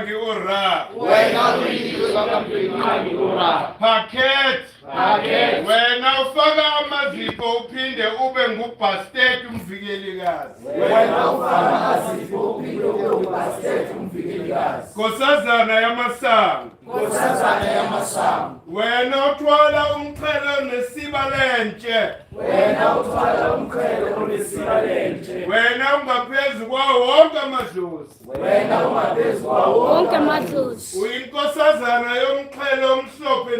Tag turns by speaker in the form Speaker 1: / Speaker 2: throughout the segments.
Speaker 1: Mnangi ura.
Speaker 2: Wena uyingiza kamnandi ura.
Speaker 1: Packet.
Speaker 2: Packet.
Speaker 1: Wena ufaka amazipho uphinde ube ngubastet umvikelikazi.
Speaker 2: Wena ufaka amazipho uphinde ube ngubastet umvikelikazi.
Speaker 1: Nkosazana yamasango.
Speaker 2: Nkosazana yamasango.
Speaker 1: Wena uthwala umqhele nesiba lentshe.
Speaker 2: Wena uthwala umqhele onesiba lentshe.
Speaker 1: Wena ungaphezu kwawo wonke amadlozi.
Speaker 2: Wena ungaphezu kwawo wonke amadlozi.
Speaker 1: Uyinkosazana yomqhele omhlophe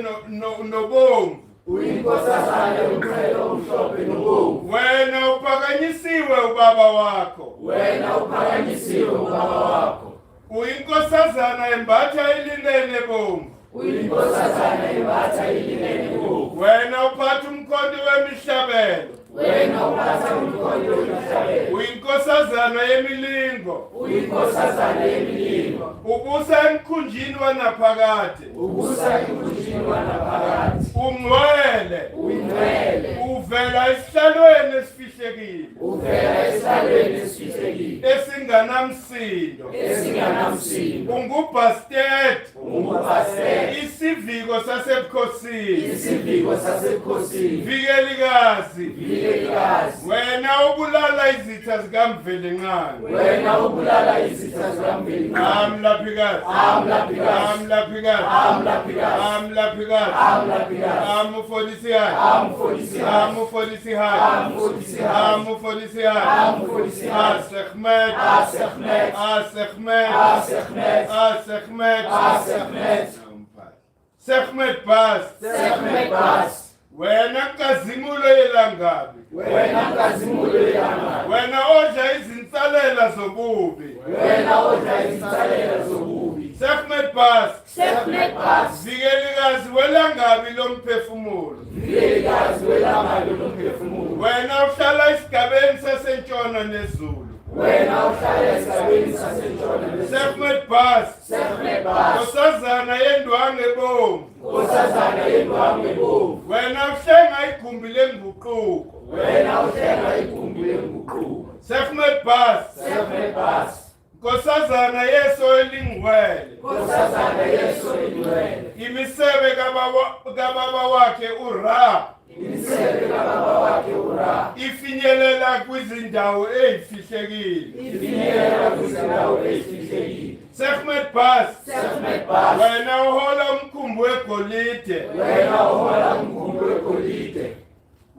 Speaker 1: nobomvu.
Speaker 2: Uyinkosazana yomqhele omhlophe nobomvu.
Speaker 1: Wena uphakanyisiwe ubaba wakho.
Speaker 2: Wena uphakanyisiwe ubaba wakho.
Speaker 1: Uyinkosazana embatha ilinene bomvu.
Speaker 2: Uyinkosazana embatha ilinene bomvu.
Speaker 1: Wena uphatha umkhonto wemihlabelo.
Speaker 2: Wena uphatha umkhonto wemihlabelo.
Speaker 1: Uyinkosazana yemilingo.
Speaker 2: Uyinkosazana yemilingo.
Speaker 1: Ubusa emkhunjini wanaphakade.
Speaker 2: Ubusa emkhunjini wanaphakade.
Speaker 1: Ungcwele.
Speaker 2: Ungcwele.
Speaker 1: Uvela esihlalweni esifihlekile.
Speaker 2: Uvela esihlalweni esifihlekile.
Speaker 1: Esinganamsindo.
Speaker 2: Esinganamsindo.
Speaker 1: Ungubastet.
Speaker 2: Ungubastet.
Speaker 1: Isiviko sasebukhosini.
Speaker 2: Isiviko sasebukhosini.
Speaker 1: Vikelikazi.
Speaker 2: Vikelikazi.
Speaker 1: Wena ubulala izitha zikamvelencane.
Speaker 2: Wena ubulala izitha zikamvelencane.
Speaker 1: Amlaphikazi.
Speaker 2: Amlaphikazi.
Speaker 1: Amlaphikazi.
Speaker 2: Amlaphikazi.
Speaker 1: Amlaphikazi.
Speaker 2: Amlaphikazi.
Speaker 1: Amufundisihai.
Speaker 2: Amufundisihai.
Speaker 1: Amufundisihai.
Speaker 2: Amufundisihai.
Speaker 1: Amufundisihai.
Speaker 2: Amufundisihai.
Speaker 1: Sekhmet.
Speaker 2: Sekhmet.
Speaker 1: Sekhmet.
Speaker 2: Sekhmet.
Speaker 1: Sekhmet.
Speaker 2: Sekhmet.
Speaker 1: Sekhmet-Bast.
Speaker 2: Sekhmet-Bast.
Speaker 1: Wena nkazimulo yelangabi.
Speaker 2: Wena nkazimulo yelangabi.
Speaker 1: Wena odla izinsalela zobubi.
Speaker 2: Wena odla izinsalela zobubi.
Speaker 1: Sekhmet-Bast.
Speaker 2: Sekhmet-Bast.
Speaker 1: Vikelikazi welangabi lomphefumulo.
Speaker 2: Vikelikazi welangabi lomphefumulo.
Speaker 1: Wena uhlala esigabeni sasentshona nezulu.
Speaker 2: Wena uhlala esigabeni sasentshona nezulu.
Speaker 1: Sekhmet-Bast.
Speaker 2: Sekhmet-Bast.
Speaker 1: Nkosazana yendwangu ebomvu.
Speaker 2: Nkosazana yendwangu ebomvu.
Speaker 1: Wena uhlenga igumbi lenguquko.
Speaker 2: Wena uhlenga igumbi lenguquko.
Speaker 1: Sekhmet-Bast.
Speaker 2: Sekhmet-Bast.
Speaker 1: Nkosazana yeso elingcwele.
Speaker 2: Nkosazana yeso elingcwele.
Speaker 1: Imisebe kababa wakhe uRa.
Speaker 2: Imisebe kababa wakhe uRa.
Speaker 1: Ifinyelela kwizindawo ezifihlekile.
Speaker 2: Ifinyelela kwizindawo ezifihlekile.
Speaker 1: Sekhmet-Bast.
Speaker 2: Sekhmet-Bast.
Speaker 1: Wena uhola umkhumbi wegolide.
Speaker 2: Wena uhola umkhumbi wegolide.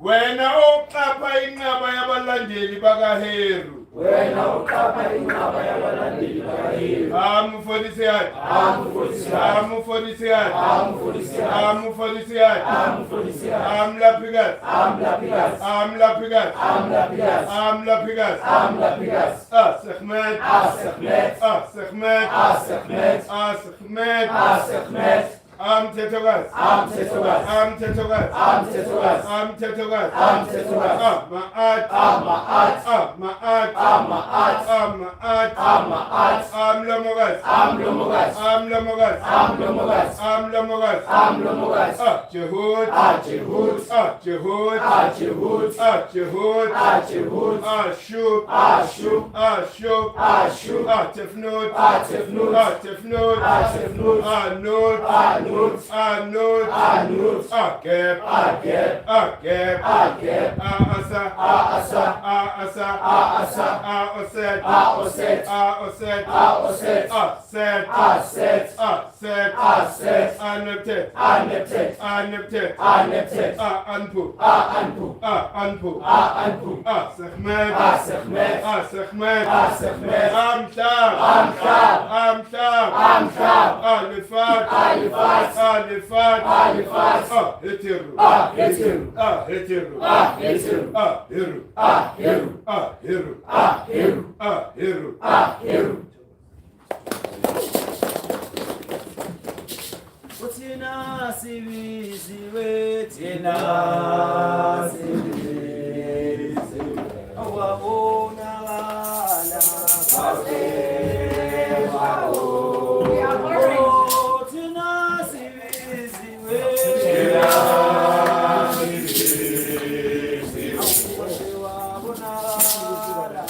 Speaker 1: Wena oqapha inqaba yabalandeli bakaHeru.
Speaker 2: Wena uqapha inqaba yabalandeli bakaHeru.
Speaker 1: Amufundisihai.
Speaker 2: Amufundisihai.
Speaker 1: Amufundisihai.
Speaker 2: Amufundisihai.
Speaker 1: Amufundisihai.
Speaker 2: Amufundisihai.
Speaker 1: Amlaphikazi.
Speaker 2: Amlaphikazi.
Speaker 1: Amlaphikazi.
Speaker 2: Amlaphikazi.
Speaker 1: Amlaphikazi.
Speaker 2: Amlaphikazi.
Speaker 1: Sekhmet.
Speaker 2: Sekhmet.
Speaker 1: Sekhmet.
Speaker 2: Sekhmet.
Speaker 1: Sekhmet.
Speaker 2: Sekhmet.
Speaker 1: Amthethokazi.
Speaker 2: Amthethokazi.
Speaker 1: Amthethokazi.
Speaker 2: Amthethokazi.
Speaker 1: Amthethokazi.
Speaker 2: Amthethokazi.
Speaker 1: Maat.
Speaker 2: Amaat.
Speaker 1: Maat.
Speaker 2: Amaat.
Speaker 1: Amaat.
Speaker 2: Amaat.
Speaker 1: Amlomokazi.
Speaker 2: Amlomokazi.
Speaker 1: Amlomokazi.
Speaker 2: Amlomokazi.
Speaker 1: Amlomokazi.
Speaker 2: Amlomokazi.
Speaker 1: Jehud.
Speaker 2: Jehud.
Speaker 1: Jehud.
Speaker 2: Jehud.
Speaker 1: Jehud.
Speaker 2: Jehud.
Speaker 1: Ashub.
Speaker 2: Ashub.
Speaker 1: Ashub.
Speaker 2: Ashub.
Speaker 1: Tefnut.
Speaker 2: Tefnut.
Speaker 1: Tefnut.
Speaker 2: Tefnut.
Speaker 1: Anut.
Speaker 2: Anut.
Speaker 1: Anut.
Speaker 2: Anut.
Speaker 1: Ageb.
Speaker 2: Ageb.
Speaker 1: Ageb.
Speaker 2: Ageb.
Speaker 1: Asa.
Speaker 2: Asa.
Speaker 1: Asa.
Speaker 2: Asa.
Speaker 1: Aoset.
Speaker 2: Aoset.
Speaker 1: Aoset.
Speaker 2: Aoset.
Speaker 1: Aset.
Speaker 2: Aset.
Speaker 1: Aset.
Speaker 2: Aset.
Speaker 1: Aneptet.
Speaker 2: Aneptet.
Speaker 1: Aneptet.
Speaker 2: Aneptet.
Speaker 1: Anpu.
Speaker 2: Anpu.
Speaker 1: Anpu.
Speaker 2: Anpu.
Speaker 1: Sekhmet.
Speaker 2: Sekhmet.
Speaker 1: Sekhmet.
Speaker 2: Sekhmet.
Speaker 1: Amshab.
Speaker 2: Amshab.
Speaker 1: Amshab.
Speaker 2: Amshab.
Speaker 1: Alifat.
Speaker 2: Alifat.
Speaker 1: Alifat.
Speaker 2: Alifat.
Speaker 1: Heteru.
Speaker 2: Heteru.
Speaker 1: Heteru.
Speaker 2: Heteru.
Speaker 1: Heru.
Speaker 2: Heru.
Speaker 1: Heru.
Speaker 2: Heru.
Speaker 1: Heru.
Speaker 2: Heru.
Speaker 3: Uthina sibiziwe thina sibiziwe awabonakala thina sibiziwe thina sibiziwe awabonakala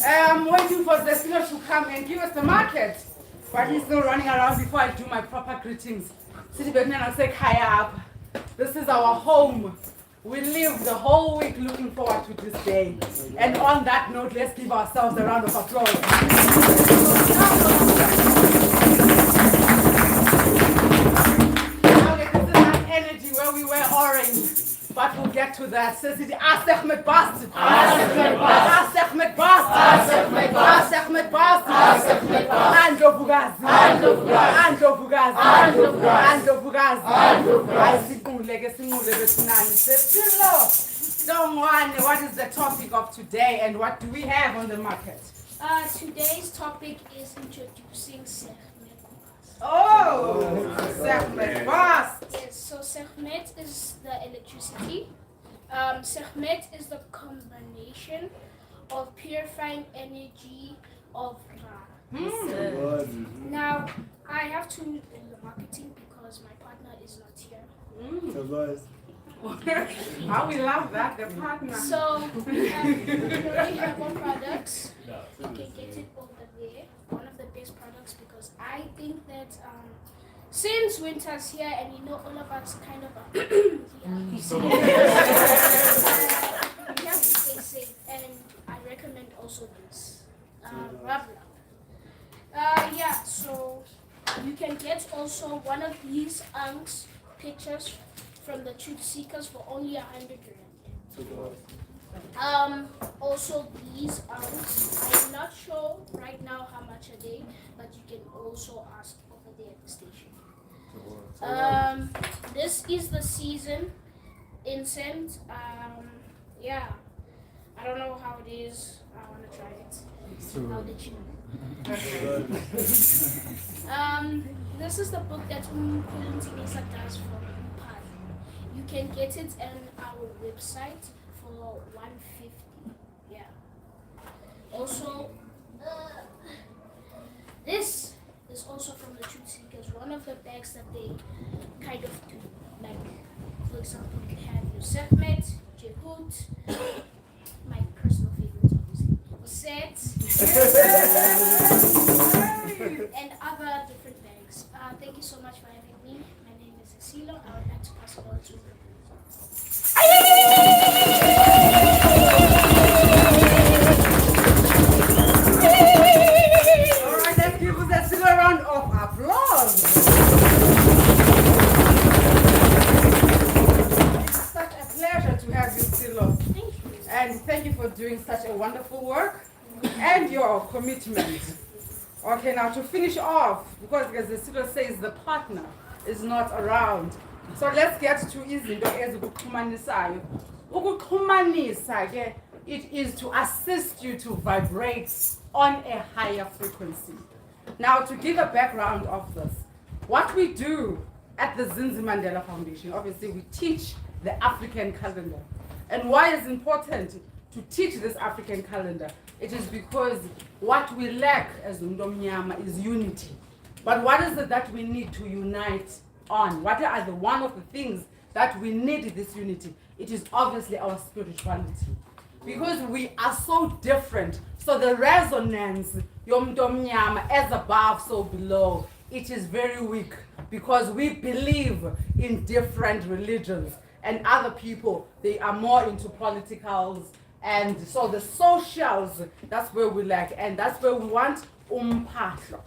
Speaker 4: waiting for Zesilo to come and give us the market. But he's still running around before I do my proper greetings. This is our home. We live the whole week looking forward to this day. And on that note, let's give ourselves a round of applause. Now this is that energy where we were orange. But we'll get to that. Says it, Sekhmet-Bast. Sekhmet-Bast. Sekhmet-Bast. Sekhmet-Bast. Andlovukazi. Andlovukazi. Andlovukazi. Ayisiqule besinani. Sesilo. Songwane, what is the topic of today and what do we have on the market?
Speaker 5: Today's topic is introducing Sekhmet-Bast.
Speaker 4: Oh, Sekhmet-Bast.
Speaker 5: Yes, so Sekhmet is the electricity. Sekhmet is the combination of purifying energy of Ra. Now, I have to do the marketing because my partner is not here.
Speaker 4: How we love that, the partner.
Speaker 5: So, we have one products. You can get it over there. One of the best products because I think that since winter's here and you know all of us kind of we have to stay safe and I recommend also this Rabla. Yeah, so you can get also one of these pictures from the Truth Seekers for only 100 rand. Also these I'm not sure right now how much are they, but you can also ask over there at the station. This is the season incense. Yeah, I don't know how it is. I want to try it. I'll let you know. This is the book that Mkhulu Nsingiza does for Mpad. You can get it on our website for 150. Yeah. Also, this is also from the Truth Seekers. One of the bags that they kind of do, like, for example, you have your Sekhmet, Jehut, my personal favorite, obviously, Set, and other different bags. Thank you so much for having me. My name is Asilo. I would like to pass it on to you.
Speaker 4: Alright, let's give us a single round of applause. It's such a pleasure to have you, Silo.
Speaker 5: Thank you.
Speaker 4: And thank you for doing such a wonderful work and your commitment. Okay, now to finish off, because as the Silo says, the partner is not around. So let's get to izinto ezikuxhumanisayo. Ukuxhumanisa ke, it is to assist you to vibrate on a higher frequency. Now, to give a background of this, what we do at the Zinzi Mandela Foundation, obviously we teach the African calendar. And why is it important to teach this African calendar? It is because what we lack as Ndomnyama is unity. But what is it that we need to unite on? What are the one of the things that we need this unity? It is obviously our spirituality. Because we are so different. So the resonance, Yomdomnyama, as above, so below, it is very weak. Because we believe in different religions. And other people, they are more into politicals. And so the socials, that's where we lack. And that's where we want umpahlo.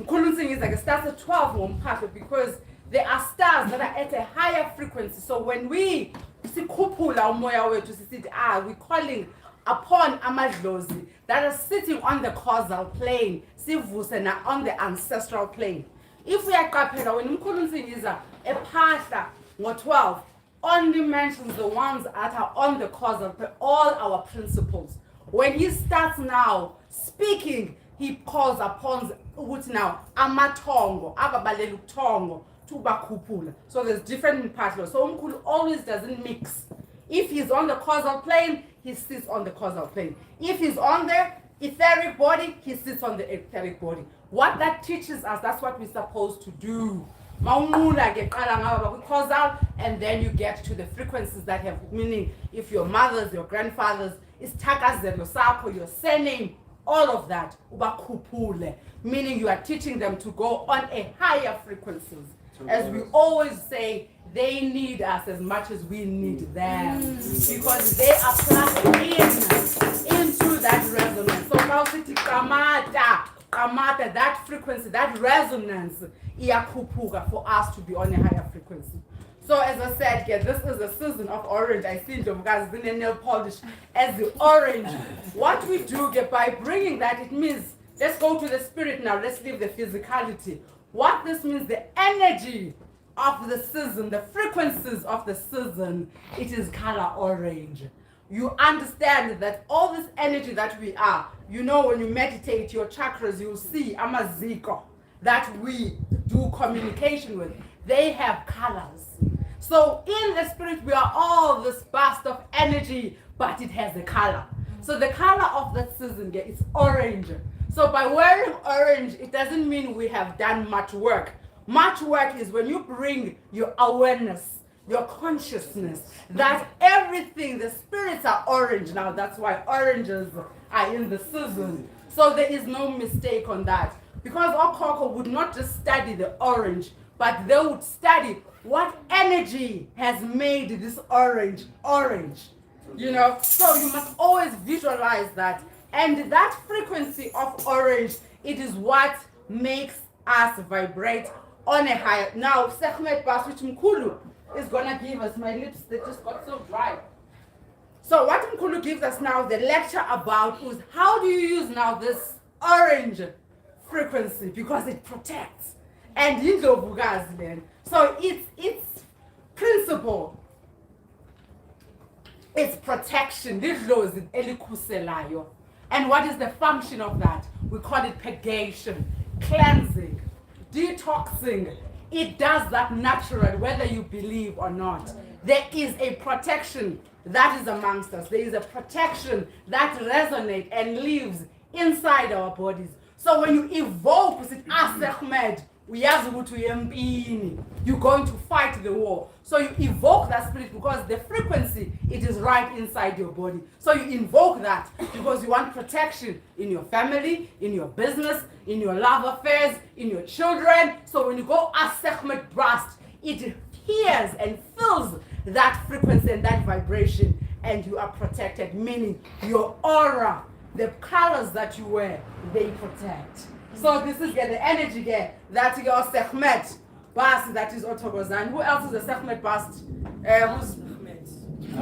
Speaker 4: Mkhulu Nsingiza starts at 12 umpahlo because there are stars that are at a higher frequency. So when we sikhuphula umoya wethu sisithi we're calling upon amadlozi that are sitting on the causal plane, sivuse na on the ancestral plane. If we are qaphela when Mkhulu Nsingiza ephahla ngo-12 only mentions the ones that are on the causal plane, all our principles. When he starts now speaking, he calls upon ukuthi now amathongo ababalela ubuthongo tubakhuphula. So there's different parts. So Mkhulu always doesn't mix. If he's on the causal plane, he sits on the causal plane. If he's on the etheric body, he sits on the etheric body. What that teaches us, that's what we're supposed to do. Causal, and then you get to the frequencies that have meaning. If your mothers, your grandfathers, it's takazelo sakho, your surname, all of that, ubakhuphule, meaning you are teaching them to go on a higher frequencies. As we always say, they need us as much as we need them, because they are plugged into that resonance. So kamata, that frequency, that resonance, iyakhuphuka for us to be on a higher frequency. So as I said, this is a season of orange. I see you guys doing a nail polish as the orange. What we do by bringing that, it means, let's go to the spirit now, let's leave the physicality. What this means, the energy of the season, the frequencies of the season, it is color orange. You understand that all this energy that we are, you know, when you meditate your chakras, you'll see amaziko that we do communication with. They have colors. So in the spirit, we are all this burst of energy, but it has a color. So the color of that season is orange. So by wearing orange, it doesn't mean we have done much work. Much work is when you bring your awareness, your consciousness, that everything, the spirits are orange. Now that's why oranges are in the season. So there is no mistake on that. Because Okoko would not just study the orange, but they would study what energy has made this orange orange. You know, so you must always visualize that. And that frequency of orange, it is what makes us vibrate on a higher. Now, Sekhmet-Bast, which Mkhulu is gonna give us, my lips, they just got so dry. So what Mkhulu gives us now, the lecture about is how do you use now this orange frequency, because it protects. And so its principle, it's protection. And what is the function of that? We call it purgation, cleansing, detoxing. It does that naturally, whether you believe or not. There is a protection that is amongst us. There is a protection that resonates and lives inside our bodies. So when you evoke, Sekhmet, you're going to fight the war. So you evoke that spirit because the frequency, it is right inside your body. So you invoke that because you want protection in your family, in your business, in your love affairs, in your children. So when you go ask Sekhmet-Bast, it hears and feels that frequency and that vibration, and you are protected, meaning your aura, the colors that you wear, they protect. So this is the energy that your Sekhmet-Bast, that is Otogozan. Who else is a Sekhmet-Bast? Who's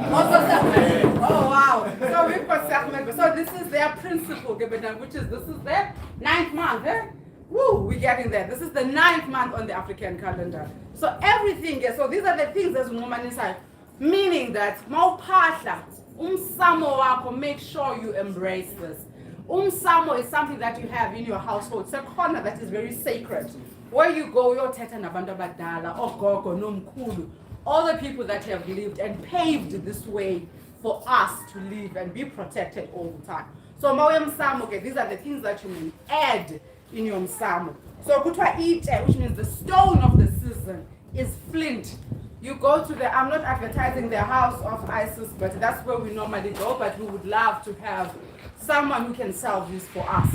Speaker 4: also Sekhmet? Oh wow! So we've got Sekhmet. So this is their principle, which is this is their 9th month. Woo, we're getting there. This is the 9th month on the African calendar. So everything. So these are the things that's woman inside, meaning that Maupatla, umsamo wako, make sure you embrace this. Umsamo is something that you have in your household. It's a corner that is very sacred. Where you go, you're teta nabantu abadala, ogogo, nomkhulu, all the people that have lived and paved this way for us to live and be protected all the time. So mawe msamo, okay, these are the things that you may add in your msamo. So kutwa ite, which means the stone of the season, is flint. You go to the, I'm not advertising the house of Isis, but that's where we normally go, but we would love to have someone who can sell these for us,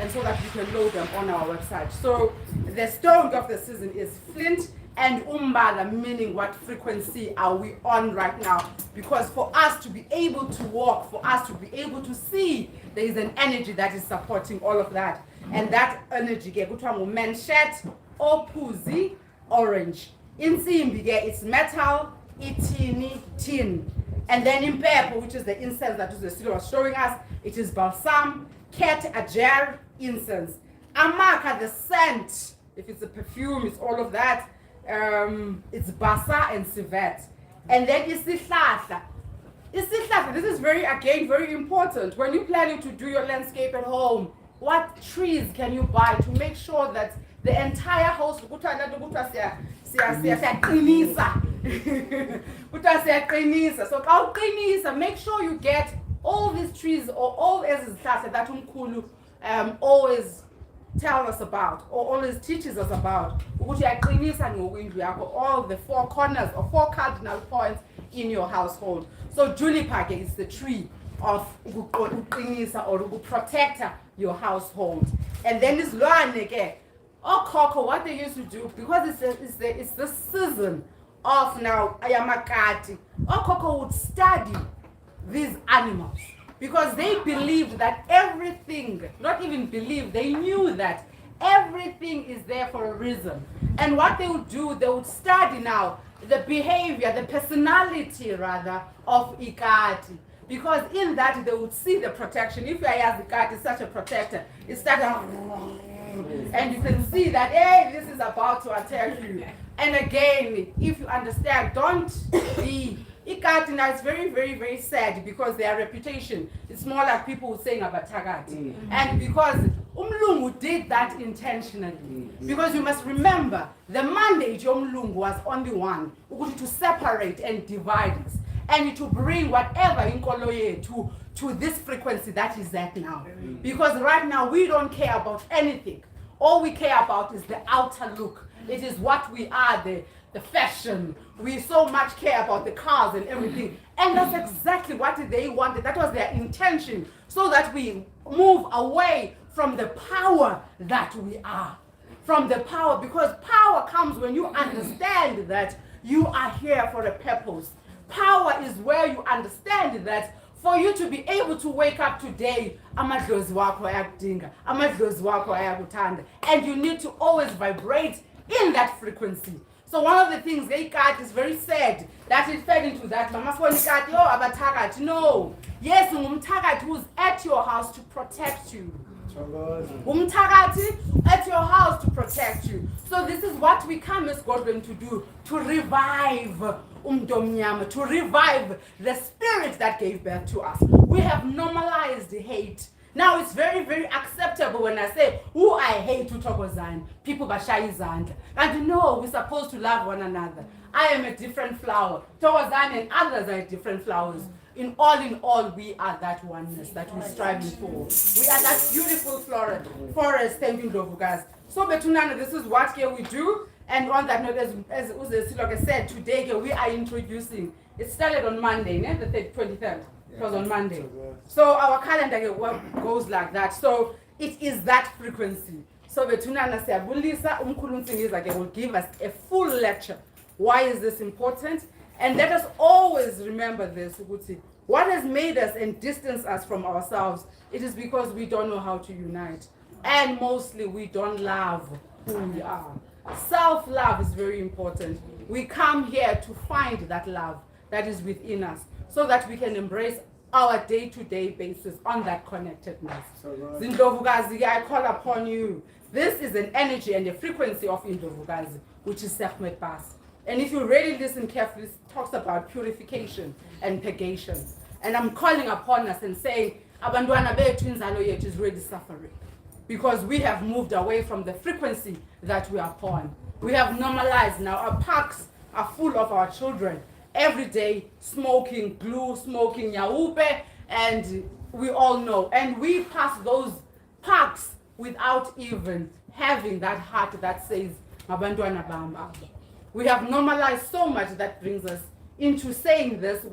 Speaker 4: and so that we can load them on our website. So the stone of the season is flint and umbala, meaning what frequency are we on right now? Because for us to be able to walk, for us to be able to see, there is an energy that is supporting all of that. And that energy, manshet, ophuzi, orange. Insimbi, it's metal, itini, tin. And then in purple, which is the incense that the student was showing us, it is balsam, ket, ajer, incense. Amaka, the scent, if it's a perfume, it's all of that. It's basa and civet. And then isihlahla. Isihlahla, this is very important. When you're planning to do your landscape at home, what trees can you buy to make sure that the entire house, so make sure you get all these trees or all as that Mkhulu always tell us about or always teaches us about. ukuthi uyaqinisa ngokwindlu yakho all the 4 corners or 4 cardinal points in your household. So juniper is the tree of ukuqinisa or ukuprotect your household. And then this lwane ke okhokho, what they used to do, because it's the season of now ayamakati, okhokho would study these animals because they believed that everything, not even believe, they knew that everything is there for a reason. And what they would do, they would study now the behavior, the personality rather, of ikati. Because in that they would see the protection. If you are ikati is such a protector, it starts and you can see that, hey, this is about to attack you. And again, if you understand, don't be ikati now. It's very, very, very sad because their reputation is more like people saying about tagati. And because Umlungu did that intentionally. Because you must remember, the mandate of Umlungu was only one, to separate and divide us, and to bring whatever in Koloye to this frequency that is at now. Because right now we don't care about anything. All we care about is the outer look. It is what we are, the fashion. We so much care about the cars and everything. And that's exactly what they wanted. That was their intention. So that we move away from the power that we are. From the power, because power comes when you understand that you are here for a purpose. Power is where you understand that for you to be able to wake up today, amadlozi wakho ayakudinga, amadlozi wakho ayakuthanda, and you need to always vibrate in that frequency. So one of the things ikati is very sad that it fell into that. Mama phone ikati, oh abathakathi. No. Yes, umthakathi who's at your house to protect you. Umthakathi at your house to protect you. So this is what we come as God going to do, to revive umdomnyama, to revive the spirit that gave birth to us. We have normalized hate. Now it's very, very acceptable when I say, who I hate to Tokozan, people bashayi zandla. And no, we're supposed to love one another. I am a different flower. Tokozan and others are different flowers. In all, we are that oneness that we're striving for. We are that beautiful forest. Thank you, guys. So, Betunana, this is what we do. And on that note, as Uze Siloke said, today we are introducing. It started on Monday, the 23rd. It was on Monday. So our calendar goes like that. So it is that frequency. So Betunana said, Mkhulu Nsingiza will give us a full lecture. Why is this important? And let us always remember this, Uguti. What has made us and distanced us from ourselves, it is because we don't know how to unite. And mostly we don't love who we are. Self-love is very important. We come here to find that love that is within us so that we can embrace our day-to-day basis on that connectedness. Zindlovukazi, I call upon you. This is an energy and a frequency of Indlovukazi, which is Sekhmet-Bast. And if you really listen carefully, it talks about purification and purgation. And I'm calling upon us and saying, Abantwana bethu inzalo yethu is really suffering. Because we have moved away from the frequency that we are upon. We have normalized now. Our parks are full of our children. Every day, smoking glue, smoking yaupe, and we all know. And we pass those parks without even having that heart that says, Abantwana bamba. We have normalized so much that brings us into saying this,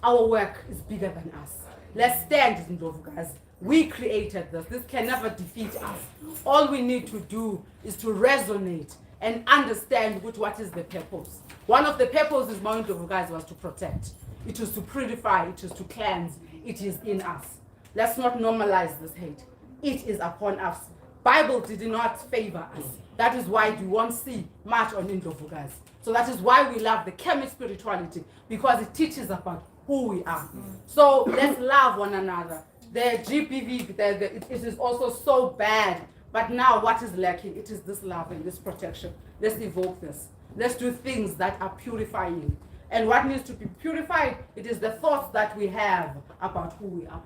Speaker 4: our work is bigger than us. Let's stand in love, guys. We created this. This can never defeat us. All we need to do is to resonate and understand what is the purpose. One of the purposes Mount of guys was to protect. It is to purify. It is to cleanse. It is in us. Let's not normalize this hate. It is upon us. Bible did not favor us. That is why you won't see much on Indlovukazi. So that is why we love the Kemet spirituality, because it teaches about who we are. So let's love one another. The GPV, it is also so bad. But now what is lacking? It is this love and this protection. Let's evoke this. Let's do things that are purifying. And what needs to be purified? It is the thoughts that we have about who we are.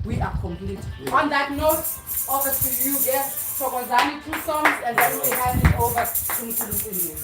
Speaker 4: We are complete. On that note, over to you, yes, Thokozani, 2 songs, and then we hand it over to Mkhulu Nsingiza.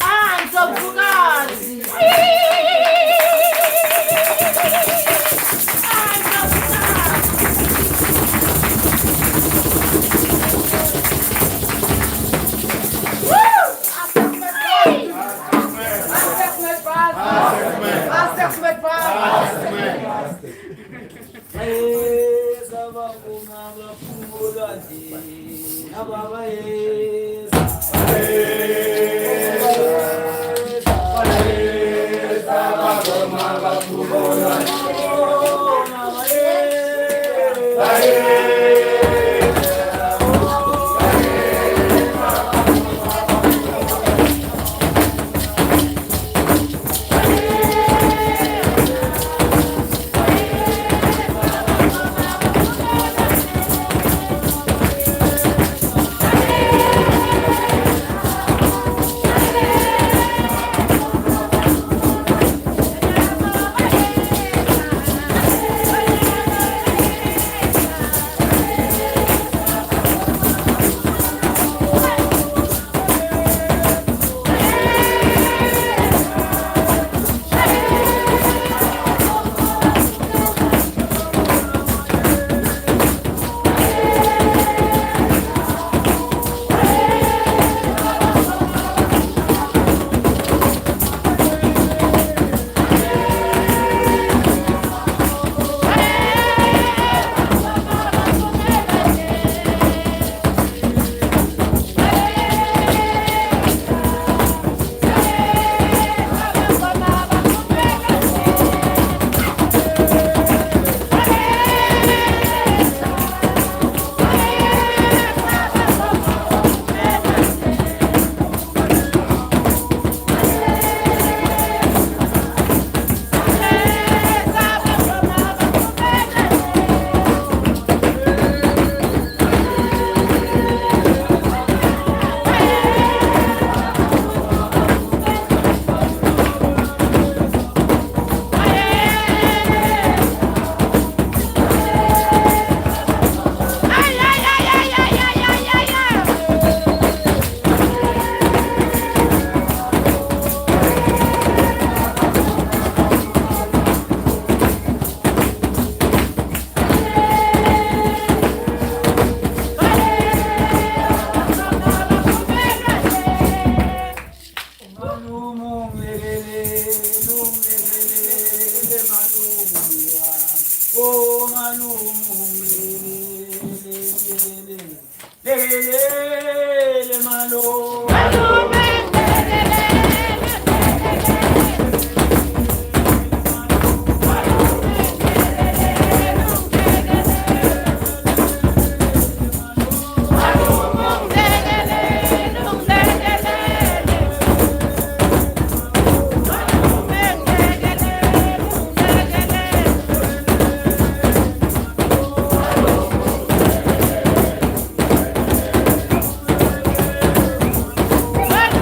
Speaker 6: What?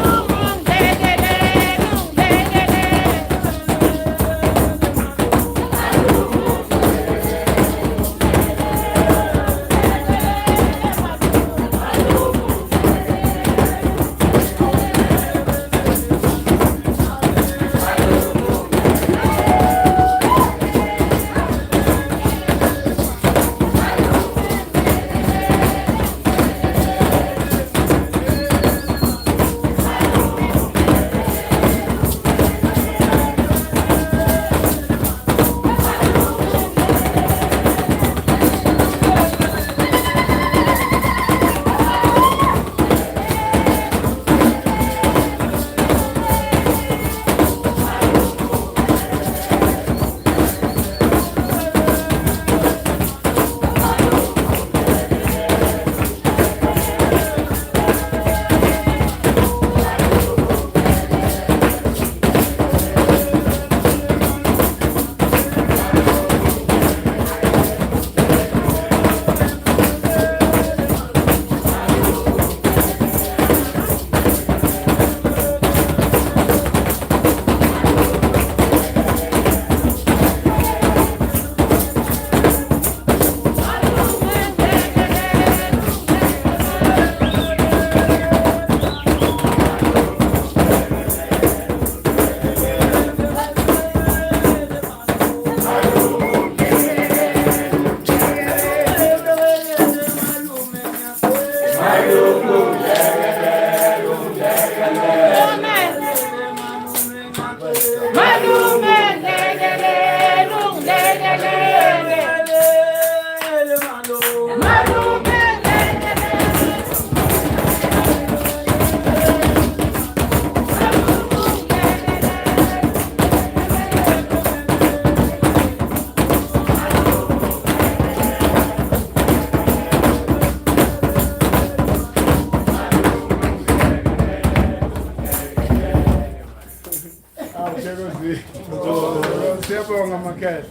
Speaker 1: Okay.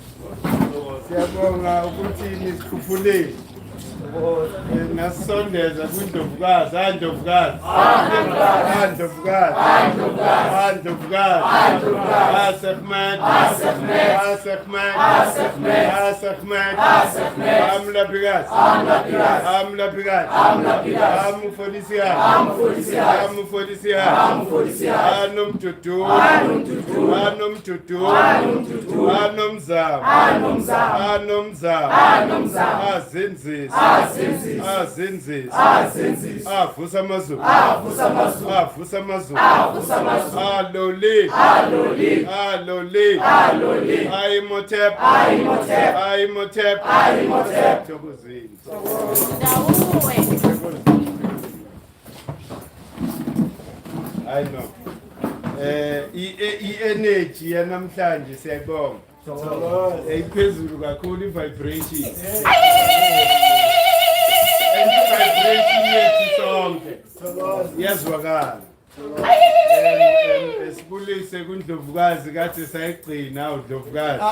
Speaker 1: Siyabonga ukuthi nisikhuphulile. Nasondeza kwindlovukazi, andlovukazi. Sekhmet. Avusa amazulu. Aloli. Imhotep. Thokozini. I know. I-energy yanamhlanje siyayibonga. Iphezulu kakhulu i-vibration. I-vibration yethu sonke iyazwakala. Sibulise kundlovukazi kade sayigcina uDlovukazi.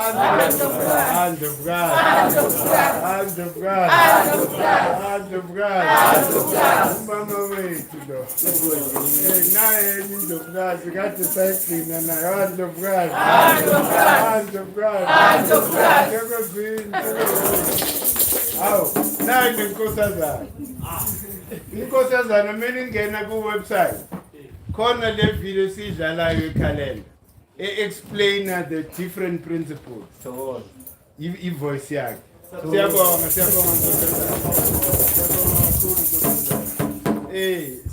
Speaker 1: Mama wethu lo. Naye indlovukazi kade sayigcina naye uDlovukazi. Awu, nayi inkosazana. Inkosazana mina ingena ku website. Khona le video sidlalayo ekhalenda. Explain the different principles. I-voice yakhe. Siyabonga.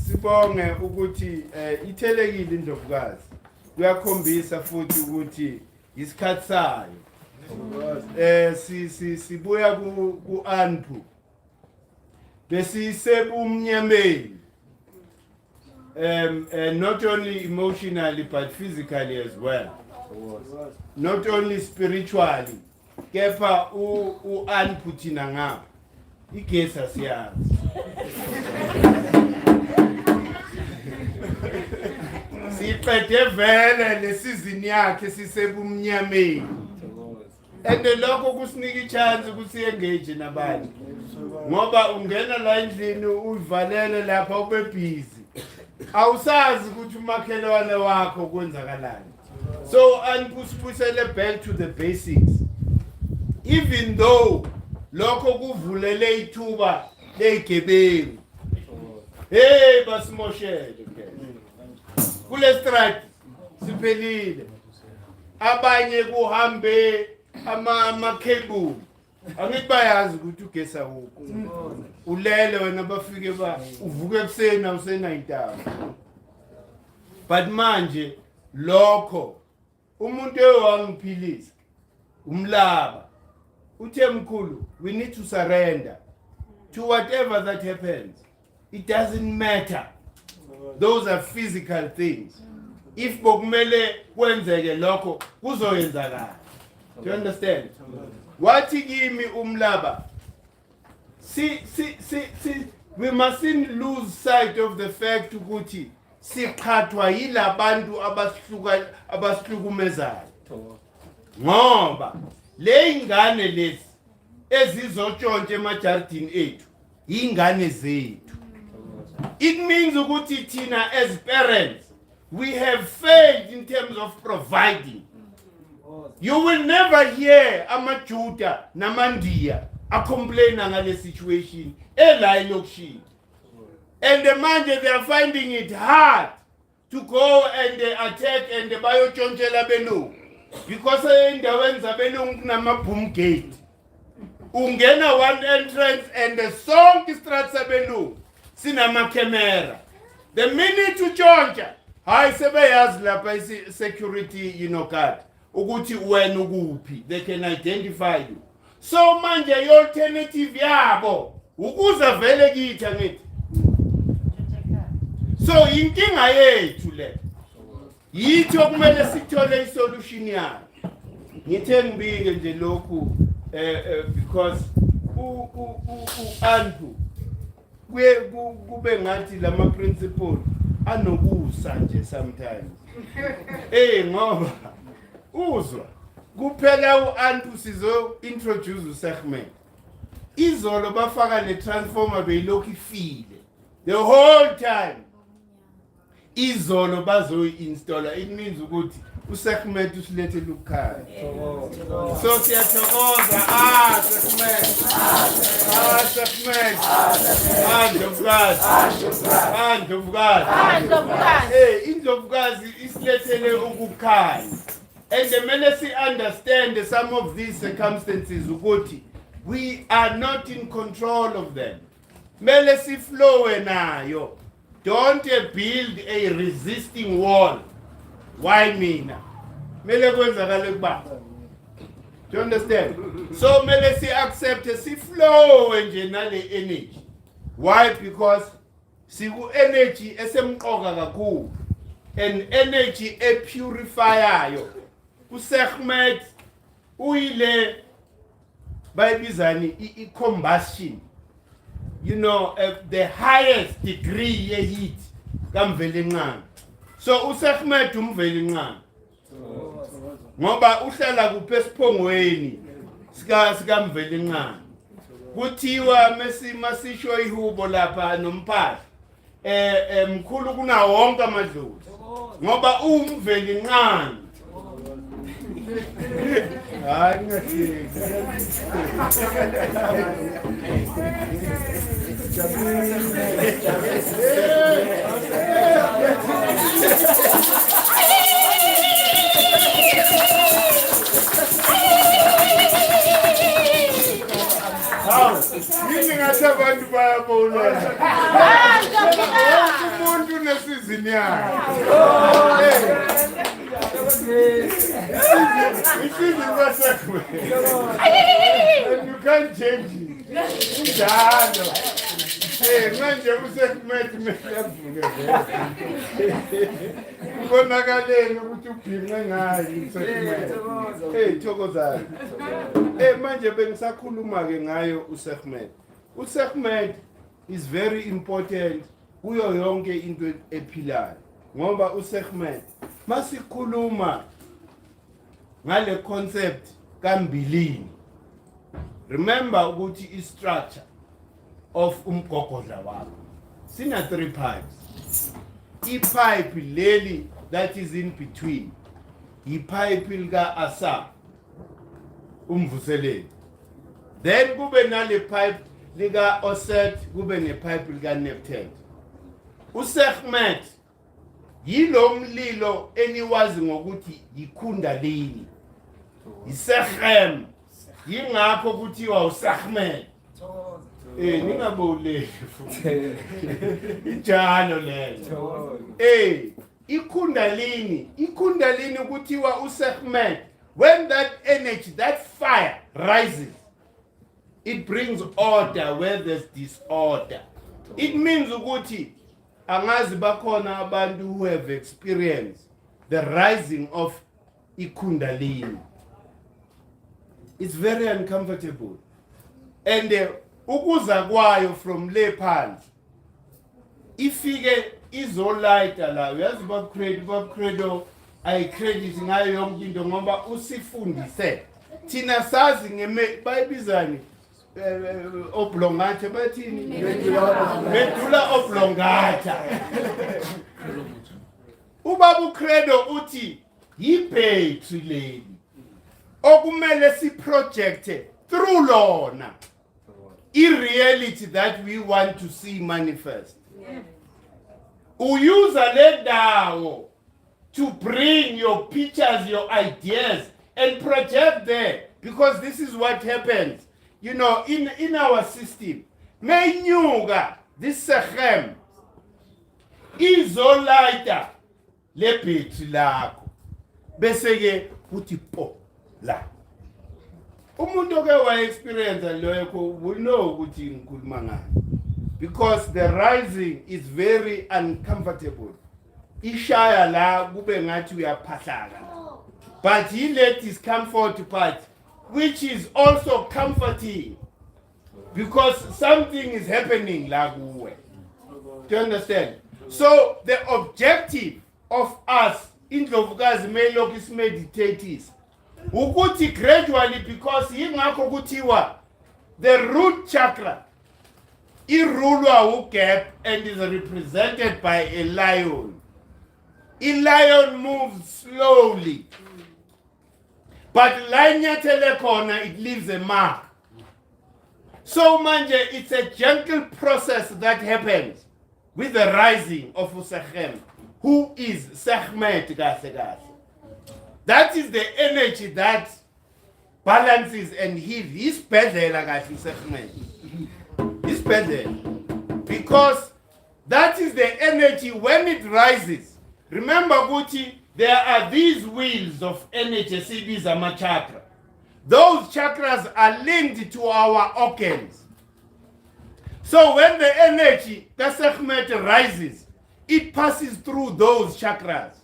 Speaker 1: Sibonge ukuthi ithelekile indlovukazi. Kuyakhombisa futhi ukuthi isikhathi sayo. Sibuya ku Anpu. Besisebumnyameni. Not only emotionally but physically as well. Not only spiritually. Kepha Anpu thina ngapha. Igesa siyazi. Siqede vele lesizini yakhe sisebumnyameni. And lokho kusinika ichance ukuthi engage nabantu. Ngoba ungena la endlini uvalele lapha ube busy. Awusazi ukuthi umakhelwane wakho kwenzakalani. So anipusele back to the basics. Even though lokho kuvulele ithuba legebengu. Hey basimoshele ke. Kule strike siphelile. Abanye kuhambe ama cable. Angithi bayazi ukuthi ugesa ukho. Ulele wena bafike uvuke ekseni awusenayintaba. But manje lokho umuntu ewangiphilisa umlaba uthe Mkhulu, we need to surrender to whatever that happens. It doesn't matter. Those are physical things. If bokumele kwenzeke lokho kuzoyenzakala. Do you understand? Wathi kimi umlaba. We mustn't lose sight of the fact ukuthi siqhathwa yilabantu abasihlukumezayo. Ngoba le ingane lezi ezizotshontsha emajardini ethu ingane zethu. It means ukuthi thina as parents we have failed in terms of providing. You will never hear amaJuda namandiya complain ngale situation ela lokishini. And the manje they are finding it hard to go and attack and bayotshontshela belungu because endaweni zabelungu kunama boom gate. Ungena one entrance and the song distracts belungu sinama camera. The minute to tshontsha hayi sebeyazi lapha security card ukuthi wena ukuphi, they can identify you. So manje alternative yabo ukuza vele kithi ngithi. So inkinga yethu le yithi okumele sithole isolution yayo. Ngithe ngibike nje lokhu because Anpu kube ngathi lama principle anokusa nje sometimes. Ngoba uzwa kuphela u-antu sizo introduce uSekhmet. Izolo bafaka le transformer beyilokhu ifile the whole time. Izolo bazoyi-installa, it means ukuthi uSekhmet usilethe lukhaya. So siyathokoza Sekhmet. Sekhmet. Andlovukazi. Indlovukazi isilethele ukukhanya. And kumele si-understand some of these circumstances ukuthi we are not in control of them. Kumele siflowe nayo. Don't build a resisting wall. Why mina? Mele kwenzakale kuba. Do you understand? So mele si accept si flow nje nale energy. Why? Because siku energy esemqoka kakhulu. An energy e purifier. uSekhmet uyile bayibizani i-combustion. You know, the highest degree ye heat kamvelencane. So uSekhmet umvelencane. Ngoba uhlala kuphi esiphongweni sika mvelencane. Kuthiwa masisho ihubo lapha nomphahla. Mkhulu kuna wonke amadlozi. Ngoba umvelencane. Hayi ngasiza. Yini ngathi abantu bayabona. Umuntu nesizini yakhe. Isizini kaSekhmet. And you can't change it. Njalo. Manje uSekhmet mhlawumbe. Ubonakaleni ukuthi ubhinqe ngayo uSekhmet. Thokozani. Manje bengisakhuluma ke ngayo uSekhmet. uSekhmet is very important kuyo yonke into ephilayo. Ngoba uSekhmet masikhuluma ngale concept kambilini. Remember ukuthi i-structure of umgogodla wakho sina 3 pipes. I-pipe leli that is in between. I-pipe lika Asa umvuseleli. Then kube nale pipe lika Oset, kube ne pipe lika Neptune. uSekhmet yilo mlilo eniwazi ngokuthi yiKundalini. Isekhem. Yingakho kuthiwa uSekhmet. Ningabole futhi. Ijalo lelo. iKundalini kuthiwa uSekhmet. When that energy, that fire rises, it brings order where there's disorder. It means ukuthi angazi bakhona abantu who have experienced the rising of iKundalini. It's very uncomfortable. And ukuza kwayo from le phansi ifike izolighta la. Uyazi babcredo ayicredit ngayo yonke into ngoba usifundise. Thina sazi bayibizani oblongata bathini? Medula oblongata. Ubaba uCredo uthi yi-battery leli okumele si-projecte through lona i-reality that we want to see manifest. Uyuza le dawo to bring your pictures, your ideas, and project there, because this is what happens. You know, in our system, menyuka this Sekhem izolaita le battery lakho bese ke uthi po la. Umuntu ke wa experience lokho will know ukuthi ngikhuluma ngani, because the rising is very uncomfortable. Ishaya la kube ngathi uyaphahlaka, but he let his comfort part, which is also comforting, because something is happening la kuwe. Do you understand? So the objective of us in Ndlovukazi Melok is meditate is ukuthi gradually, because yingakho kuthiwa the root chakra irulwa gap and is represented by a lion. A lion moves slowly, but line yathele khona, it leaves a mark. So manje, it's a gentle process that happens with the rising of Usekhem, who is Sekhmet kahle kahle. That is the energy that balances and heals. Isibhedlela kahle Sekhmet. Isibhedlela. Because that is the energy when it rises. Remember Guti, there are these wheels of energy, sibiza chakra. Those chakras are linked to our organs. So when the energy, the Sekhmet, rises, it passes through those chakras.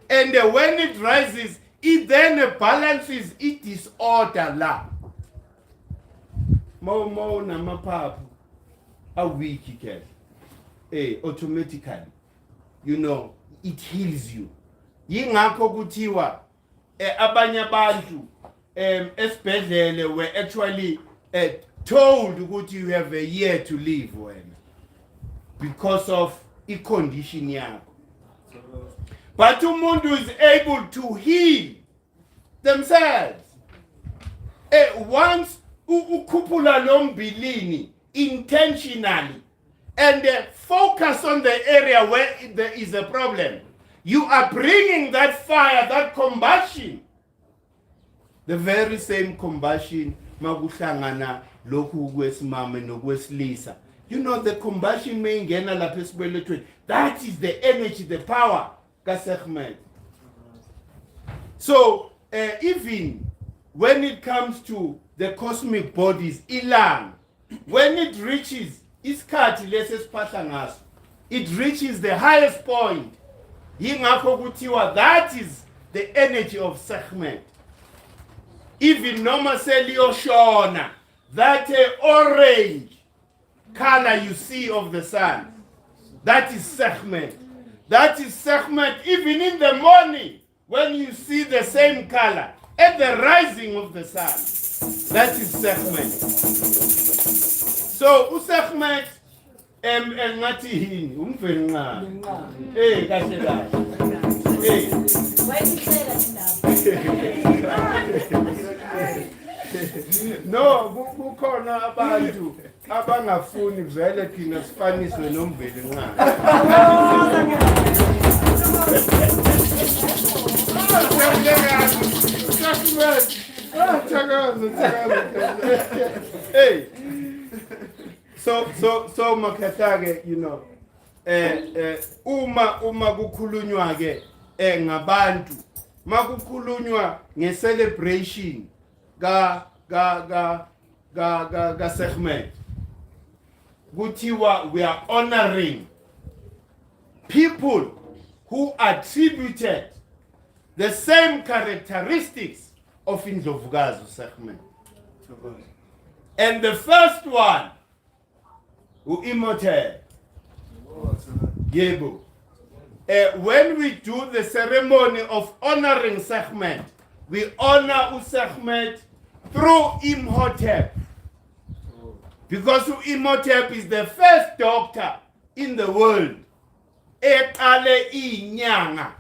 Speaker 1: And when it rises, it then balances its disorder la. Mo na mapapu a weak automatically. You know, it heals you. Yingakho kuthiwa abanye abantu esibhedlele were actually told that you have a year to live because of a condition yakho. But umuntu is able to heal themselves. Once ukhuphula lombilini intentionally and focus on the area where there is a problem, you are bringing that fire, that combustion. The very same combustion makuhlangana lokhu kwesimame nokwesilisa. You know, the combustion may ingena lapha esibelethweni. That is the energy, the power kaSekhmet. So even when it comes to the cosmic bodies, ilanga, when it reaches isikhathi lesi esiphahla ngaso, it reaches the highest point. Yingakho kuthiwa that is the energy of Sekhmet. Even noma seliyoshona, that orange color you see of the sun, that is Sekhmet. That is Sekhmet. Even in the morning, when you see the same color at the rising of the sun, that is Sekhmet. So uSekhmet ngathi yini umveli nqa kahle kahle no kukhona abantu abangafuni vele thina sifaniswe nomveli nqa. Hey. So makhathake, you know, uma kukhulunywa ke ngabantu, makukhulunywa nge-celebration ka Sekhmet, kuthiwa we are honoring people who attributed the same characteristics of Indlovukazi Sekhmet. And the first one, immortal. Yebo. When we do the ceremony of honoring Sekhmet, we honor Sekhmet through Imhotep. Because Imhotep is the first doctor in the world. Eqale inyanga.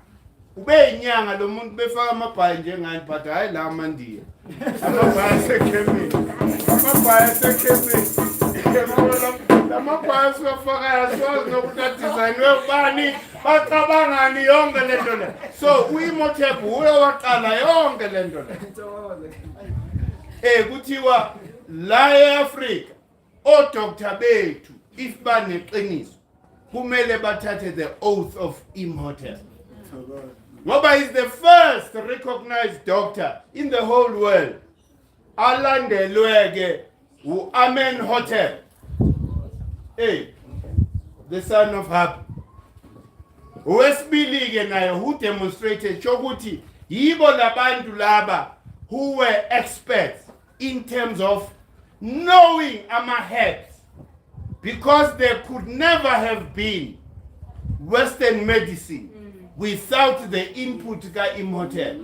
Speaker 1: Ube inyanga lo muntu befaka amabhayi njengani but hayi la mandiya. Amabhayi sekhemini. Amabhayi sekhemini. Amabhayi siwafaka yazi nokuthi design webani bacabangani yonke lento le. So uImhotep uyo waqala yonke lento le. Kuthiwa la eAfrika oDoctor bethu if baneqiniso kumele bathathe the oath of Imhotep. Ngoba is the first recognized doctor in the whole world. Alandelweke uAmenhotep, the son of Hab. Wesibili ke naye who demonstrated chokuthi yibo labantu laba who were experts in terms of knowing ama-herbs, because there could never have been Western medicine without the input ka Imhotep.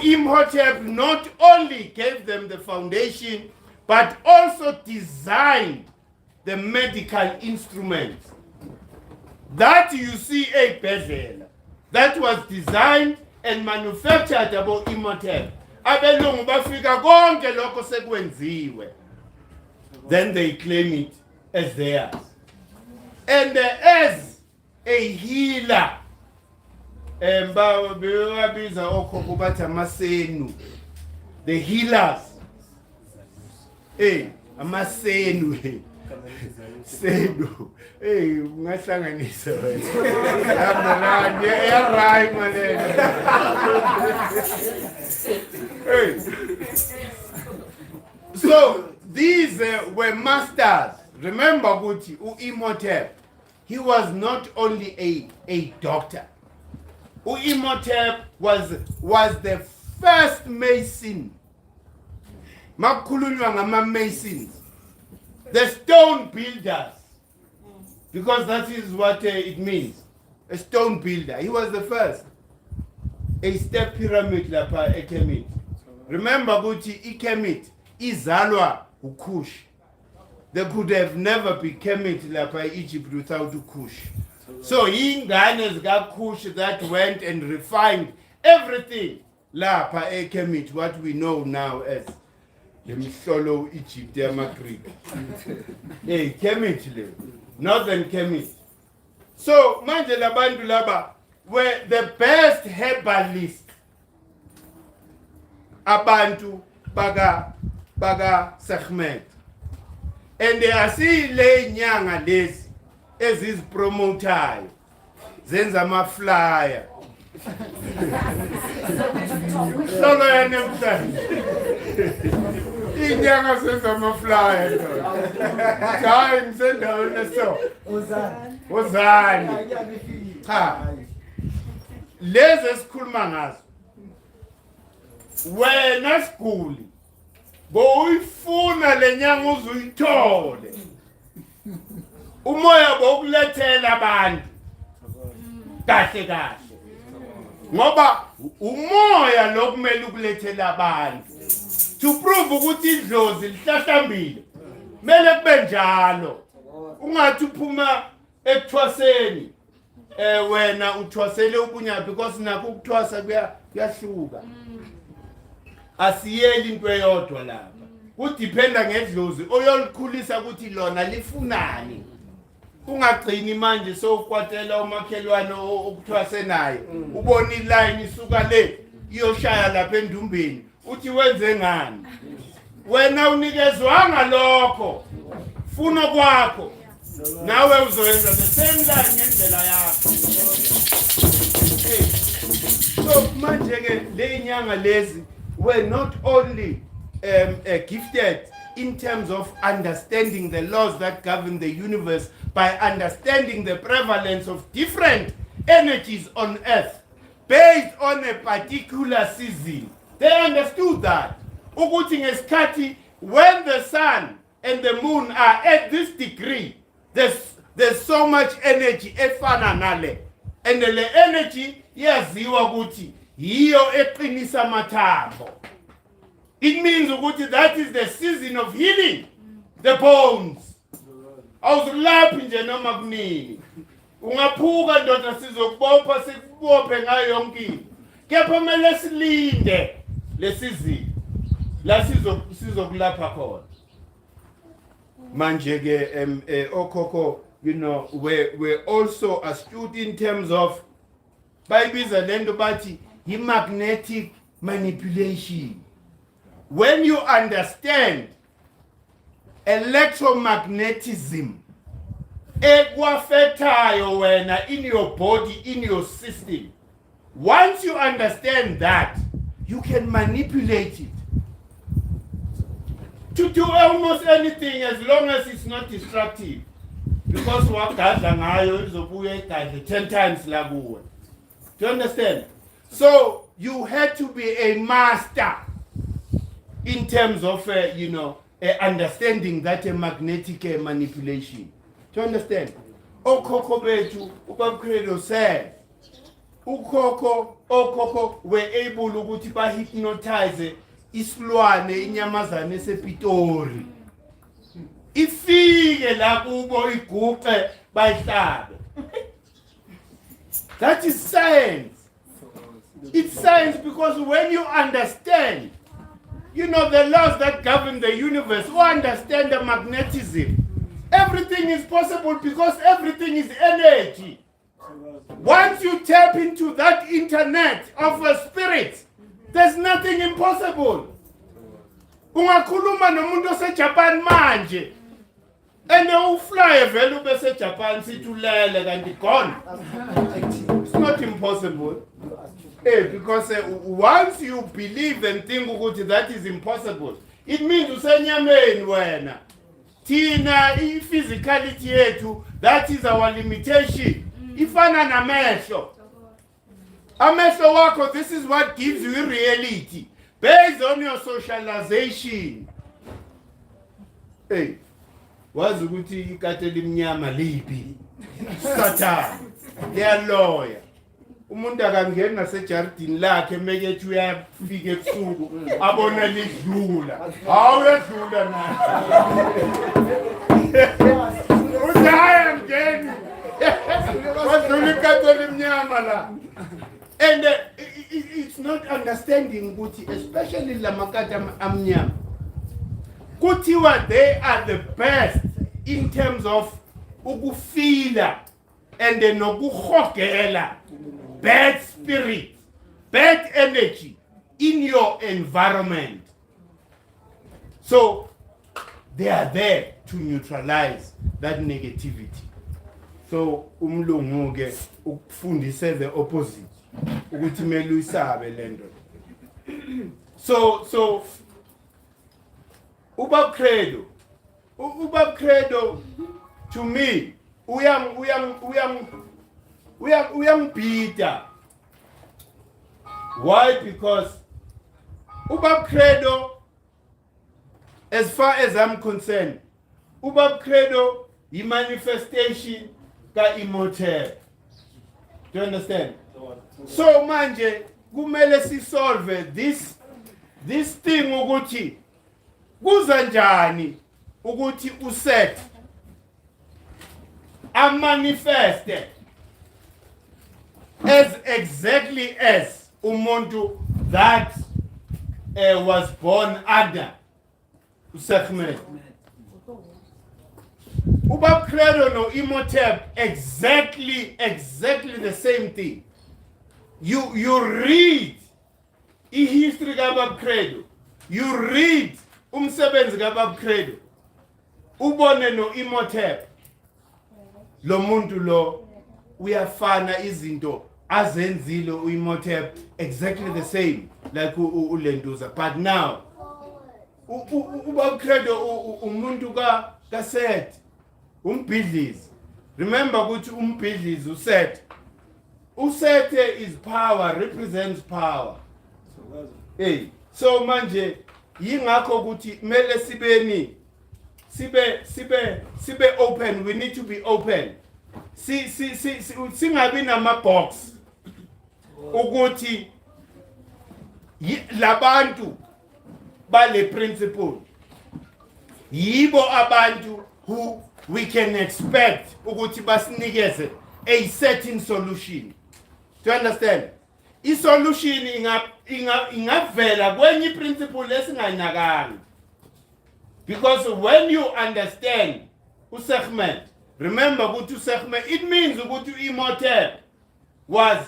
Speaker 1: Imhotep not only gave them the foundation, but also designed the medical instruments. That you see a bezel that was designed and manufactured about Imhotep. Abelungu bafika konke lokho sekwenziwe. Then they claim it as theirs. And as a healer, the healers, amasenu, senu, ungahlanganisa so these were masters. Remember Guti, Imhotep, he was not only a doctor. Imhotep was the first mason. Mkhulu Masons, the stone builders, because that is what it means, a stone builder. He was the first. A step pyramid lapha eKemet. Remember Guti, eKemet izalwa uKush. They could have never become it lapha Egypt without Kush. So ingane zika Kush that went and refined everything lapha eKemet, what we know now as the Mhlolo Egypt, the Greek. Hey, Kemet, northern Kemet. So manje labantu laba were the best herbalists. Abantu baga Sekhmet. And they are still laying young at this as his promoter. Zenza ma flyer. Solo ya nemhlanje. Inyanga zenza ma flyer. Hayi ngisendaweni so. Uzani. Cha. Lezi esikhuluma ngazo. Wena siguli. Boyifuna lenyanga uzuyithole. Umoya bokulethela abantu. Kahle kahle. Ngoba umoya lokumele ukulethela abantu. To prove ukuthi idlozi lihlahlambile. Mele kube njalo. Ungathi uphuma ekuthwaseni. Wena uthwasele ubunya because nakho ukuthwasa kuyahluka. Asiyeli into eyodwa lapha. Kudependa ngedlozi oyolikhulisa ukuthi lona lifunani. Ungagcini manje sokwatela umakhelwane okuthwase naye. Ubona iline isuka le iyoshaya lapha endumbeni. Uthi wenze ngani? Wena unikezwanga lokho. Funa kwakho. Nawe uzoyenza the same line ngendlela yakho. So manje ke le inyanga lezi were not only gifted in terms of understanding the laws that govern the universe by understanding the prevalence of different energies on earth based on a particular season. They understood that. Ukuthi ngesikhathi when the sun and the moon are at this degree, there's so much energy efana nale. And the energy yaziwa ukuthi yiyo eqinisa amathambo. It means ukuthi that is the season of healing the bones. Awuzulaphi nje noma kunini. Ungaphuka ndoda sizokubopha sikubophe ngayo yonke into. Kepha mele silinde lesizini. La sizokulapha khona. Manje ke okhokho, you know, we're also astute in terms of bayibiza lento bathi magnetic manipulation. When you understand electromagnetism, ekwafetayo wena in your body, in your system, once you understand that, you can manipulate it to do almost anything as long as it's not destructive. Because wagadla ngayo izobuya igadle 10 times la kuwe. Do you understand? So you had to be a master in terms of, understanding that magnetic manipulation. Do you understand? Okhokho bethu ubabkhulelo said, okhokho were able ukuthi bahypnotize isilwane inyamazane esePitori. Ifike la kubo iguqe bayihlabe. That is science. It's science because when you understand, you know, the laws that govern the universe, you understand the magnetism. Everything is possible because everything is energy. Once you tap into that internet of a spirit, there's nothing impossible. Ungakhuluma nomuntu oseJapan manje, and you fly vele ube seJapan sithulele kanti gone. It's not impossible. Because once you believe and think ukuthi that is impossible, it means usenyameni wena. Thina physicality yethu, that is our limitation. Ifana namehlo. Amehlo wakho, this is what gives you reality based on your socialization. Hey, wazi ukuthi ikate limnyama lipi? Satan. Liyaloya. Umuntu akangena nasejardini lakhe mekethi uyafika ebusuku abona lidlula. Awuyedlula na. Udaya ngeni. Wadlula ikate limnyama la. And it's not understanding ukuthi, especially lamakata amnyama, kuthiwa they are the best in terms of ukufila and nokuhogela bad spirit, bad energy in your environment. So they are there to neutralize that negativity. So umlungu ke ukufundise the opposite. Ukuthi mele uyisabe lento. So Ubab Credo to me uyangibhida. Why? Because Ubab Credo, as far as I'm concerned, Ubab Credo is manifestation ka immortal. Do you understand? So manje kumele si solve this thing ukuthi kuza njani ukuthi uset manifeste as exactly as umuntu that was born under Sekhmet. Ubab Credo no Imhotep exactly the same thing. You read history kaBab Credo. You read umsebenzi kaBab Credo. Ubone no Imhotep. Lo muntu lo uyafana izinto azenzile uImhotep exactly the same like uLenduza. But now uBab Credo umuntu kaSet umbhidlizi. Remember ukuthi umbhidlizi uSet is power, represents power. Hey, so manje yingakho ukuthi mele sibe open. We need to be open. Singabi nama box ukuthi labantu bale principle yibo abantu who we can expect ukuthi basinikeze a certain solution. Do you understand? I-solution ingavela kwenye principle esingayinakanga. Because when you understand uSekhmet, remember ukuthi uSekhmet, it means ukuthi uImhotep was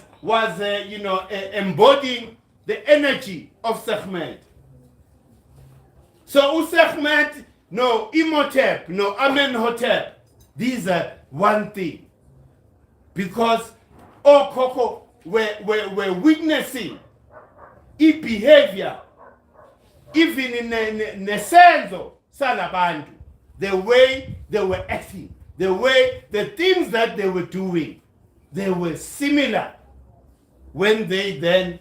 Speaker 1: embodying the energy of Sekhmet. So uSekhmet, no Imhotep, no Amenhotep, these are one thing. Because Okoko were witnessing behavior, even in nesenzo salabantu, the way they were acting, the things that they were doing, they were similar when they then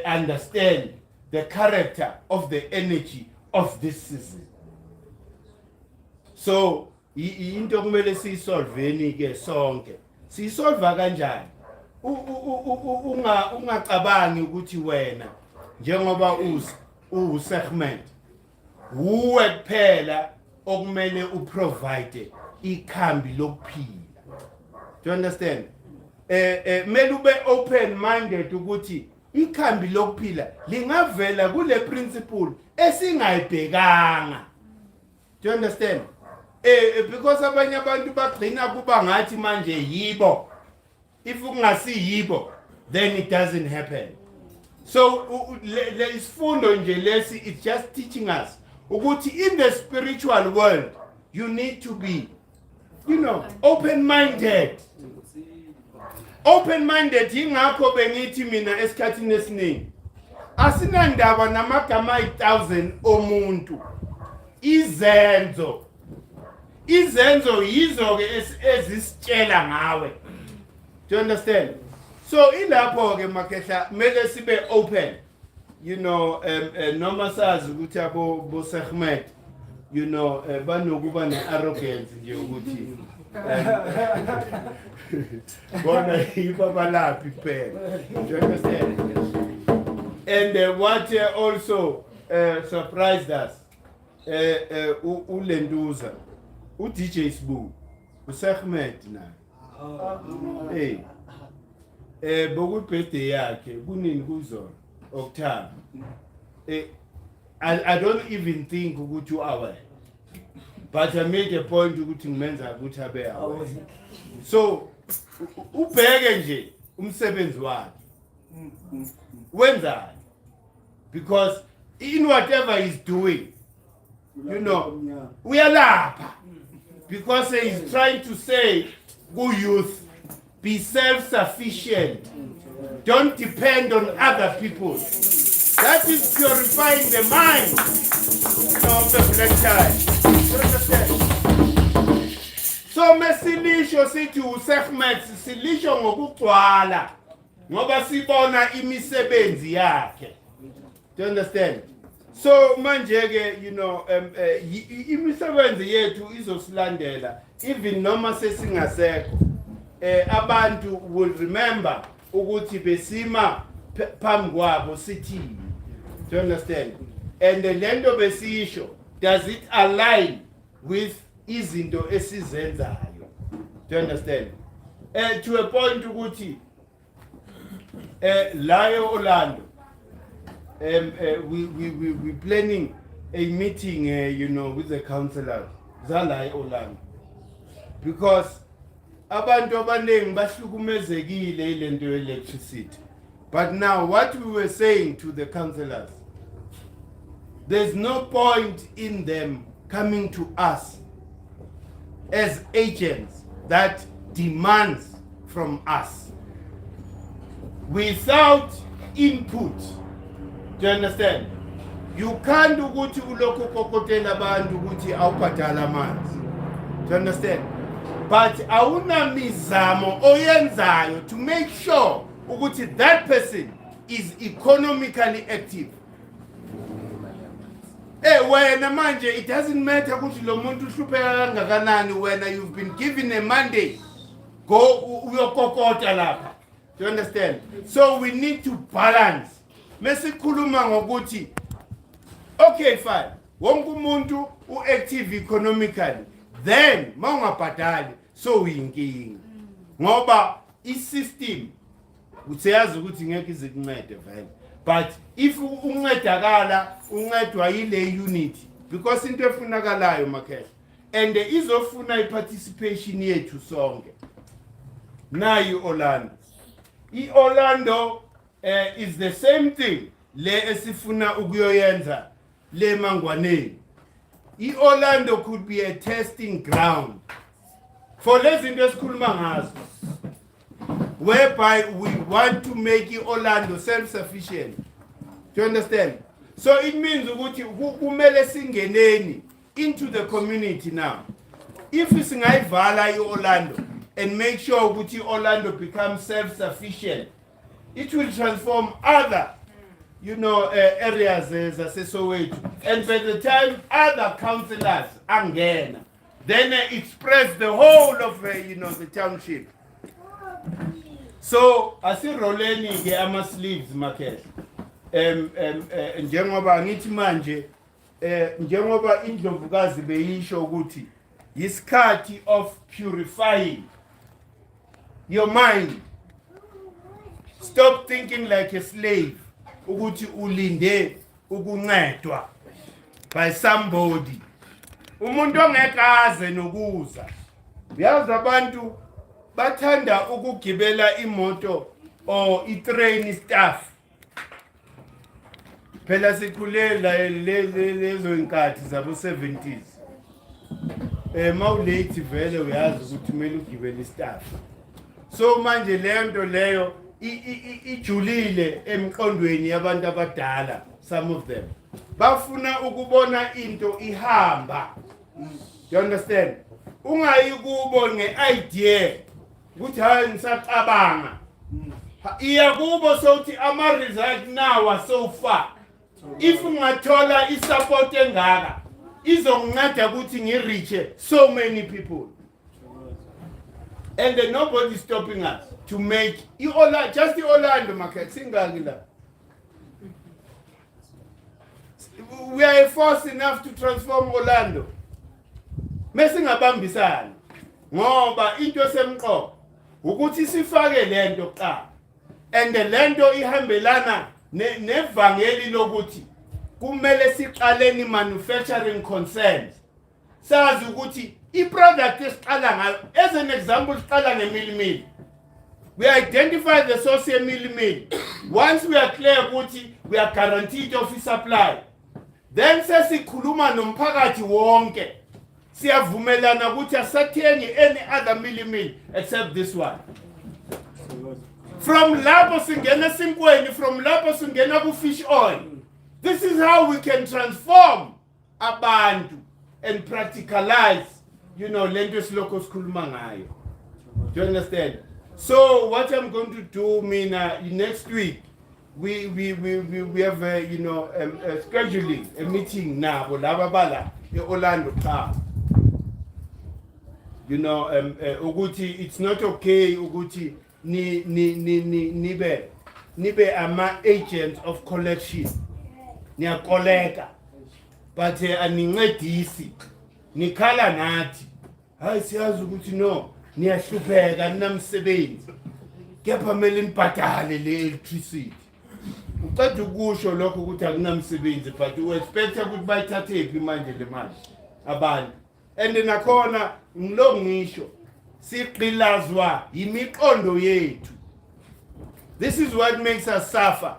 Speaker 1: understand the character of the energy of this system. So into kumele siyisolveni ke sonke. Siyisolva kanjani? ungacabangi ukuthi wena njengoba uSekhmet uwe kuphela okumele uprovide ikhambi lokuphila. Do you understand? Mele ube open minded ukuthi ikhambi lokuphila lingavela kule principle esingayibhekanga. Do you understand? Because abanye abantu bagcina kuba ngathi manje yibo. If ungasi yibo, then it doesn't happen. So isifundo nje lesi, it's just teaching us ukuthi in the spiritual world you need to be, open-minded. Open-minded ingakho bengithi mina esikhathini esiningi asinandaba namagama 1000 omuntu. Izenzo yizo ke ezisitshela ngawe. Do you understand? So ilapho ke makehla mele sibe open. Noma sazi ukuthi abo Sekhmet, banokuba ne-arrogance nje ukuthi bona yibabalaphi kuphela. Do you understand? And what also surprised us, uLenduza, uDJ Sbu, uSekhmet naye. Boku birthday yakhe kunini kuzona October. I don't even think ukuthi uaware. But I made a point ukuthi ngimenza ukuthi abe aware. So ubheke nje umsebenzi wakhe. Wenzani? Because in whatever he's doing, uyalapha. Because he's trying to say, go youth, be self-sufficient. Don't depend on other people. That is purifying the mind of the black child. You understand? So mesilisho sithi uSekhmet silisho ngokugcwala ngoba sibona imisebenzi yakhe. Do you understand? So manje ke imisebenzi yethu izosilandela even noma sesingasekho. Abantu will remember ukuthi besima phambi kwabo sithini. Do you understand? And lento besisho, does it align with izinto esizenzayo? Do you understand? To a point ukuthi layo Orlando, we planning a meeting with the councillors zala Orlando, because abantu abaningi bahlukumezekile ilento electricity. But now what we were saying to the councillors, there's no point in them coming to us as agents that demands from us without input. Do you understand? You can't ukuthi ulokhu kokotela abantu ukuthi awubhadala amanzi. Do you understand? But awuna mizamo oyenzayo to make sure ukuthi that person is economically active. Wena manje, it doesn't matter ukuthi lo muntu uhlupheka kangakanani, wena you've been given a mandate, go uyokokota lapha. Do you understand? So we need to balance. Mesikhuluma ngokuthi okay fine, wonke umuntu uactive economically, then mawungabhadali so uyinkinga. Ngoba isystem useyazi ukuthi ngeke izikuncede vele. But if uncedakala uncedwa yile unity, because into efunakalayo makhehla, and izofuna iparticipation yethu sonke. Nayi Orlando. Orlando is the same thing le esifuna ukuyoyenza le Mangwaneni. Orlando could be a testing ground for lezi zinto esikhuluma ngazo, whereby we want to make Orlando self-sufficient. Do you understand? So it means ukuthi kumele singeneni into the community now. If singayivala Orlando and make sure ukuthi Orlando becomes self-sufficient, it will transform other areas zaseSoweto. And by the time other councillors angena, then it spreads the whole of the township. So asiroleni ke ama sleeves market njengoba ngithi manje njengoba indlovukazi beyisho ukuthi isikhathi of purifying your mind. Stop thinking like a slave ukuthi ulinde ukuncedwa by somebody. Umuntu ongekaze nokuza. Uyazi abantu bathanda ukugibela imoto or itrain staff. Phela sikhulela lezo inkathi zabo 70s. Mawulate vele uyazi ukuthi kumele ugibele staff. So manje lento leyo ijulile emqondweni yabantu abadala, some of them. Bafuna ukubona into ihamba. You understand? Ungayi kubo ngeidea ukuthi hayi ngisacabanga. Iya kubo sokuthi ama result now are so far. If ungathola isupport engaka izonceda ukuthi ngireach so many people. And then nobody is stopping us to make just the Orlando market singaki la. We are a force enough to transform Orlando. Mesingabambisana ngoba into semqoka ukuthi sifake lento qha. And lento ihambelana nevangeli lokuthi kumele siqaleni manufacturing concerns. Sazi ukuthi i-product esiqala ngayo, as an example siqala nge-millimil. We identify the source ye-millimil. Once we are clear ukuthi we are guaranteed of supply, then sesikhuluma nomphakathi wonke. Siyavumelana ukuthi asathengi any other millimil except this one. From lapho singena sinkweni, from lapho singena ku fish oil. This is how we can transform abantu and practicalize, lento siloko sikhuluma ngayo. Do you understand? So what I'm going to do, next week, we have scheduling a meeting now with Lababala in Orlando Park. Uguti, it's not okay, Uguti, nibe ama agent of collection. Niya koleka. But anincedisi. Nikhala nathi. Hayi siyazi ukuthi no, niyahlupheka ninamsebenzi. Kepha mele nibhadale le electricity. Uqeda ukusho lokho ukuthi akunamsebenzi, but u expect ukuthi bayithathephi manje le mali abantu. And nakhona ngilo ngisho siqilazwa imiqondo yethu. This is what makes us suffer.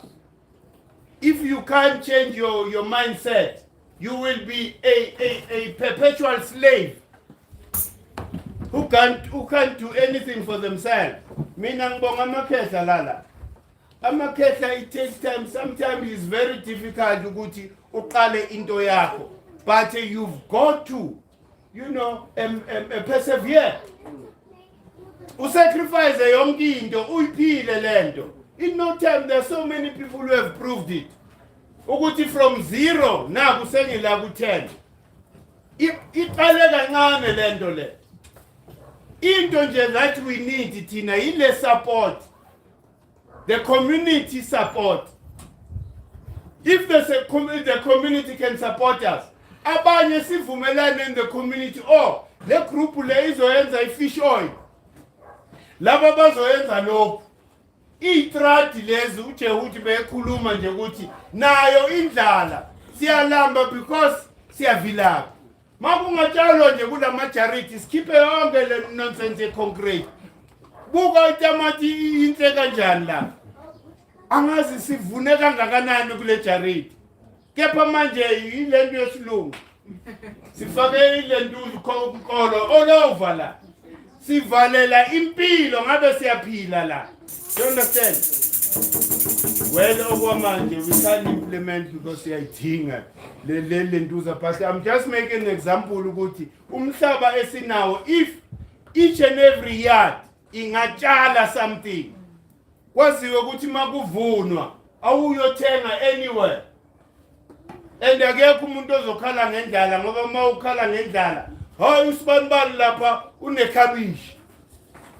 Speaker 1: If you can't change your mindset, you will be a perpetual slave who can't do anything for themselves. Mina ngibonga amakhehla lala. Amakhehla, it takes time. Sometimes it's very difficult ukuthi uqale into yakho, but you've got to, persevere. Usacrifice yonke into uyiphile lento. In no time, there are so many people who have proved it. Ukuthi from 0 na kusengila ku 10. Iqale kancane lento le. Into nje that we need thina ile support. The community support. If the community can support us, abanye sivumelane in the community, le group le izoyenza ifish oil. Laba bazoyenza lokho. Itrati lezi uthi bekhuluma nje ukuthi nayo indlala siyalamba because siyavilapha. Makungatshalwa nje kula majority sikhiphe yonke le nonsense concrete. Buka itamati inhle kanjani la. Angazi sivune kangakanani kule jarity. Kepha manje ilento yesilungu. Sifake ilento kholo all over la. Sivalela impilo ngabe siyaphila la. Do you understand? Well, okwamanje we can't implement because siyayidinga le lentuza, but I'm just making an example ukuthi umhlaba esinawo, if each and every yard ingatshala something, kwaziwe ukuthi makuvunwa awuyothenga anywhere. And akekho umuntu ozokhala ngendlala ngoba mawukhala ngendlala, hayi usibanibani lapha unekhabishi.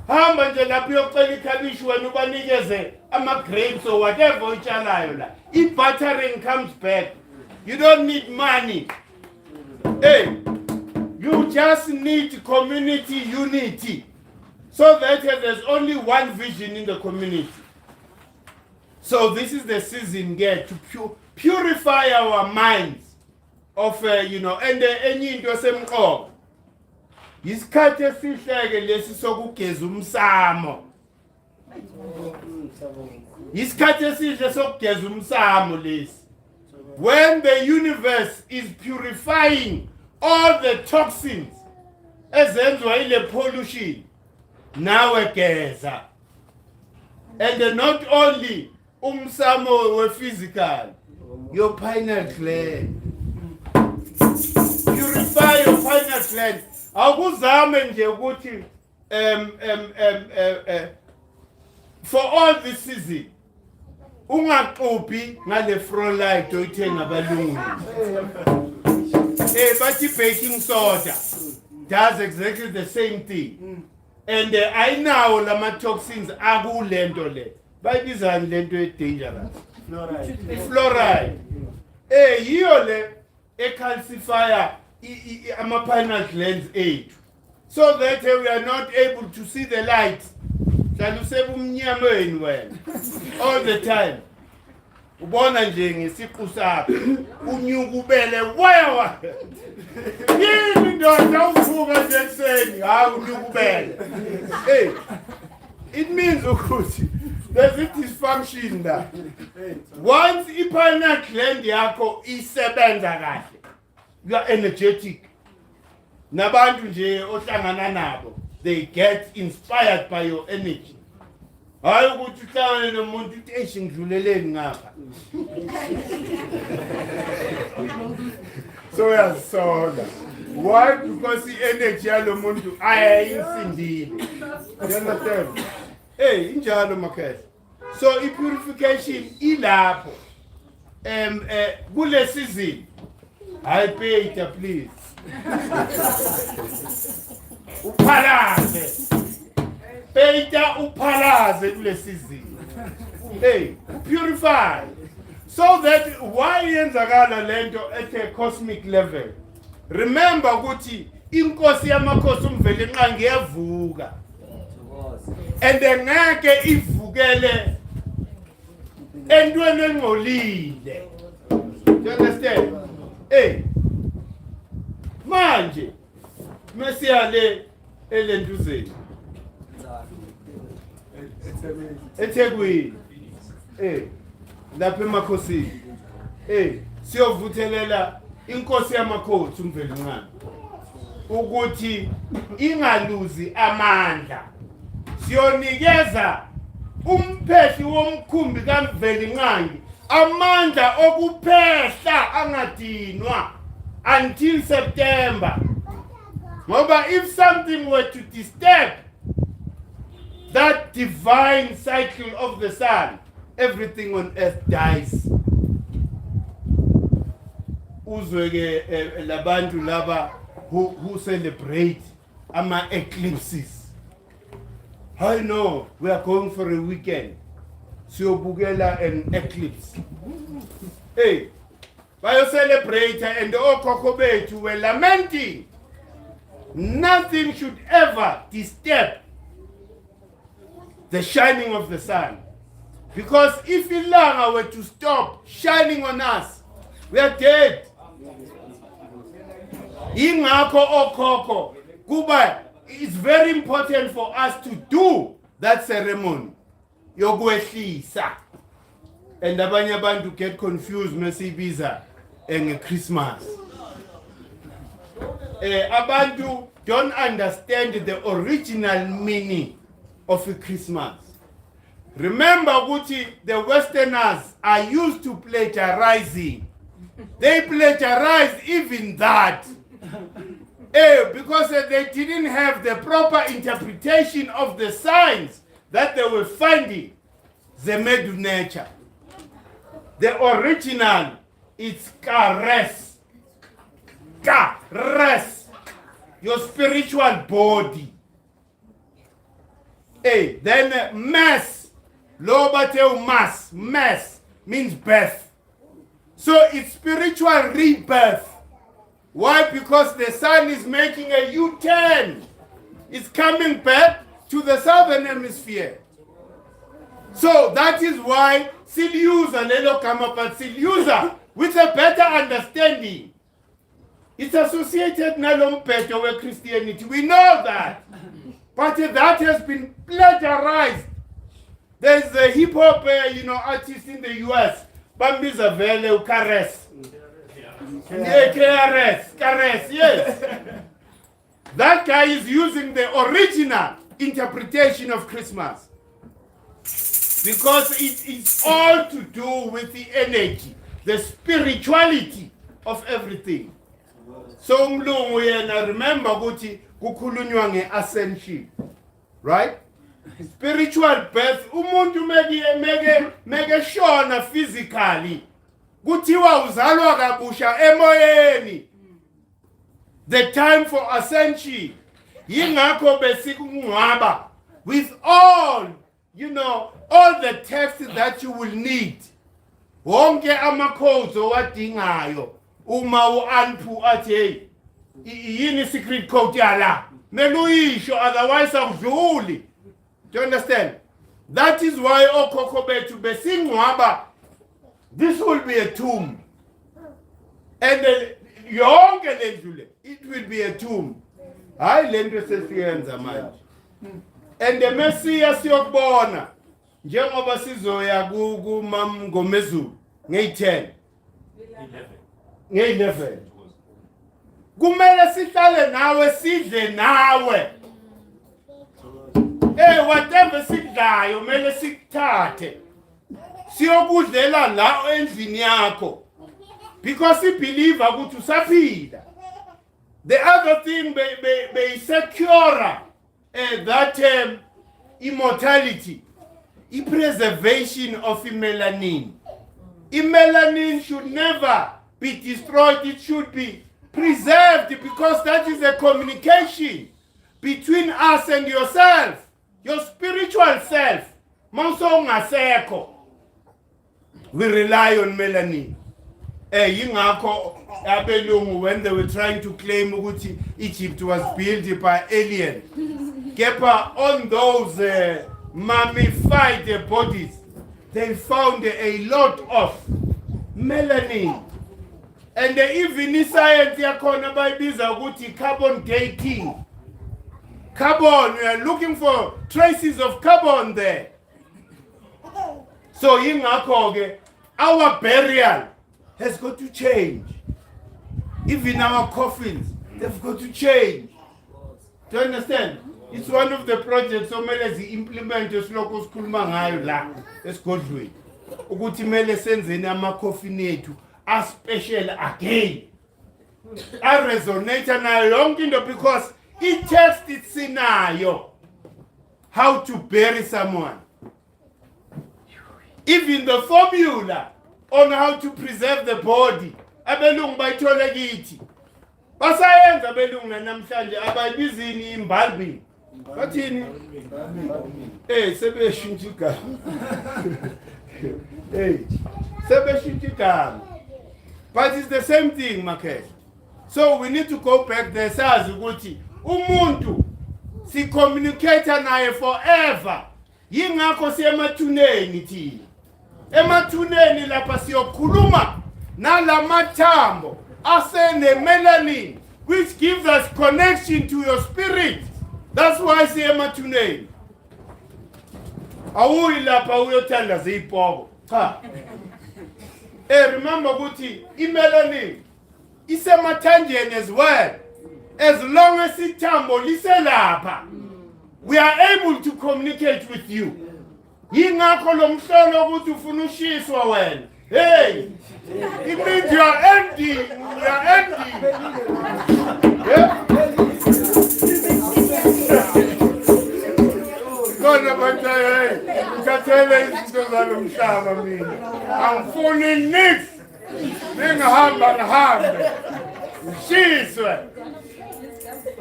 Speaker 1: hamba nje lapho uyocela ikhabishi wena ubanikeze ama-grapes or whatever oyitshalayo la. I-buttering comes back. You don't need money. Hey, you just need community unity. So that there's only one vision in the community. So this is the season here to purify our minds of, and enye into esemqoka. Isikhathi esihleke lesi sokugeza umsamo. Isikhathi esihle sokugeza umsamo lesi. When the universe is purifying all the toxins ezenziwa ile pollution, nawe geza. And not only umsamo we physical, your pineal gland. Purify your pineal gland. Akuzame nje ukuthi for all this season ungaqophi ngale fluoride oyithenga abalungu. But baking soda does exactly the same thing. And ayinawo lama toxins akulento le. Bayibizani lento dangerous. Fluoride. Yiyo le calcifier ama pineal glands aid. So that we are not able to see the light. All the time. Ubona nje ngesiqu sakho unyukubele waya. Yini ndoda uvuka nje ekseni hayi unyukubele. Hey. It means ukuthi there's a dysfunction there. Once i-pineal gland yakho isebenza kahle, you are energetic. Nabantu nje ohlangana nabo, they get inspired by your energy. Hayi ukuthi uhlangane nomuntu uthi ngidluleleni ngapha. So yasola. Why? Because the energy yalo muntu ayayisindile. You understand? Hey, injalo makhesi. So i-purification ilapho. Kule season. I pay it, please. Uphalaze. Peita uphalaze kule season. Hey, purify. So that why yenzakala lento at a cosmic level. Remember ukuthi inkosi yamakhosi umvele nqangi yavuka. And ngeke ivukele entweni engcolile. You understand? Hey. Manje mesiyale elentuzeni. Ethekwini. Lapha emakhosini. Siyovuthelela inkosi yamakhosi umveli nqangi ukuthi ingaluzi amandla. Siyonikeza umpheshi womkhumbi kamveli nqangi amandla okuphehla angadinwa until September. Ngoba if something were to disturb that divine cycle of the sun, everything on earth dies. Uzweke labantu laba who celebrate ama eclipses. I know we are going for a weekend. Siyobukela an eclipse. Hey, bayo celebrate and okhokho bethu were lamenting. Nothing should ever disturb the shining of the sun. Because if ilanga were to stop shining on us, we are dead. Ingakho okhokho kuba it's very important for us to do that ceremony yokwehlisa. And abanye abantu get confused mesibiza Christmas. Abantu don't understand the original meaning of a Christmas. Remember ukuthi the Westerners are used to plagiarizing. They plagiarized even that. Because they didn't have the proper interpretation of the signs that they were finding. They made with nature. The original is kares. Kares. Your spiritual body. Then mass. Lobateu mass. Mass means birth. So it's spiritual rebirth. Why? Because the sun is making a U-turn. It's coming back to the southern hemisphere. So that is why Siluza lelo kama but Siluza with a better understanding. It's associated nalompetho with Christianity. We know that. But that has been plagiarized. There's a hip hop artist in the US, Bambiza Vele Kares. Kares, yes. That guy is using the original interpretation of Christmas. Because it's all to do with the energy, the spirituality of everything. So I remember ukuthi kukhulunywa nge-ascension, right? Spiritual birth, umuntu mege shona physically, kuthiwa uzalwa kabusha emoyeni. The time for ascension, yingakho besikungcwaba with all the text that you will need. Wonke ama-codes owadingayo uma u-anpu athi yini secret code yala meluyisho otherwise akudluli. Do you understand? That is why okhokho bethu besingcwaba, this will be a tomb, and yonke lendlu le it will be a tomb. Hayi lento sesiyenza manje. And the Messiah siyokubona njengoba sizoya kuMam Ngomezulu nge-10 nge-11 kumele sihlale nawe sidle nawe. Whatever sikudlayo mele sikuthathe siyokudlela la endlini yakho because ibelieve ukuthi usaphila. The other thing be secure that immortality, preservation of melanin. Melanin should never be destroyed. It should be preserved because that is a communication between us and yourself, your spiritual self. We rely on melanin. When they were trying to claim that Egypt was built by aliens, on those mummified bodies, they found a lot of melanin. And even in science, they are called by carbon dating. Carbon, we are looking for traces of carbon there. So, our burial has got to change. Even our coffins, they've got to change. Do you understand? It's one of the projects so mele implement esiloko sikhuluma ngayo la esigodlweni. Ukuthi mele senzeni ama-coffin ethu a special again. I resonate nayo yonke into because it text sinayo how to bury someone. Even the formula on how to preserve the body. Abelungu bayithola kithi. Basayenza abelungu namhlanje abayibizini imbalbi. Bathini? Sebeshintsha igama. Sebeshintsha igama. But it's the same thing, Makesh. So we need to go back there sazi ukuthi umuntu si communicate naye forever. Yingakho siyemathuneni thina. Emathuneni lapha siyokhuluma nalamathambo asene melanin which gives us connection to your spirit. That's why siyemathuneni. Awuyi lapha uyothanda zipoko. Cha. Remember ukuthi imelanin isemathanjeni as well. As long as ithambo liselapha, we are able to communicate with you. Yingakho lo mhlolo ukuthi ufuna ushiswa wena. Hey, it means you are empty. You are empty. Yeah? Kona bataya, ukathele izinto zalo mhlaba mina. Angifuni nix. Ningahamba ngihambe. Ushiswe.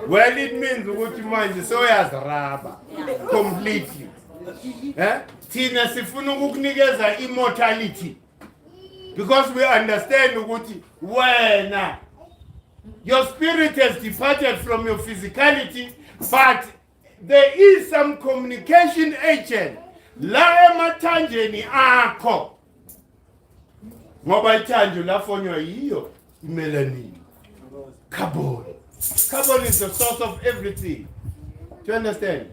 Speaker 1: Well, it means ukuthi manje soyaziraba completely. Thina sifuna ukukunikeza immortality because we understand ukuthi wena your spirit has departed from your physicality, but there is some communication agent la emathanjeni akho ngoba ithanjo lafonywa yiyo imelanin. Carbon is the source of everything. Do you understand?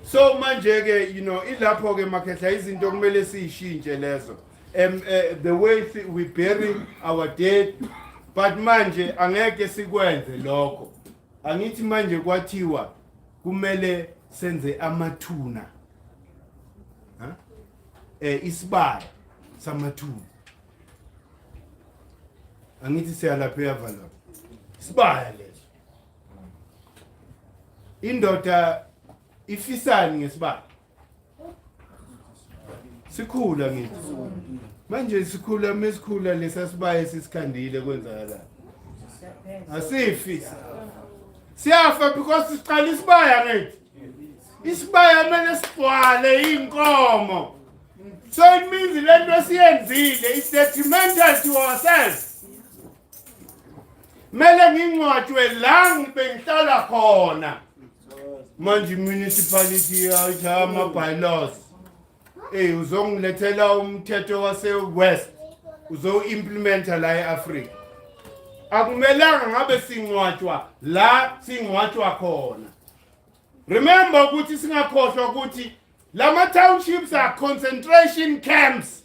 Speaker 1: So manje ke ilapho ke makhehla izinto kumele siyishintshe lezo. The way we bury our dead, but manje angeke sikwenze lokho. Angithi manje kwathiwa kumele senze amathuna. Isibaya samathuna. Angithi siyalapha yavala. Isibaya leso. Indoda ifisani ngesibaya. Sikhula ngithi. Manje sikhula mesikhula lesasibaya sisikhandile kwenzakala. Asifi. Siyafa because siqala isibaya ngithi. Isibaya manje sigcwale inkomo. So it means lento siyenzile is detrimental to ourselves. Mele ngingcwatshwe la ngibengihlala khona. Manje municipality ama bylaws. Uzongilethela umthetho wase West. Uzo implementa la eAfrica. Akumelanga ngabe singcwatshwa la singcwatshwa khona. Remember ukuthi singakhohlwa ukuthi lama townships are concentration camps.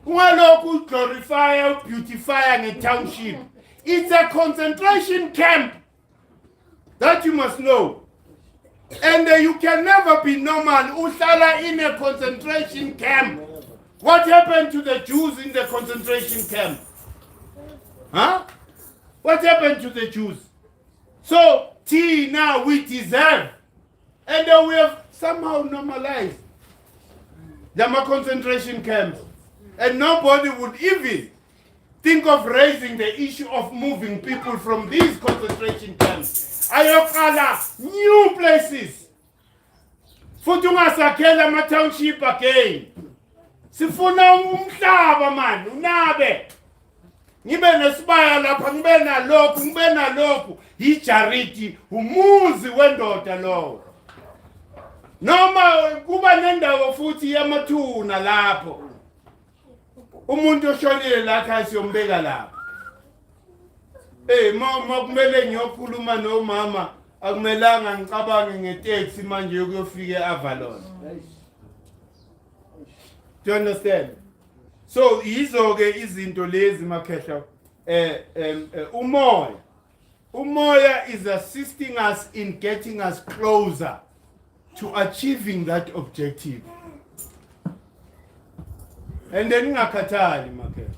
Speaker 1: Ungalokhu glorify, beautify a township. It's a concentration camp that you must know. And you can never be normal. Uhlala in a concentration camp. What happened to the Jews in the concentration camp? Huh? What happened to the Jews? So, now we deserve. And we have somehow normalized the concentration camps. And nobody would even think of raising the issue of moving people from these concentration camps. Ayokala new places. Futunga sakela ma township again. Sifuna umhlaba man, unabe. Ngibe nesibaya lapha ngibe nalokhu, icharity, umuzi wendoda lo. Noma kuba nendawo futhi yamathuna lapho. Umuntu oshonile lakha siyombeka lapha. Mama kumele ngiyokhuluma nomama akumelanga ngicabange ngetaxi manje yokuyofika eAvalon. Do you understand? So izo-ke izinto lezi makhehla umoya is assisting us in getting us closer to achieving that objective. And then ngakhathali makhehla.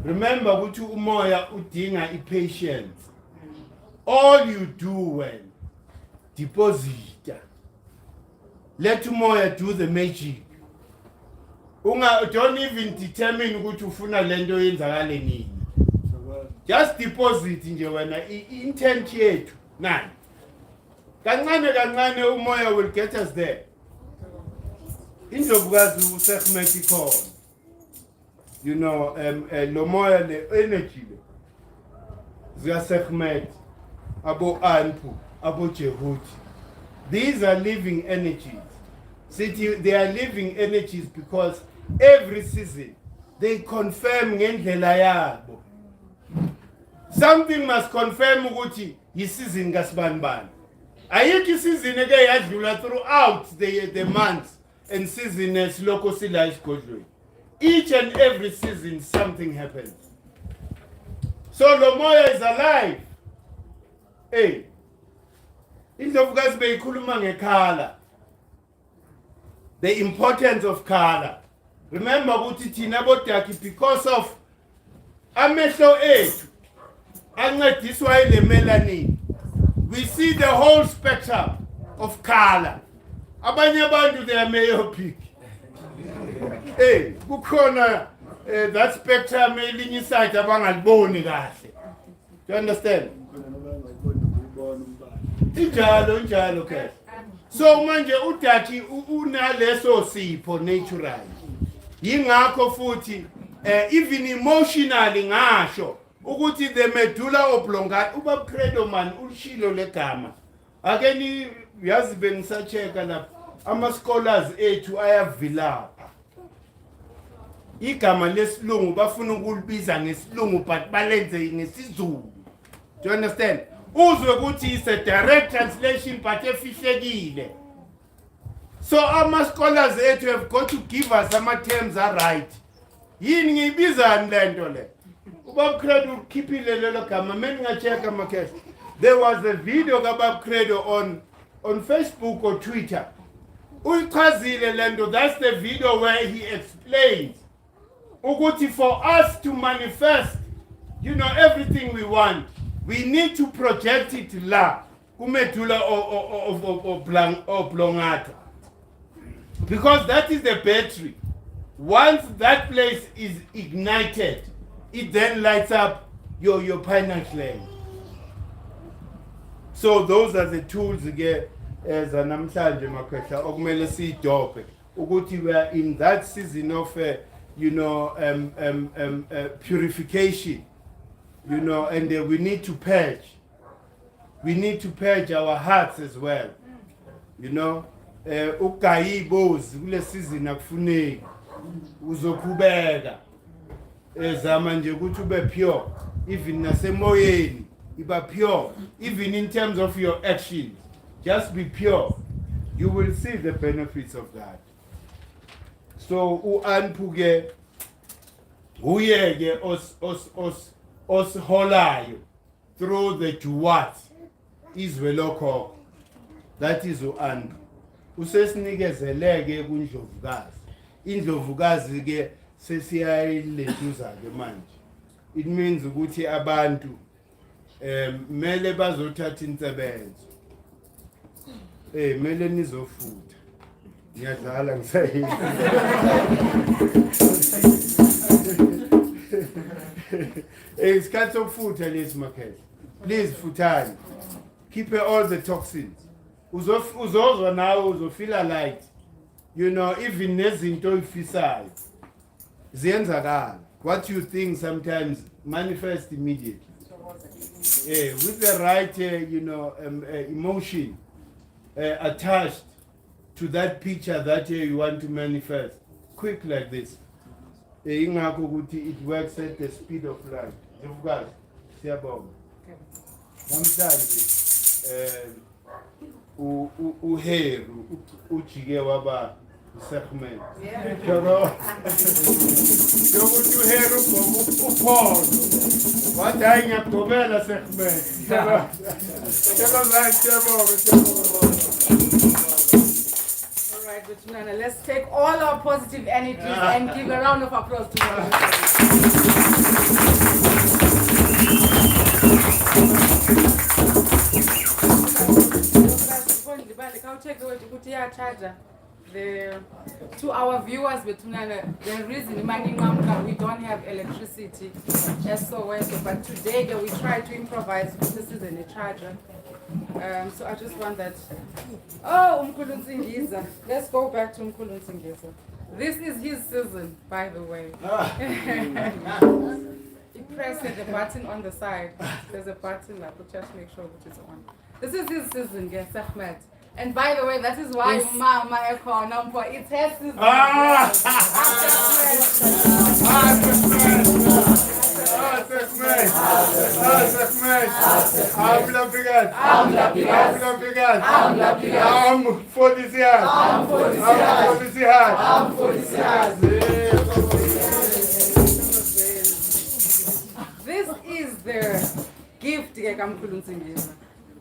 Speaker 1: Remember ukuthi umoya udinga impatience. All you do well, deposit. Let umoya do the magic. Don't even determine ukuthi ufuna lento yenzakale nini. Just deposit nje wena intent yethu nani. Kancane umoya will get us there. Indlovukazi uSekhmet ikhona. You know, lo moya le energy le. Zika Sekhmet, abo Anpu, abo Jehuti. These are living energies. They are living energies because every season they confirm ngendlela yabo. Something must confirm ukuthi yisizini kaSibanibani. Ayikho isizini eke yadlula throughout the months and season esiloko sila esigodlweni. Each and every season something happens. So lo moya is alive. Indlovukazi beyikhuluma ngekhala. The importance of color. Remember ukuthi thina bodaki because of amehlo ethu ancediswa ile melanin. We see the whole spectrum of color. Abanye abantu they are myopic. Kukhona that spectrum elinye side abangaliboni kahle. Do you understand? Njalo ke. So manje udaki unaleso sipho natural. Yingakho futhi even emotionally ngasho ukuthi the medulla oblongata ubabcredo man ushilo legama. Ake ni yazi bengisacheka lapha ama scholars ethu ayavilapha. Igama lesilungu bafuna ukulibiza ngesilungu but balenze ngesizulu. Do you understand? Uzwe ukuthi is a direct translation but efihlekile. So our scholars ethu have got to give us some terms are right. Yini ngibizani lento le? Ubab Credo ukhiphile lelo gama mina ngacheka makhehle. There was a video kabab Credo on Facebook or Twitter. Uyichazile lento, that's the video where he explains ukuthi for us to manifest, you know, everything we want, we need to project it la kumedulla oblongata. Because that is the battery. Once that place is ignited, it then lights up your pineal gland. So those are the tools again as namhlanje makhehla okumele sidope ukuthi we are in that season of purification, you know, and we need to purge. We need to purge our hearts as well, you know. Ugayibozi kule season akufuneki uzokhubeka ezama nje ukuthi ube pure, even nasemoyeni iba pure, even in terms of your actions, just be pure. You will see the benefits of that. So uanpuke uyeke os holayo through the juwat izwe lokho, that is uanpu. Usesinikezeleke kundlovukazi. Indlovukazi ke sesiyayileduza ke manje. It means ukuthi abantu mele bazothatha insebenzo. Mele nizofutha. Ngiyadlala ngisayini. Isikhathi sokufutha lesi makhehla. Please futhani. Keep all the toxins. Uzozwa nawe uzofila light, you know, even nezinto oyifisayo ziyenzakala. What you think sometimes manifest immediately. With the right emotion attached to that picture that you want to manifest, quick like this. Ingakho ukuthi it works at the speed of light. Ndivukile siyabonga. Namhlanje uheru ujike waba Sekhmet. Yebo. Yokuthi uheru upholo. Wathi hayi ngiyagobela Sekhmet. Yebo manje
Speaker 4: All right, Butunana, let's take all our positive energies and give a round of applause to them. To our viewers, the reason we don't have electricity but today we try to improvise. This is a charger. So I just want that. Oh, Mkhulu Nsingiza. Let's go back to Mkhulu Nsingiza. This is his season, by the way. He pressed the button on the side. There's a button that will just make sure that it's on. This is his season, Sekhmet. And by the way, that is why Mama Eko Nampo, it's her season. This is the gift Mkhulu Nsingiza,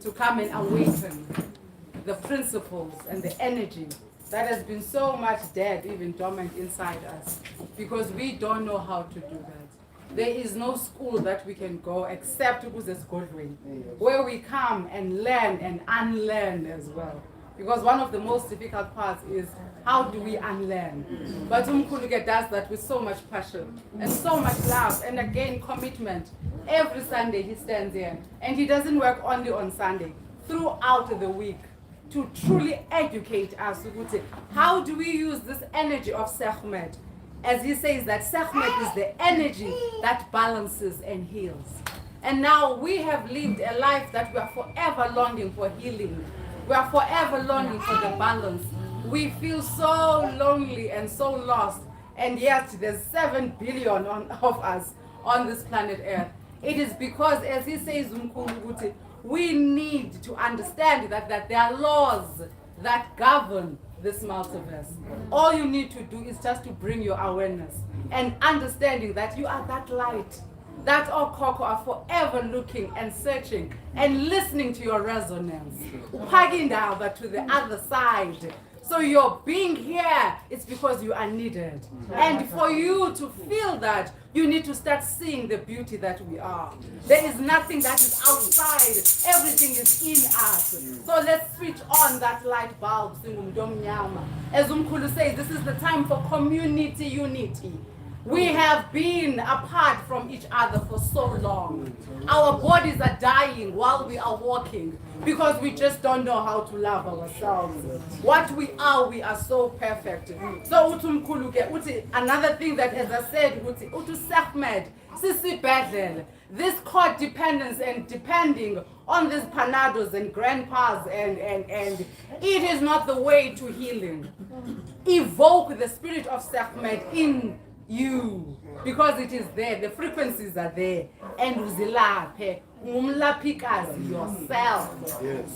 Speaker 4: to come and awaken the principles and the energy that has been so much dead, even dormant inside us, because we don't know how to do that. There is no school that we can go except Godwin, where we come and learn and unlearn as well. Because one of the most difficult parts is how do we unlearn? But Mkhulu does that with so much passion and so much love and again commitment. Every Sunday he stands here, and he doesn't work only on Sunday. throughout the week to truly educate us. How do we use this energy of Sekhmet? As he says that Sekhmet is the energy that balances and heals. And now we have lived a life that we are forever longing for healing. We are forever longing for the balance. We feel so lonely and so lost, and yet there's 7 billion of us on this planet Earth. It is because, as he says, Mkhulu, we need to understand that there are laws that govern this multiverse. All you need to do is just to bring your awareness and understanding that you are that light, that Okoko are forever looking and searching and listening to your resonance. Upagindaba to the other side. So your being here is because you are needed. And for you to feel that, you need to start seeing the beauty that we are. There is nothing that is outside. Everything is in us. So let's switch on that light bulb. As Mkhulu says, this is the time for community unity. We have been apart from each other for so long. Our bodies are dying while we are walking because we just don't know how to love ourselves. What we are so perfect. So another thing that, as I said, Sekhmet, this codependence and depending on these panados and grandpas and it is not the way to healing. Evoke the spirit of Sekhmet in you, because it is there, the frequencies are there, and uzilaphe umlapikazi yourself.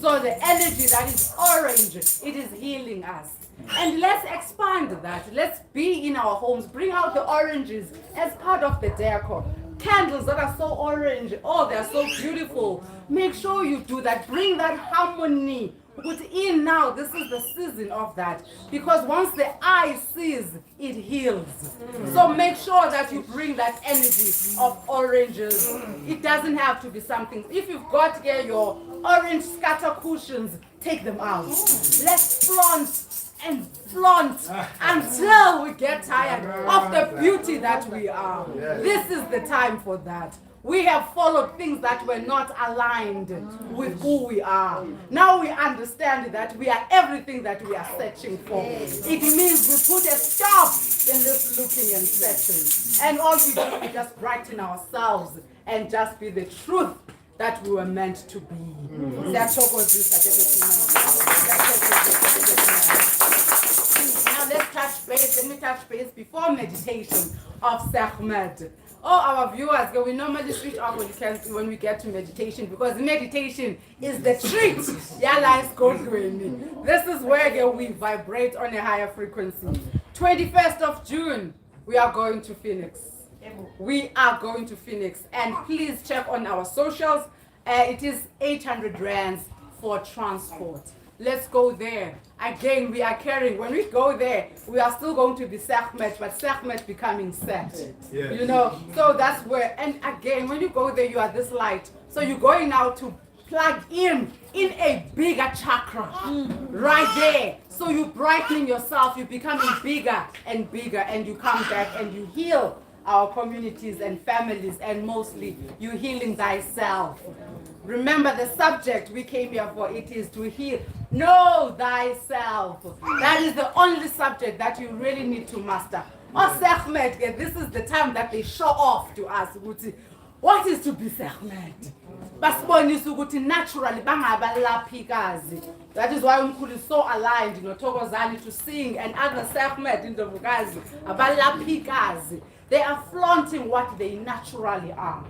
Speaker 4: So the energy that is orange, it is healing us. And let's expand that. Let's be in our homes, bring out the oranges as part of the decor. Candles that are so orange, oh, they're so beautiful. Make sure you do that. Bring that harmony. Put in now, this is the season of that. Because once the eye sees, it heals. So make sure that you bring that energy of oranges. It doesn't have to be something. If you've got here your orange scatter cushions, take them out. Let's flaunt and flaunt until we get tired of the beauty that we are. This is the time for that. We have followed things that were not aligned with who we are. Now we understand that we are everything that we are searching for. It means we put a stop in this looking and searching. And all we do is just brighten ourselves and just be the truth that we were meant to be. Now let's touch base. Let me touch base before meditation of Sekhmet. Oh, our viewers, we normally switch off when we get to meditation, because meditation is the treat. This is where we vibrate on a higher frequency. 21st of June, we are going to Phoenix. We are going to Phoenix. And please check on our socials. It is 800 rands for transport. Let's go there. Again, we are carrying, when we go there, we are still going to be Sekhmet, but Sekhmet becoming Set. Yes. You know, so that's where, and again, when you go there, you are this light. So you're going now to plug in a bigger chakra right there. So you're brightening yourself, you're becoming bigger, and you come back and you heal our communities and families, and mostly you healing thyself. Remember the subject we came here for, it is to heal. Know thyself. That is the only subject that you really need to master. Oh, Sekhmet, this is the time that they show off to us. What is to be Sekhmet? Naturally, that is why Mkhulu is so aligned, Tokozani to sing, and other Sekhmet in the Vugazi. They are flaunting what they naturally are.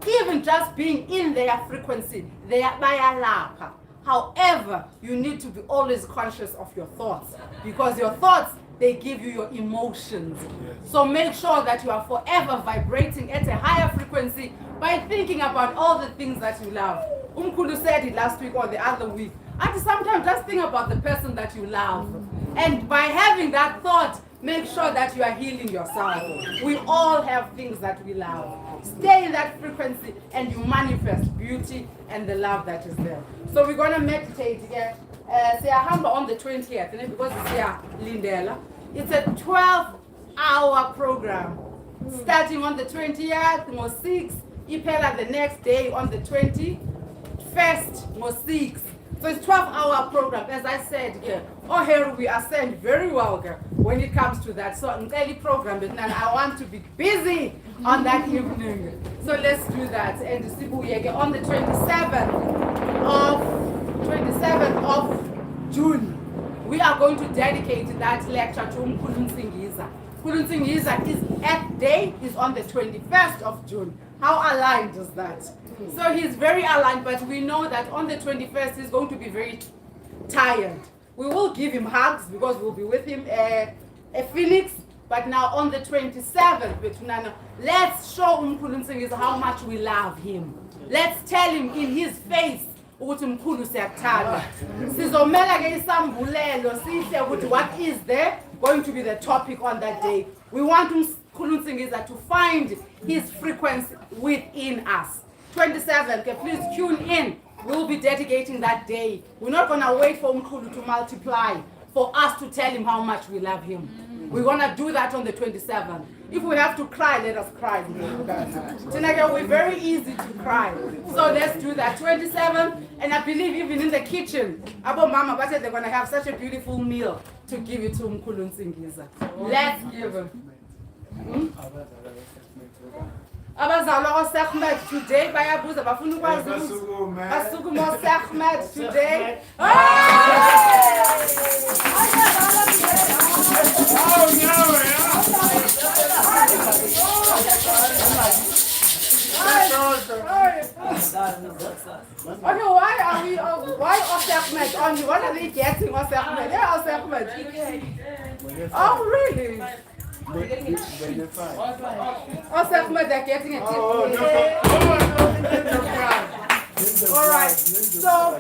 Speaker 4: Even just being in their frequency, they are bayalapa. However, you need to be always conscious of your thoughts, because your thoughts, they give you your emotions. So make sure that you are forever vibrating at a higher frequency by thinking about all the things that you love. Mkhulu said it last week or the other week. And sometimes just think about the person that you love. And by having that thought, make sure that you are healing yourself. We all have things that we love. Stay in that frequency and you manifest beauty and the love that is there. So we're going to meditate here. On the 20th, because it's here, Lindela. It's a 12-hour program. Starting on the 20th, more 6. Ipela the next day on the 21st, more 6. So it's 12-hour program, as I said. Oh, here we ascend very well when it comes to that. So in daily program, but now I want to be busy on that evening. So let's do that. And on the 27th of June, we are going to dedicate that lecture to Mkhulu Nsingiza. Mkhulu Nsingiza, his Earth Day is on the 21st of June. How aligned is that? So he's very aligned, but we know that on the 21st he's going to be very tired. We will give him hugs because we'll be with him a Phoenix. But now on the 27th, let's show Mkhulu Nsingiza how much we love him. Let's tell him in his face ukuthi Mkhulu siyakuthanda. Sizomela ke isambulelo sihle ukuthi what is there going to be the topic on that day. We want Mkhulu Nsingiza to find his frequency within us. 27th, please tune in. We'll be dedicating that day. We're not going to wait for Mkhulu to multiply for us to tell him how much we love him. We're going to do that on the 27th. If we have to cry, let us cry. We're very easy to cry. So let's do that. 27th, and I believe even in the kitchen, Abo Mama they're going to have such a beautiful meal to give it to Mkhulu Nsingiza. Let's give him. Abazalwa Sekhmet today bayabuza bafuna ukwazi ukuthi basukume Sekhmet today. Okay, why Sekhmet only? What are they getting of Sekhmet? Yeah, Sekhmet. Oh, really? Oh, Sekhmet, they're getting a tip. All right. So,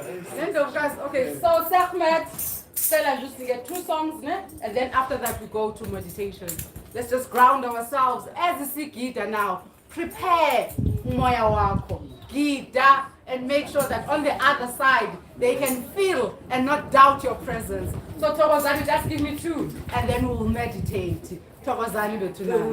Speaker 4: okay. So Sekhmet, Stella just to get 2 songs, and then after that we go to meditation. Let's just ground ourselves as we see Gita now. Prepare umoya wako, Gita, and make sure that on the other side they can feel and not doubt your presence. So Thokozani, just give me 2, and then we will meditate. Thokozani betulana.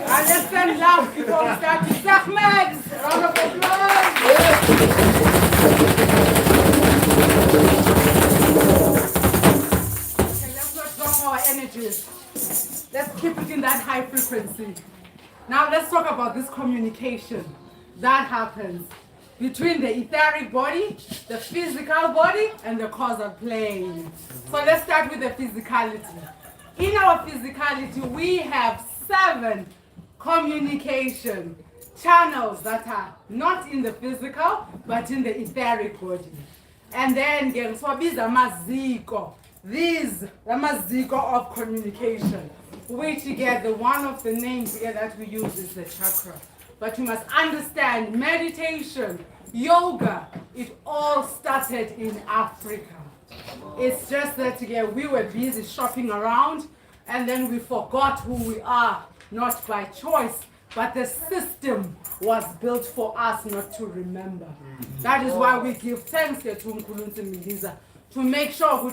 Speaker 4: Understand love before we start to Sekhmet. Round of applause. Okay, let's not drop our energies. Let's keep it in that high frequency. Now let's talk about this communication that happens between the etheric body, the physical body, and the causal plane. So let's start with the physicality. In our physicality, we have 7 communication channels that are not in the physical, but in the etheric body. And then these amaziko of communication, which together, one of the names here that we use is the chakra. But you must understand, meditation, yoga, it all started in Africa. It's just that we were busy shopping around and then we forgot who we are, not by choice, but the system was built for us not to remember. That is why we give thanks to Mkhulu Nsingiza to make sure I'm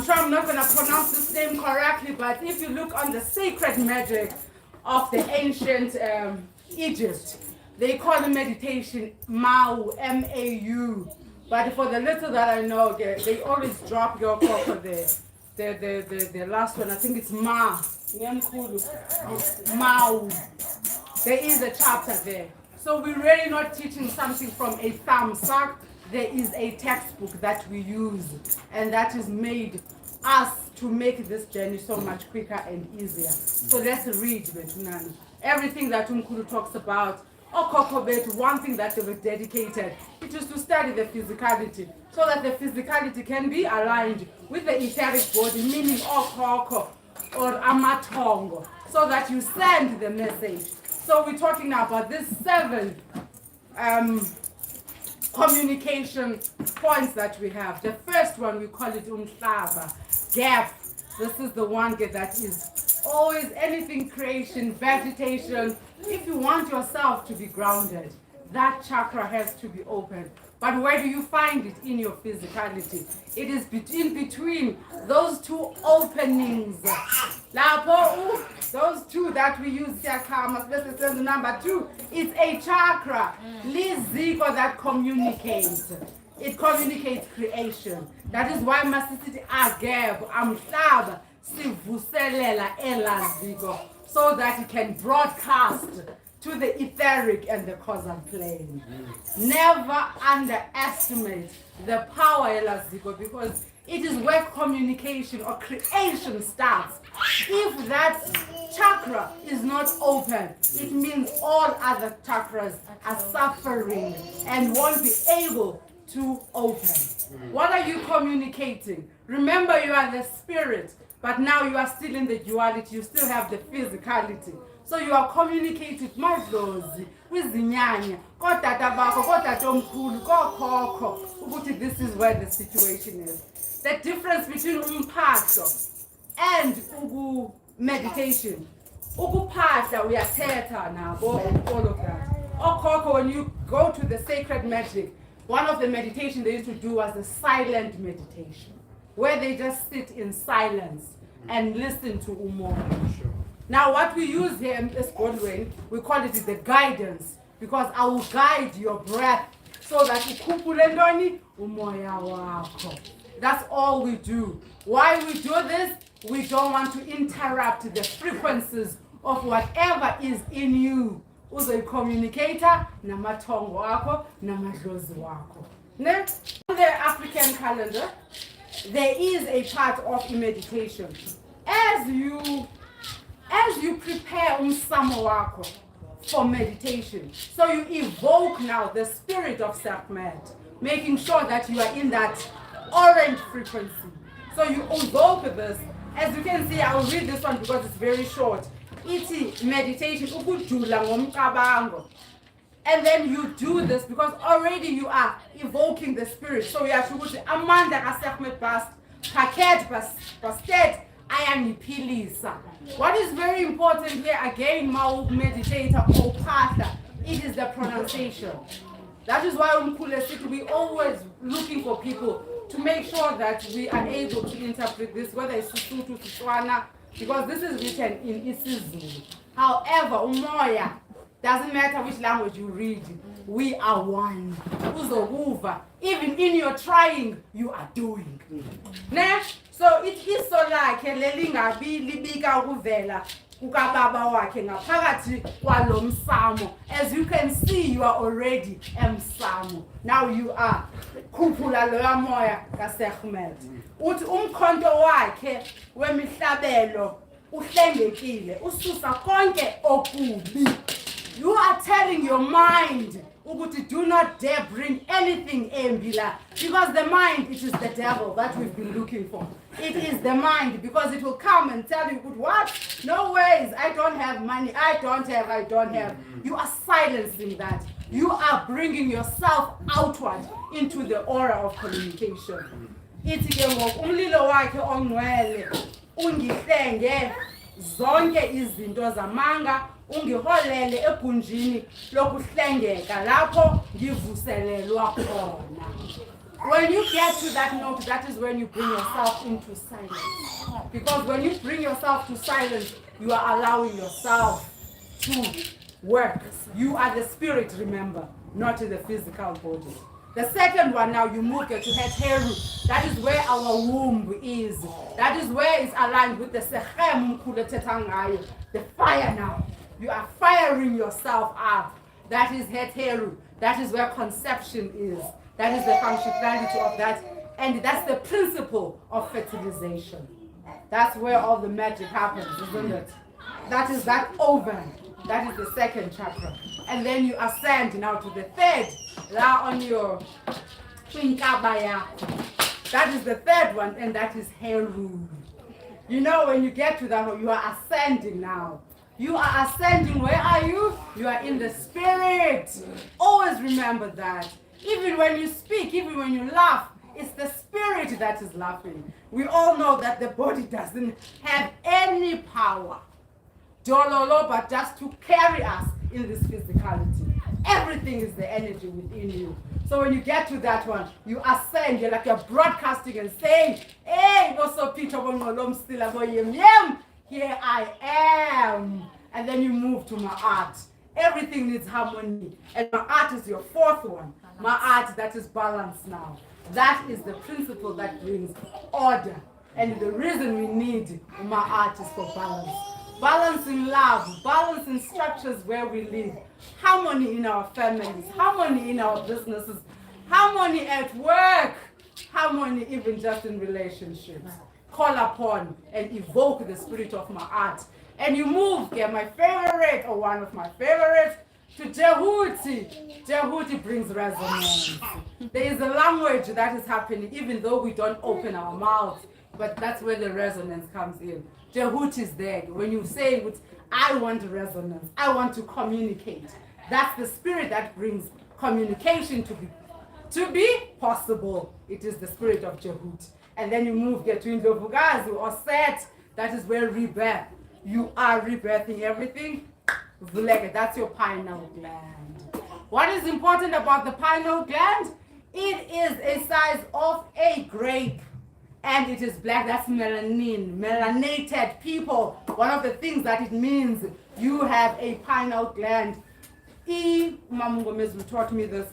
Speaker 4: sure I'm not going to pronounce this name correctly, but if you look on the sacred magic of the ancient Egypt, they call the meditation Mau, M-A-U. But for the little that I know, they always drop your cocoa there. The last one, I think it's Ma. Mau. There is a chapter there. So we're really not teaching something from a thumbsuck. There is a textbook that we use, and that is made us to make this journey so much quicker and easier. So let's read Betunani. Everything that Mkhulu talks about, one thing that they were dedicated, it is to study the physicality, so that the physicality can be aligned with the etheric body, meaning Okoko or Amatongo, so that you send the message. So we're talking now about these 7 communication points that we have. The first one, we call it Umhlaba, gap. This is the one that is always anything creation, vegetation. If you want yourself to be grounded, that chakra has to be open. But where do you find it? In your physicality. It is between those 2 openings. Those 2 that we use, number 2, it's a chakra, liziko, that communicates. It communicates creation. That is why Masisithi agebo amhlaba sivuselela elaziko, so that it can broadcast to the etheric and the causal plane. Never underestimate the power elaziko, because it is where communication or creation starts. If that chakra is not open, it means all other chakras are suffering and won't be able to open. What are you communicating? Remember, you are the spirit, but now you are still in the duality. You still have the physicality. So you are communicating with madlozi, with zinyanya, kotata bako, kotatomkhulu, kokhokho, ukuthi this is where the situation is. The difference between umphatho and meditation. Ukuphatha uyathetha nabo and all of that. Okhokho, when you go to the sacred magic, one of the meditations they used to do was the silent meditation, where they just sit in silence and listen to umoya.
Speaker 1: Sure.
Speaker 4: Now what we use here in this Godwin, we call it the guidance, because I will guide your breath so that ukhuphule ntoni umoya wakho. That's all we do. Why we do this? We don't want to interrupt the frequencies of whatever is in you. Uzo communicator namathongo wakho namadlozi wakho. Next, on the African calendar, there is a part of meditation. As you prepare umsamo wakho for meditation, so you evoke now the spirit of Sekhmet, making sure that you are in that orange frequency. So you evoke this. As you can see, I will read this one because it's very short. It's meditation, ukujula ngomcabango. And then you do this because already you are evoking the spirit. So you have to go to Amanda Sekhmet-Bast, Paket-Bastet, Ayaniphilisa. What is very important here, again, Mau meditator or Patha, it is the pronunciation. That is why we always looking for people to make sure that we are able to interpret this, whether it's Sesotho, Setswana, because this is written in isiZulu. However, umoya, doesn't matter which language you read, we are one. Uzokuva. Even in your trying, you are doing. So it is so like lelingabi libika ukuvela kukababa wakhe ngaphakathi kwalomsamo. As you can see, you are already emsamo. Now you are khuphula loya moya kaSekhmet. Uthi umkhonto wakhe wemihlabelo uhlengekile, ususa konke okubi. You are telling your mind, ukuthi do not dare bring anything embila, because the mind, it is the devil that we've been looking for. It is the mind, because it will come and tell you, what? No ways, I don't have money, I don't have. You are silencing that. You are bringing yourself outward into the aura of communication. Ithi ke ngoku umlilo wakhe ongcwele ungihlenge zonke izinto zamanga, ungiholele egunjini lokuhlengeka lapho ngivuselelwa khona. When you get to that note, that is when you bring yourself into silence. Because when you bring yourself to silence, you are allowing yourself to work. You are the spirit, remember, not the physical body. The second one, now you move it to Heteru. That is where our womb is. That is where it's aligned with the Mkhulu, the fire now. You are firing yourself up. That is Heteru. That is where conception is. That is the functionality of that. And that's the principle of fertilization. That's where all the magic happens, isn't it? That is that ovum. That is the second chakra. And then you ascend now to the third. Now on your Chinkabaya. That is the third one, and that is Heru. You know, when you get to that one, you are ascending now. You are ascending. Where are you? You are in the spirit. Always remember that. Even when you speak, even when you laugh, it's the spirit that is laughing. We all know that the body doesn't have any power, but just to carry us in this physicality. Everything is the energy within you. So when you get to that one, you ascend. You're like you're broadcasting and saying, "Hey, also Peter, here I am." And then you move to my art. Everything needs harmony, and my art is your fourth one. Ma'at, that is balance now. That is the principle that brings order. And the reason we need Ma'at is for balance. Balance in love, balance in structures where we live, harmony in our families, harmony in our businesses, harmony at work, harmony even just in relationships. Call upon and evoke the spirit of Ma'at. And you move, get my favorite, or one of my favorites, to Jehuti. Jehuti brings resonance. There is a language that is happening even though we don't open our mouths, but that's where the resonance comes in. Jehuti is there. When you say, I want resonance, I want to communicate. That's the spirit that brings communication to be possible. It is the spirit of Jehuti. And then you move, get to Indovugazi or Set. That is where rebirth. You are rebirthing everything. That's your pineal gland. What is important about the pineal gland? It is a size of a grape. And it is black. That's melanin. Melanated people. One of the things that it means, you have a pineal gland. Mama Gomez taught me this.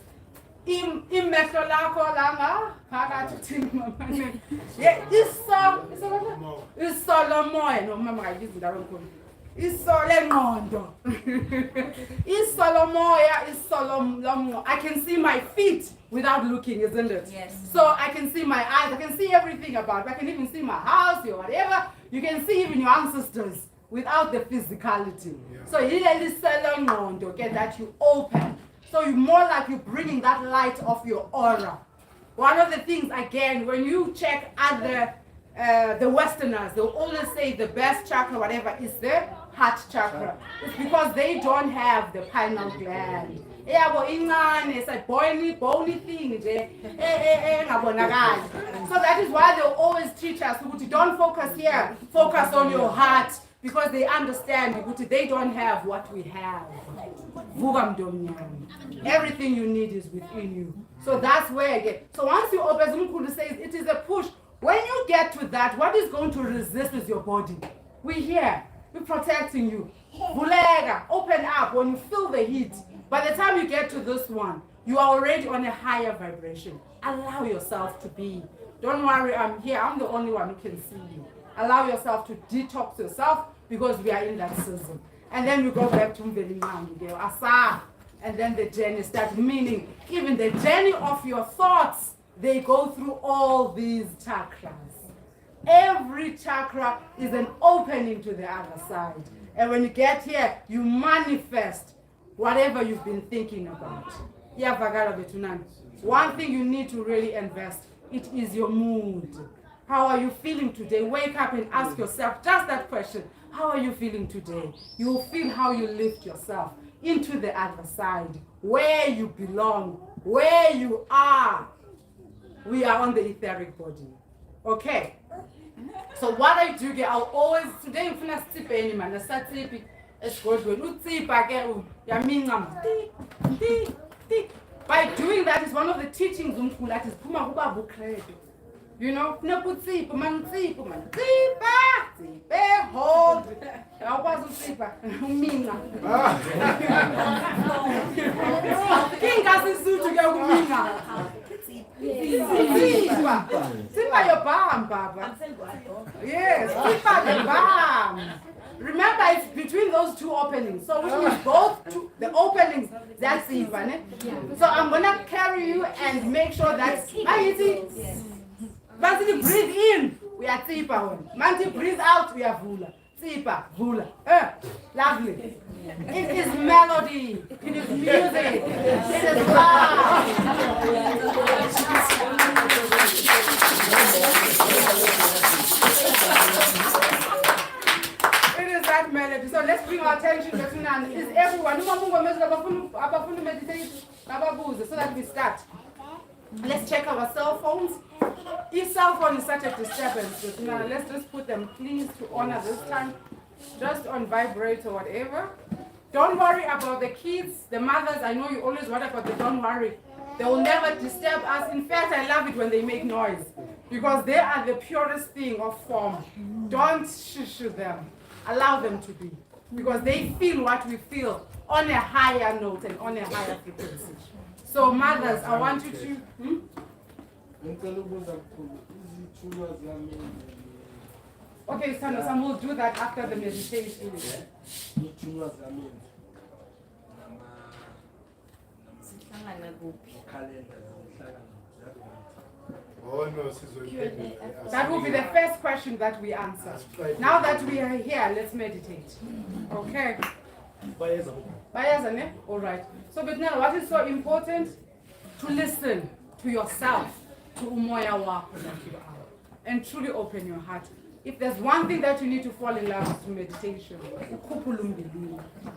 Speaker 4: Imehlo lakho langa phakathi thina mama. Yeah, isolomoya no mama kayibizi ndawo nkulu. Isolengqondo. Isolomoya, isolomo. I can see my feet without looking, isn't it? Yes. So I can see my eyes, I can see everything about it. I can even see my house or whatever. You can see even your ancestors without the physicality. Yeah. So get that you open. So you're more like you're bringing that light of your aura. One of the things, again, when you check other the Westerners, they'll always say the best chakra, whatever, is the heart chakra. It's because they don't have the pineal gland. It's a bony thing. So that is why they'll always teach us, don't focus here, focus on your heart, because they understand they don't have what we have. Everything you need is within you. So that's where I get. So once you open, Mkhulu says it is a push. When you get to that, what is going to resist is your body. We're here. We're protecting you. Bulega, open up when you feel the heat. By the time you get to this one, you are already on a higher vibration. Allow yourself to be. Don't worry, I'm here. I'm the only one who can see you. Allow yourself to detox yourself because we are in that season. And then we go back to Mvelimang, Asa. And then the journey starts, meaning even the journey of your thoughts, they go through all these chakras. Every chakra is an opening to the other side. And when you get here, you manifest whatever you've been thinking about. One thing you need to really invest, it is your mood. How are you feeling today? Wake up and ask yourself just that question. How are you feeling today? You will feel how you lift yourself into the other side, where you belong, where you are. We are on the etheric body. Okay? So what I do, I'll always, today I'm going to tip any man, I start tipping, it's good. By doing that is one of the teachings that is Puma Huba Bukredo. You know, Neputip, man, hold. I wasn't sleeper. Mina. King doesn't suit to go with Mina. Tipa your balm, Baba. Yes, tipa your balm. Remember, it's between those two openings. So which means both the openings, that's even. So I'm gonna carry you and make sure that's Manti breathe in, we are Tsipa. Manti breathe out, we are Vula. Tsipa, Vula. Lovely. It is melody. It is music. It is love. It is that melody. So let's bring our attention to it. Is everyone? So that we start. Let's check our cell phones. Each cell phone is such a disturbance. But now let's just put them, please, to honor this time, just on vibrate or whatever. Don't worry about the kids, the mothers. I know you always worry about them. Don't worry. They will never disturb us. In fact, I love it when they make noise because they are the purest thing of form. Don't shush them. Allow them to be because they feel what we feel on a higher note and on a higher frequency. So mothers, I want you to... Okay, Sam, we'll do that after the meditation.
Speaker 1: Oh no, sizwe.
Speaker 4: That will be the first question that we answer. Now that we are here, let's meditate. Okay. Bayazane? All right. So, but now, what is so important? To listen to yourself, to umoya wako that you are, and truly open your heart. If there's one thing that you need to fall in love with, meditation,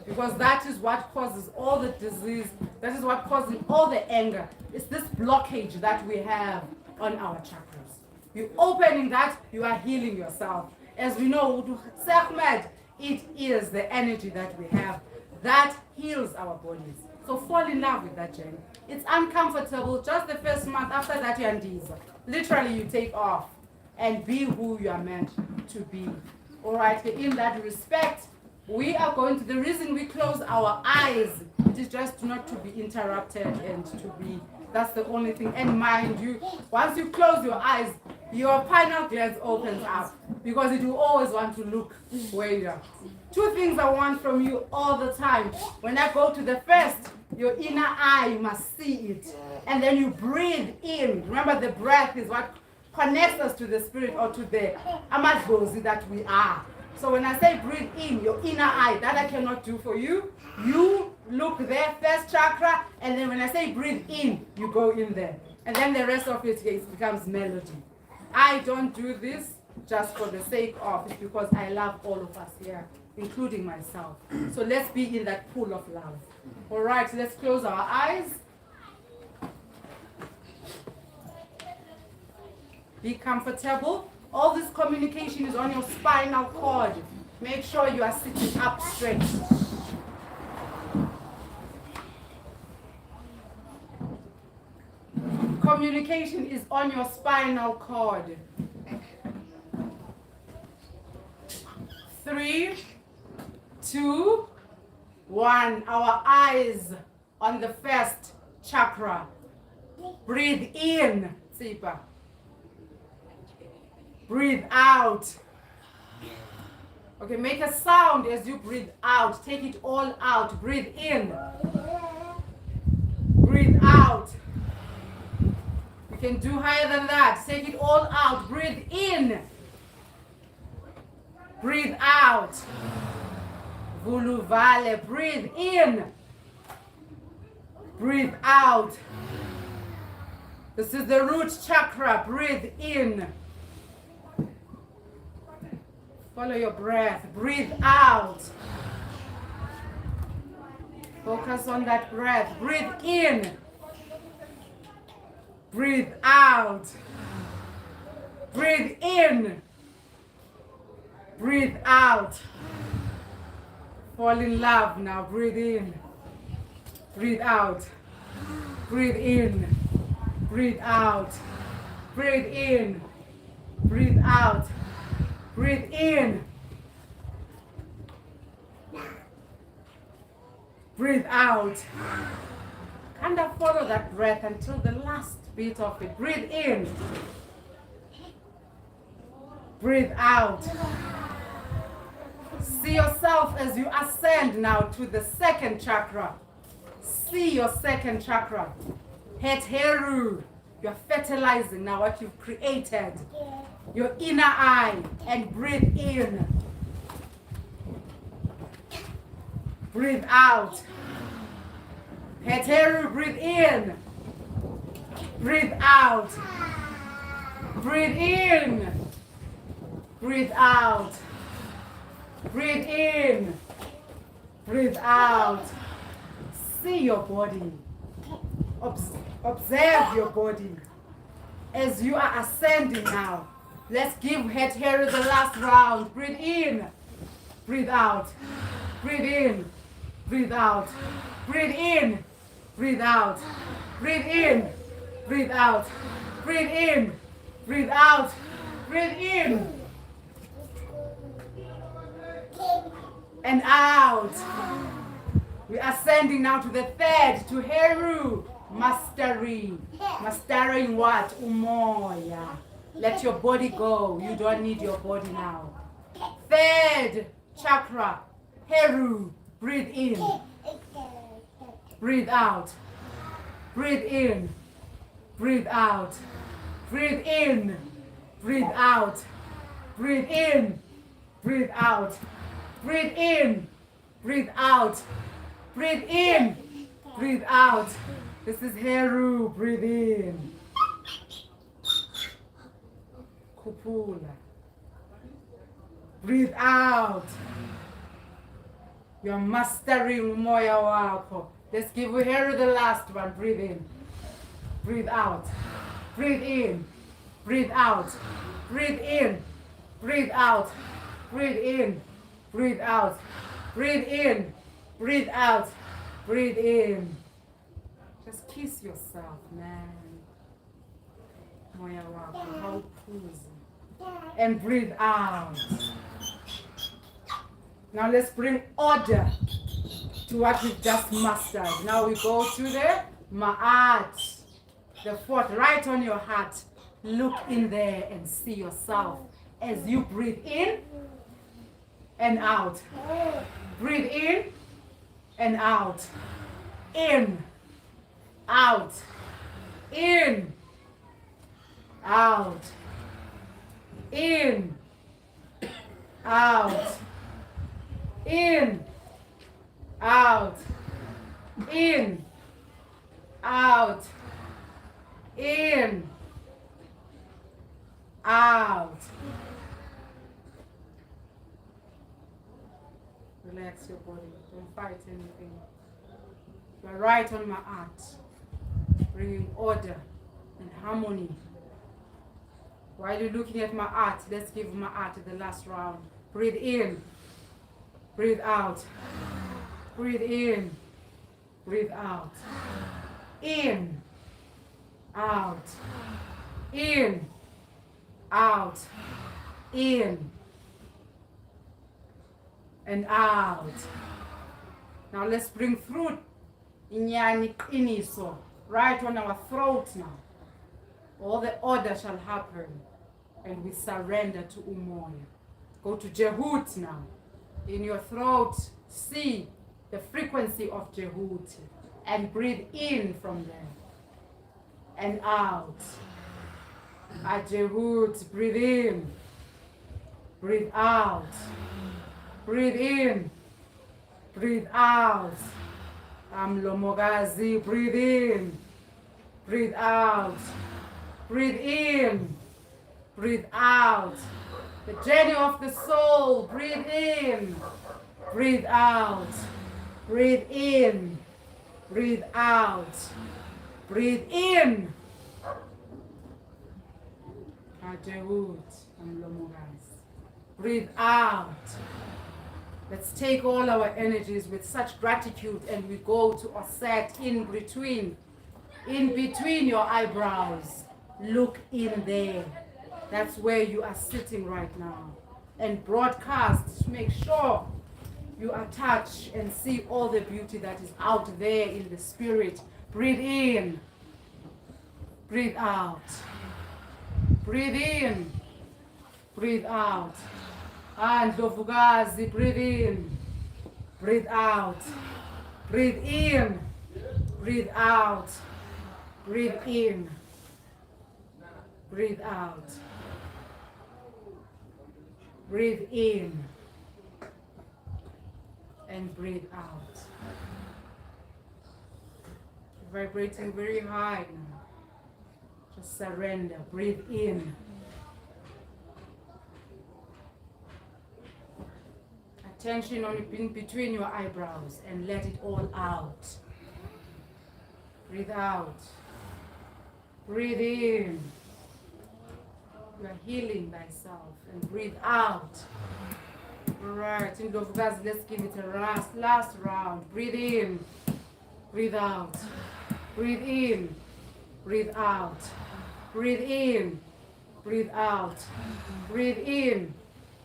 Speaker 4: because that is what causes all the disease, that is what causes all the anger. It's this blockage that we have on our chakras. You opening that, you are healing yourself. As we know, Sekhmet, it is the energy that we have that heals our bodies. So fall in love with that journey. It's uncomfortable. Just the first month, after that you're Ndiza. Literally you take off and be who you are meant to be. All right, in that respect, we are going to, the reason we close our eyes, it is just not to be interrupted and to be, that's the only thing. And mind you, once you close your eyes, your pineal gland opens up because it will always want to look where you are. Two things I want from you all the time. When I go to the first, your inner eye, you must see it. And then you breathe in. Remember, the breath is what connects us to the spirit or to the amadgozi that we are. So when I say breathe in, your inner eye, that I cannot do for you. You look there, first chakra, and then when I say breathe in, you go in there. And then the rest of it becomes melody. I don't do this just for the sake of it, because I love all of us here, including myself. So let's be in that pool of love. All right, let's close our eyes. Be comfortable. All this communication is on your spinal cord. Make sure you are sitting up straight. Communication is on your spinal cord. 3, 2, 1. Our eyes on the first chakra. Breathe in, Tsipa. Breathe out. Okay, make a sound as you breathe out. Take it all out. Breathe in. Breathe out. You can do higher than that. Take it all out. Breathe in. Breathe out. Vulu Vale. Breathe in. Breathe out. This is the root chakra. Breathe in. Follow your breath. Breathe out. Focus on that breath. Breathe in. Breathe out. Breathe in. Breathe out. Fall in love now. Breathe in. Breathe out. Breathe in. Breathe out. Breathe in. Breathe out. Breathe in. Breathe out. Kind of follow that breath until the last bit of it. Breathe in. Breathe out. See yourself as you ascend now to the second chakra. See your second chakra. Het Heru. You're fertilizing now what you've created. Your inner eye, and breathe in. Breathe out. Heteru, breathe in. Breathe out. Breathe in. Breathe out. Breathe in. Breathe out. See your body. Observe your body as you are ascending now. Let's give head here the last round. Breathe in. Breathe out. Breathe in. Breathe out. Breathe in. Breathe out. Breathe in. Breathe out. Breathe in. Breathe out. Breathe in. And out. We are ascending now to the third, to Heru. Mastering what? Umoya. Let your body go. You don't need your body now. Third chakra, Heru. Breathe in. Breathe out. Breathe in. Breathe out. Breathe in. Breathe out. Breathe in. Breathe out. Breathe in. Breathe out. Breathe in. Breathe out. This is Heru. Breathe in. Kupula. Breathe out. You're mastering Moya Wako. Let's give Heru the last one. Breathe in. Breathe out. Breathe in. Breathe out. Breathe in. Breathe out. Breathe in. Breathe out. Breathe in. Breathe out. Breathe in. Just kiss yourself, man. Moya Wako. How cozy. And breathe out. Now let's bring order to what we've just mastered. Now we go to the Ma'at. The fourth, right on your heart. Look in there and see yourself as you breathe in and out. Breathe in and out. In, out, in, out, in, out, in, out, in, out, in, out. Relax your body. Don't fight anything. You're right on my art. Bringing order and harmony. While you're looking at my art, let's give my art the last round. Breathe in. Breathe out. Breathe in. Breathe out. In. Out. In. Out. In. And out. Now let's bring fruit. Inyani iniso. Right on our throat now. All the order shall happen. And we surrender to Umoya. Go to Jehut now. In your throat, see the frequency of Jehut. And breathe in from there. And out. At Jehut, breathe in. Breathe out. Breathe in. Breathe out. Amlomogazi, breathe in. Breathe out. Breathe in. Breathe out. The journey of the soul, breathe in. Breathe out. Breathe in. Breathe out. Breathe in. Ajehut, Amlomogazi. Breathe out. Let's take all our energies with such gratitude and we go to Osset in between your eyebrows. Look in there. That's where you are sitting right now. And broadcast, make sure you attach and see all the beauty that is out there in the spirit. Breathe in. Breathe out. Breathe in. Breathe out. And Lofugazi, breathe in. Breathe out. Breathe in. Breathe out. Breathe in. Breathe out. Breathe in. And breathe out. Vibrating very high now. Just surrender. Breathe in. Tension on in between your eyebrows and let it all out. Breathe out. Breathe in. You are healing thyself. And breathe out. Alright, in Lofugazi, let's give it a last round. Breathe in. Breathe out. Breathe in. Breathe out. Breathe in. Breathe out. Breathe in.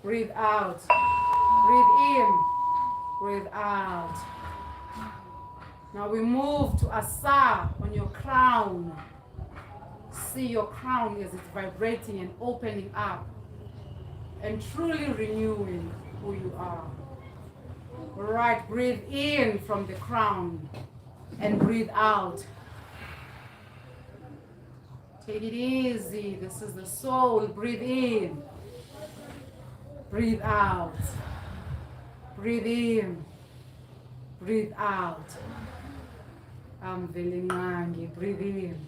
Speaker 4: Breathe out. Breathe in, breathe out. Now we move to Asa on your crown. See your crown as it's vibrating and opening up and truly renewing who you are. All right, breathe in from the crown and breathe out. Take it easy. This is the soul. Breathe in. Breathe out. Breathe in. Breathe out. I'm feeling mangy. Breathe in.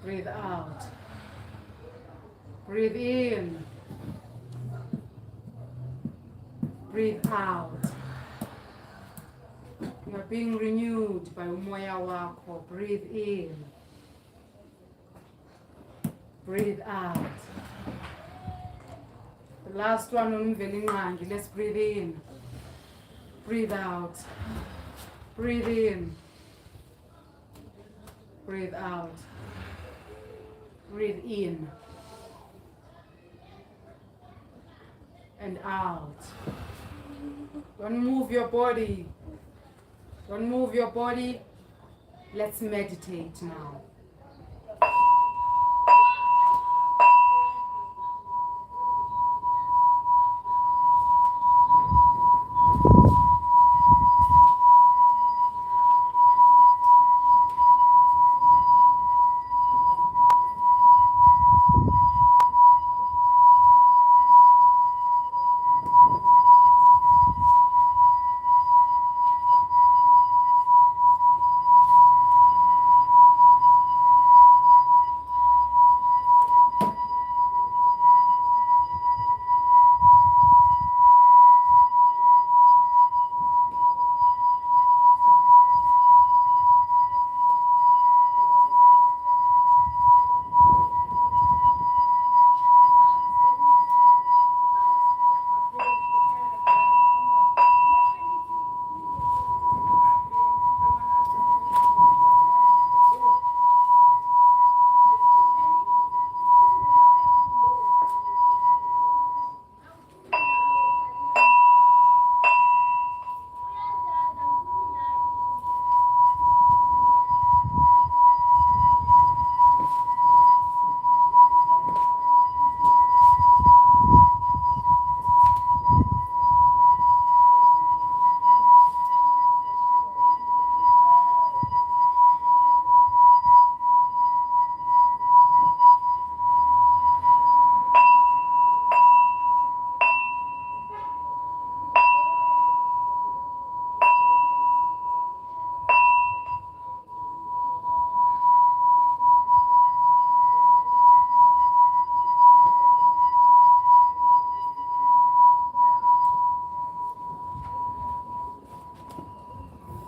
Speaker 4: Breathe out. Breathe in. Breathe out. You are being renewed by umoya wako. Breathe in. Breathe out. The last one on Mvelingangi. Let's breathe in. Breathe out. Breathe in. Breathe out. Breathe in. And out. Don't move your body. Don't move your body. Let's meditate now.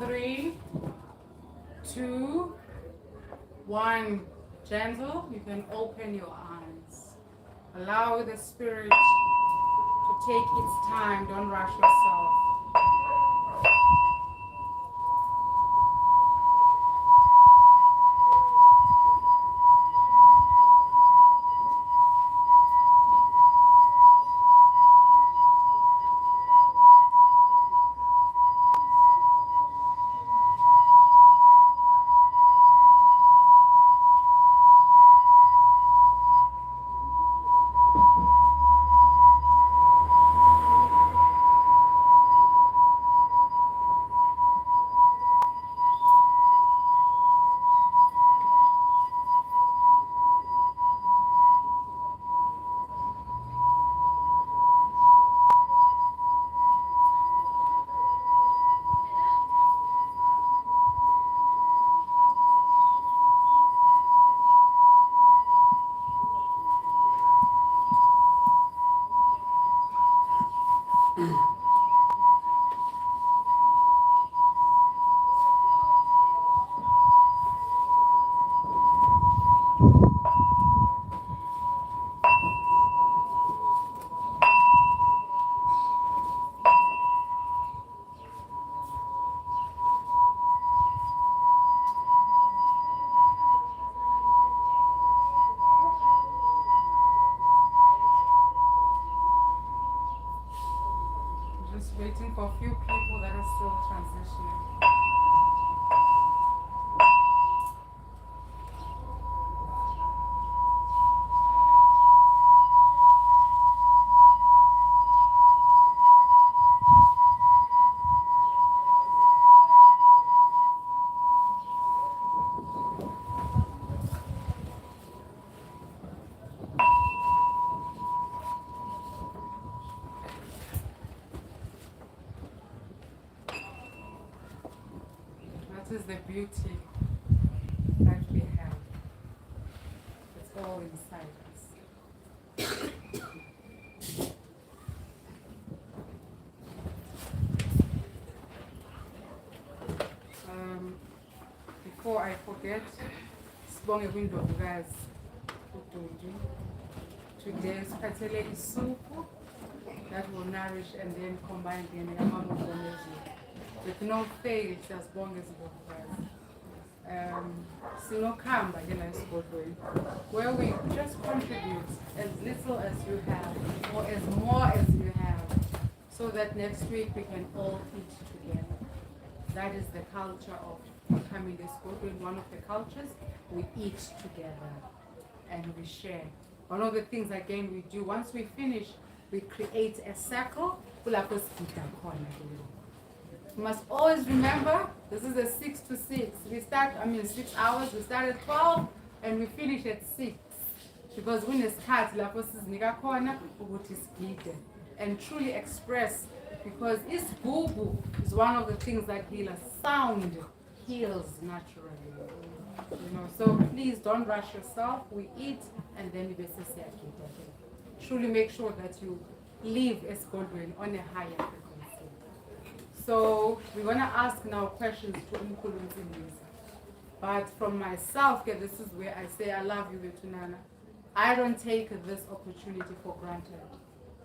Speaker 4: Three, two, one. Gentle, you can open your eyes. Allow the spirit to take its time. Don't rush yourself. Waiting for a few people that are still transitioning. That is the beauty that we have. It's all inside us. Before I forget, sibonge kwindovukazi uDudu. Today is patele isupu that will nourish and then combine again with no fail, siyazibonga izindlovukazi. Sinokhamba ke la esigodlweni where we just contribute as little as you have or as more as you have, so that next week we can all eat together. That is the culture of coming to school. One of the cultures, we eat together and we share. One of the things again we do, once we finish, we create a circle. You must always remember, this is a 6 to 6. We start, 6 hours, we start at 12 and we finish at 6. Because when it's cut, and truly express, because isgubu is one of the things that heals us. Sound heals naturally. So please don't rush yourself. We eat and then we truly make sure that you live as Godwin on a higher frequency. So we're gonna ask now questions to Mkhulu Nsingiza. But from myself, this is where I say I love you, Betunana. I don't take this opportunity for granted.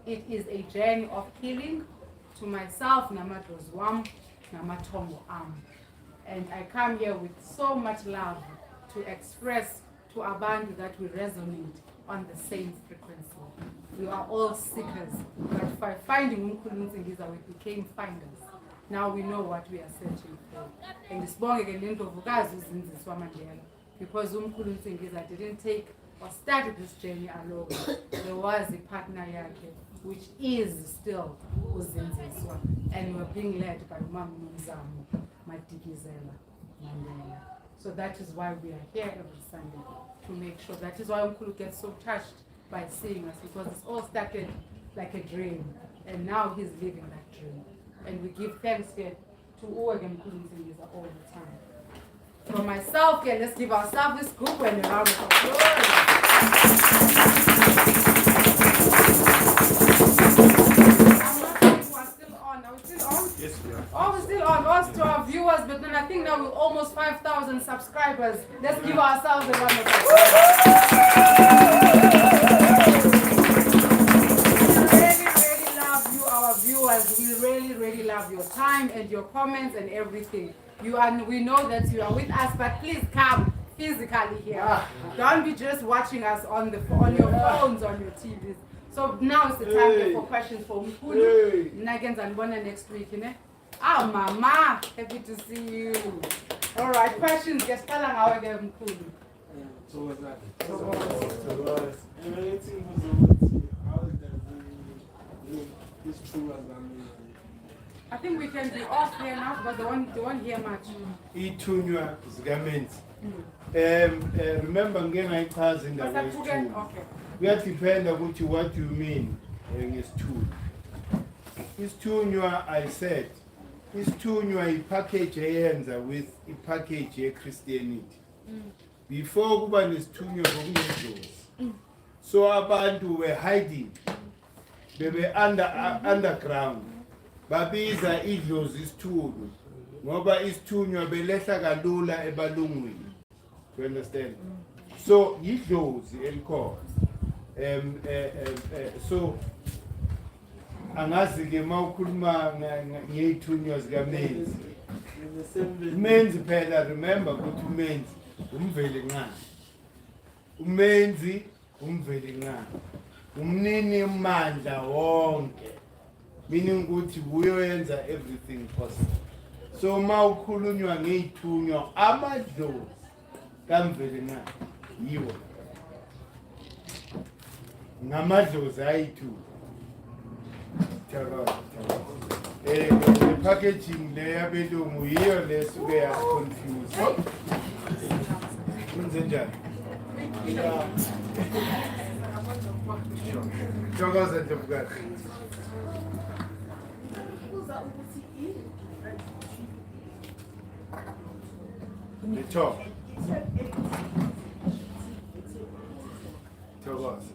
Speaker 4: It is a journey of healing to myself, namadozwam, namatombo am. And I come here with so much love to express to Abantu that we resonate on the same frequency. We are all seekers, but by finding Mkhulu Nsingiza, we became finders. Now we know what we are searching for. And this because Mkhulu Nsingiza didn't take or started this journey alone. There was a partner yake, which is still Uzinziswa, and we're being led by Mzamu Matikizela Mandela. So that is why we are here every Sunday, to make sure. That is why Mkhulu gets so touched by seeing us, because it's all started like a dream, and now he's living that dream. And we give thanks here to Mkhulu Nsingiza all the time. For myself, let's give ourselves this group and a round of applause. Are we still on?
Speaker 1: Yes, we are.
Speaker 4: Oh, we're still on. Also to our viewers, but then I think now we're almost 5,000 subscribers. Let's give ourselves a round of applause. Really love you, our viewers. We really love your time and your comments and everything. We know that you are with us, but please come physically here. Don't be just watching us on your phones, on your TVs. So now is the time for questions for Mkhulu. Next week, Mama, happy to see you. All right, questions. Guess how again, Mkhulu. I think we can be off here now, but they won't hear much.
Speaker 1: Itunywa zigamenzi. Remember ngena ichaza indaba yesithunywa.
Speaker 4: Okay.
Speaker 1: Kuyadependa ukuthi what you mean ngesithunywa. Isithunywa, I said, isithunywa ipackage eyenza with ipackage ye-Christianity. Before kuba nesithunywa ngokungendlozi. So abantu were hiding. They were underground. Babiza idlozi isithunywa. Ngoba isithunywa belehla kalula ebalungwini. You understand? So idlozi elikhona. So angazi ke mawukhuluma ngeyithunywa zikamenzi. Umenzi phela, remember ukuthi umenzi umveli nqani. Umenzi umveli nqani. Umnini mandla wonke. meaning ukuthi uyoyenza everything possible. So ma ukhulunywa ngeyithunywa amadlozi kamvele na yiwo ngamadlozi ayithunywa. The packaging le yabelungu yiyo lesuke yasiconfuse. Kunze njani? Thokoza Ndlovukazi. The top. Thokoza.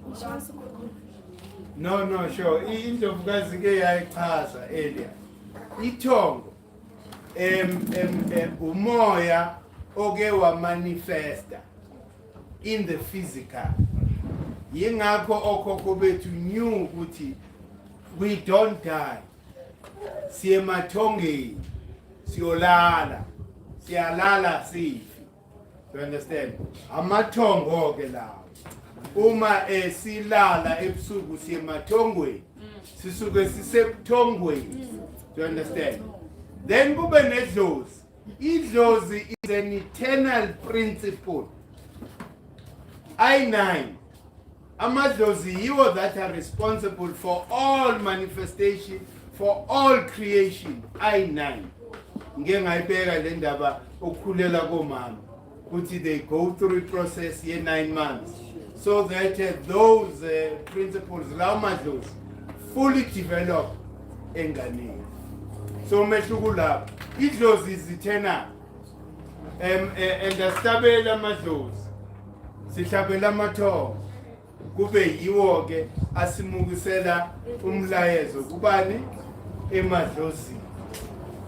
Speaker 1: No, sure. Indlovukazi ke yayichaza earlier. Ithongo umoya oke wa manifesta in the physical. Yingakho okhokho bethu knew ukuthi we don't die. Siyemathongeni. Siyolala. Siyalala sifi. You understand? Amathongo ke lawo. Uma silala ebusuku siyemathongweni. Sisuke sisebuthongweni. Do you understand? Then kube nedlozi. Idlozi is an eternal principle. I9. Amadlozi yiwo that are responsible for all manifestation, for all creation. I9. Ngeke ngayibeka le ndaba okukhulela komama ukuthi they go through a process ye 9 months so that those principles lawo madlozi fully develop enganeni. So mehluko lapho idlozi is eternal. And astabela amadlozi sihlabela amathongo kube yiwo ke asimukisela umlayezo kubani emadlozini.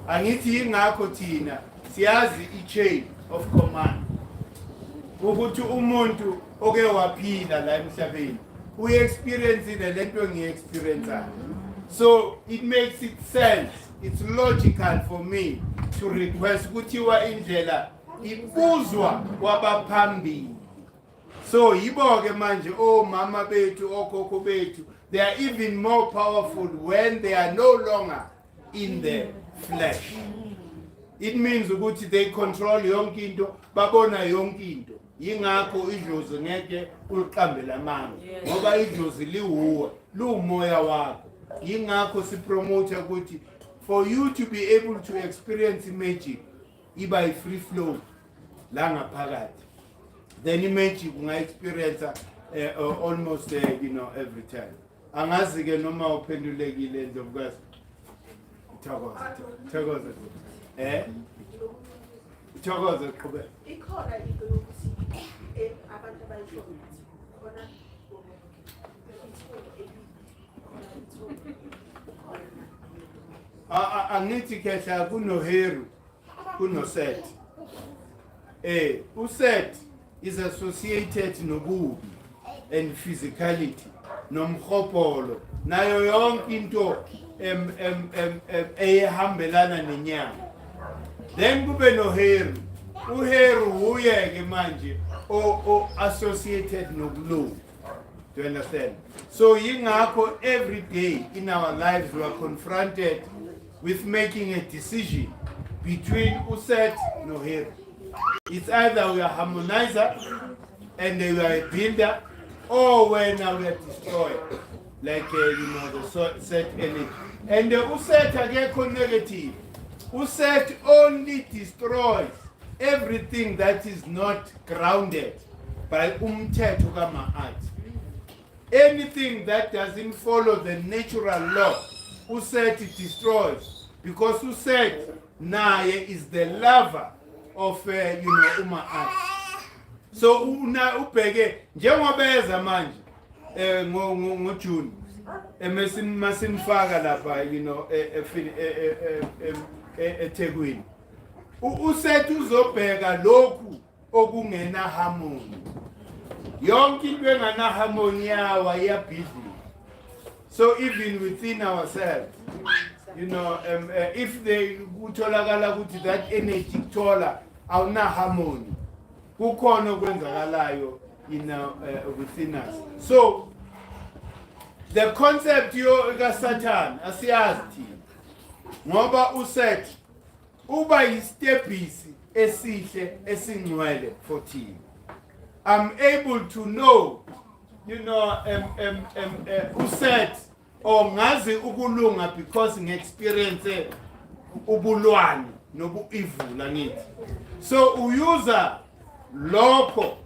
Speaker 1: Angithi ingakho thina siyazi i-chain of command ukuthi umuntu oke waphila la emhlabeni uye-experience lento ngiye-experience. So it makes it sense, it's logical for me to request kuthiwa indlela ibuzwa kwabaphambili. So yibo ke manje mama bethu okhokho bethu, they are even more powerful when they are no longer in the flesh. It means ukuthi they control yonke into, babona yonke into. Yingakho idlozi ngeke uliqambele amanga ngoba idlozi liwuwe lumoya wakho. Yingakho sipromote ukuthi for you to be able to experience magic iba free flow la ngaphakathi. Then magic unga experience almost every time. Angazi ke noma uphendulekile Ndlovukazi. Thokoza. Thokoza qhubeka.
Speaker 6: Ikhona into yokuthi abantu abayisho khona
Speaker 1: angithi kehla kunoheru kunoset. Uset is associated nobubi and physicality nomkhopolo nayo yonke into ehambelana nenyama. Then kube noheru. Uheru uye ke manje associated nokulunga. Do you understand? So yingakho every day in our lives we are confronted with making a decision between uset no heru. It's either we are harmonizer and we are a builder, or when we are destroyed, like the set energy. And the uset ageko negative. Uset only destroys everything that is not grounded by umthetho kama-art. Anything that doesn't follow the natural law, uset destroys, because uset naye is the lover of uma-art. So una ubheke njengoba eza manje ngoJune masimfaka lapha eThekwini. Uset uzobheka lokhu okungena harmony. Yonke into engana harmony yawa iyabhidlika. So even within ourselves, if they kutholakala ukuthi that energy thola awuna harmony, kukhona okwenzakalayo within us. So The concept kaSatan asiyazi thina ngoba uset uba yistebhisi esihle esingcwele for thina. I'm able to know, uset or ngazi ukulunga because ngi-experience ubulwane nobu-evil angithi. So user lokho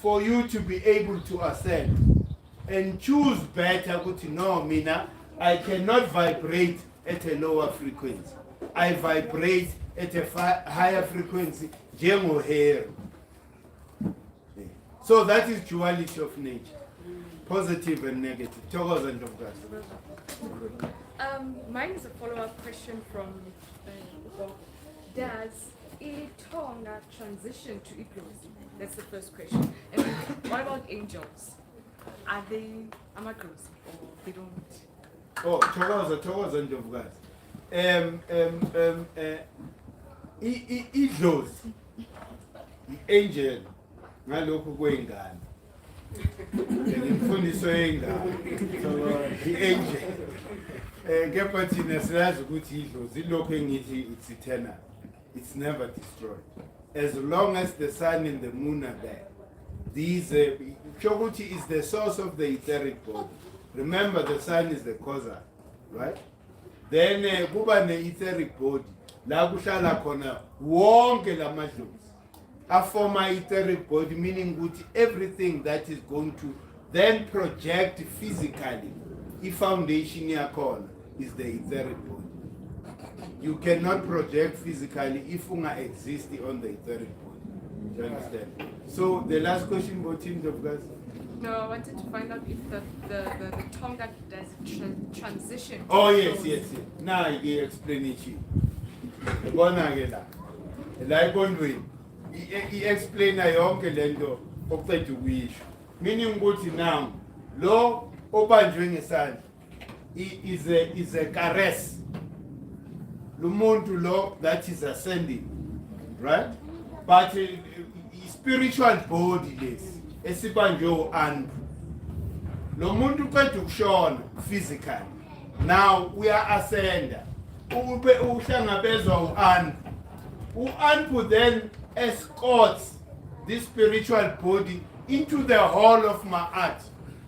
Speaker 1: for you to be able to ascend and choose better ukuthi no mina I cannot vibrate at a lower frequency. I vibrate at a higher frequency njengohero. So that is duality of nature, positive and negative. Thokoza Ntokazi.
Speaker 7: Mine is a follow-up question from does Itonga transition to Iglosi? That's the first question. And what about angels? Are they Amaglosi or they don't?
Speaker 1: Oh, Thokoza Ntokazi. Idlozi, angel, ngalokho kwengane. Imfundiso yengane. I-angel. Kepha thina siyazi ukuthi idlozi lokho engithi it's eternal. It's never destroyed. As long as the sun and the moon are there. These Choguti is the source of the etheric body. Remember, the sun is the causal, right? Then kuba ne-etheric body. La kushala khona wonke lamadlozi. A former etheric body, meaning ukuthi everything that is going to then project physically. The foundation yakhona is the etheric body. You cannot project physically if you exist on the etheric body. Do you understand? So the last question about teams of guys.
Speaker 7: No, I wanted to find out if the Tonga does transition.
Speaker 1: Oh yes. Now I can explain it to you. Like on way, he explained yonke lento okuqeda ukuyisho. Meaning ukuthi now lo obanjwe ngesandla is a caress. Lumuntu lo that is ascending, right? But spiritual body less esibanjwe uAnpu. Lo muntu uqeda ukushona physically. Now we are ascender. Ube uhlangabezwa uAnpu. uAnpu then escorts this spiritual body into the hall of Ma'at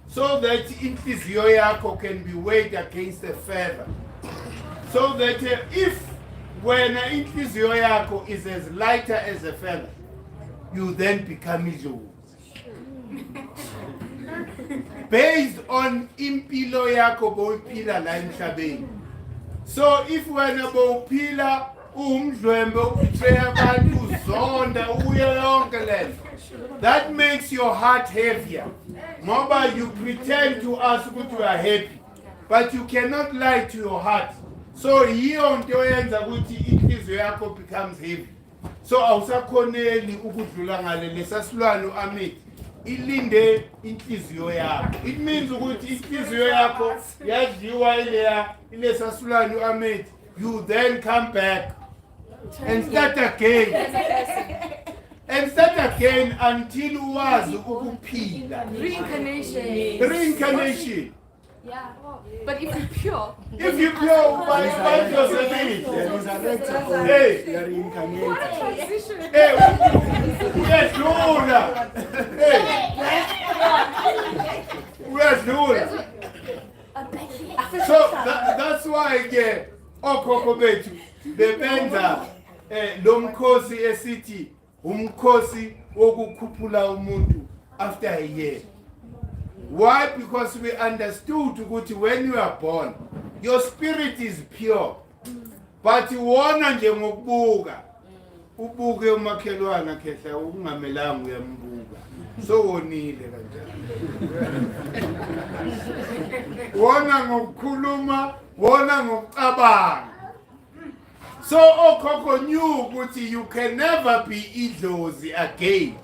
Speaker 1: so that inhliziyo yakho can be weighed against the feather. So that if when inhliziyo yakho is as lighter as a feather, you then become Idlozi. Based on impilo yakho boyiphila la emhlabeni. So if wena boyiphila umdlwembe ubetray abantu uzonda uye yonke lento, that makes your heart heavier. Ngoba you pretend to us ukuthi you are happy, but you cannot lie to your heart. So yiyo nto yenza ukuthi inhliziyo yakho becomes heavy. So awusakhoneli ukudlula ngale lesasilwane uAmit ilinde inhliziyo yakho. It means ukuthi inhliziyo yakho yadliwa ile sasilwane uAmit, you then come back and start again. And start again until uwazi ukuphila. Reincarnation.
Speaker 7: Yeah. But if you're pure,
Speaker 1: If you pure, find yourself in it. Hey,
Speaker 7: transition.
Speaker 1: hey, yes, Lula. Hey, yes, Lula. So that's why okhokho bethu bebenza lo mkhosi esithi umkhosi wokukhuphula umuntu after a year. Why? Because we understood ukuthi when you are born, your spirit is pure. But wona nje ngokubuka. Ubuke umakhelwana khehla ukungamelanga uyambuka. So wonile kanjani. Wona ngokukhuluma, wona ngokucabanga. So okhokho knew ukuthi you can never be idlozi again.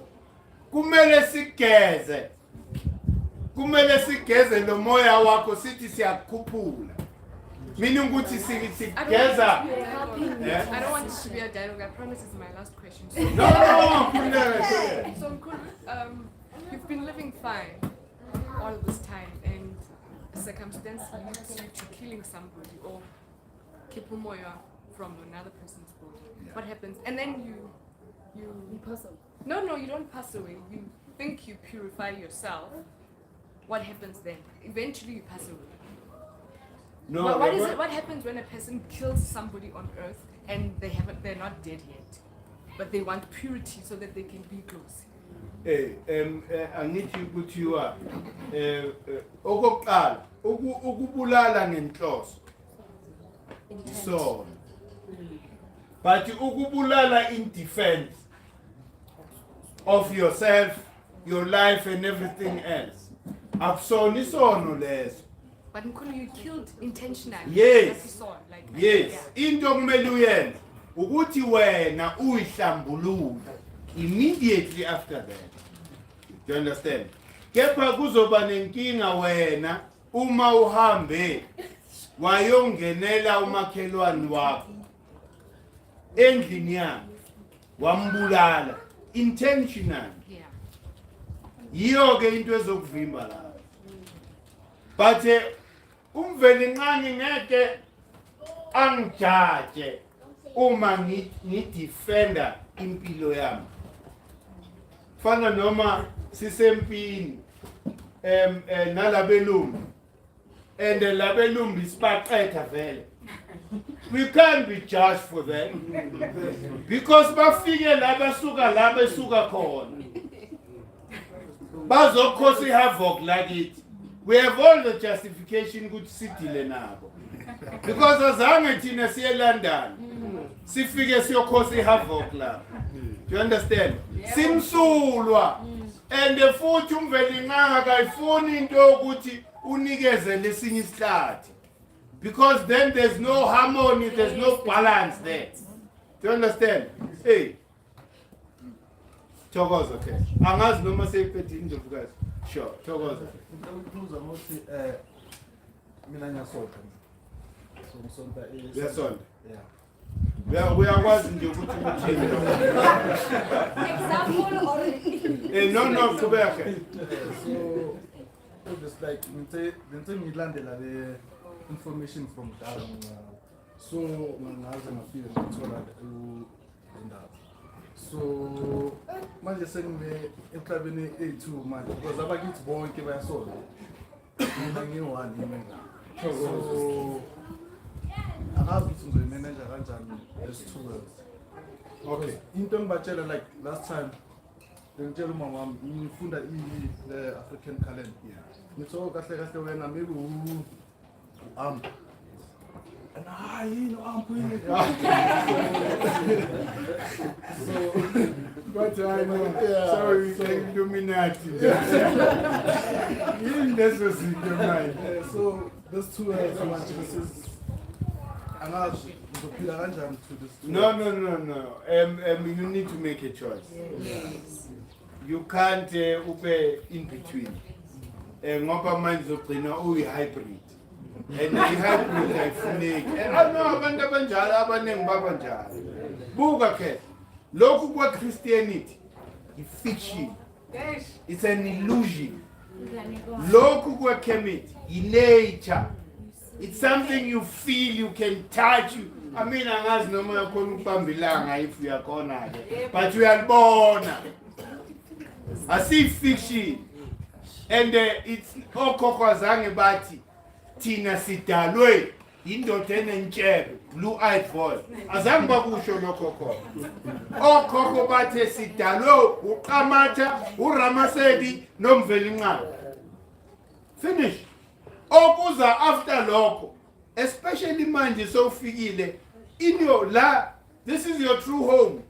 Speaker 1: Kumele sigeze lo moya wakho sithi siyakukhuphula. Meaning ukuthi sigeza.
Speaker 7: I don't want this to be a dialogue. I promise it's my last question. So,
Speaker 1: No.
Speaker 7: Mkhulu, you've been living fine all this time, and circumstance leads you to killing somebody or kipumoya from another person's body. What happens? And then you pass away. No, you don't pass away. You think you purify yourself. What happens then? Eventually you pass away.
Speaker 1: No,
Speaker 7: What happens when a person kills somebody on earth and they're not dead yet, but they want purity so that they can be close?
Speaker 1: Angithi kuthiwa okokuqala ukubulala ngenhloso isono, but ukubulala in defense of yourself, your life and everything else akusona isono leso.
Speaker 7: But Mkhulu, you killed intentionally.
Speaker 1: Yes.
Speaker 7: That's a sword, like,
Speaker 1: Yes,
Speaker 7: yeah.
Speaker 1: into okumele uyenze ukuthi wena uyihlambulule immediately after that. Do you understand? Kepha kuzoba nenkinga wena uma uhambe wayongenela umakhelwane wakho endlini yakhe wambulala intentionally.
Speaker 7: Yeah.
Speaker 1: Yiyo ke into ezokuvimba la. But umveli nqangi ngeke angijaje uma ngidefenda impilo yami. Fana noma sisempini nalabelumbi and labelumbi sibaqetha vele. We can't be judged for that because bafike la besuka khona bazokhosi havoc like it. We have all the justification ukuthi sidile nabo because azange thina siye London sifike siyokhosi havoc la. Do you understand? Simsulwa and futhi umveli nqanga kayifuni into ukuthi unikeze lesinye isihlathi because then there's no harmony, there's no balance there. Do you understand? Hey, thokoza, okay. Angazi noma seyiphethe indlovukazi. Sure, thokoza.
Speaker 8: Ngikubuza ukuthi mina ngiyasonta. So ngisonta
Speaker 1: Uyasonta?
Speaker 8: Yeah.
Speaker 1: Uyakwazi nje ukuthi uthini.
Speaker 4: Example or
Speaker 1: No, qhubeka.
Speaker 8: So just like ngithe ngilandela le information from Dala so ngaze ngafika ngithola indaba. So manje sengibe emhlabeni e2 manje because abakithi bonke bayasona. Mina ngi1 imena. So angazi ukuthi ngizoyimanage kanjani les 2 worlds. Okay. Into engibatshela like last time ngitshela umama wami ngifunda the African calendar. Ngitho kahle wena maybe and you know I'm pretty. So
Speaker 1: But I know, sorry, Illuminati. This was in your mind.
Speaker 8: So those 2 words so much this is another to this.
Speaker 1: No. You need to make a choice.
Speaker 4: yes.
Speaker 1: You can't ube in between. Ngoba manje uzogcina uyi-hybrid. And i-hybrid ayifuneki. I know abantu abanjalo abaningi babanjalo. Buka ke. Lokhu kwa Christianity i-fiction. It's an illusion. Lokhu kwa Kemet i-nature. It's something you feel, you can touch. I mean, angazi noma yakhona ukubamba ilanga if uyakhona ke. But uyalibona. Asi-fiction. And it's okhokho azange bathi thina sidalwe indoda enentshebe, blue-eyed boy. Azange bakusho lokho khona. Okhokho bathe sidalwe uQamatha, uRamasedi noMveli Nqanga. Finish. Okuza after lokho, especially manje sowufikile inyo la, this is your true home.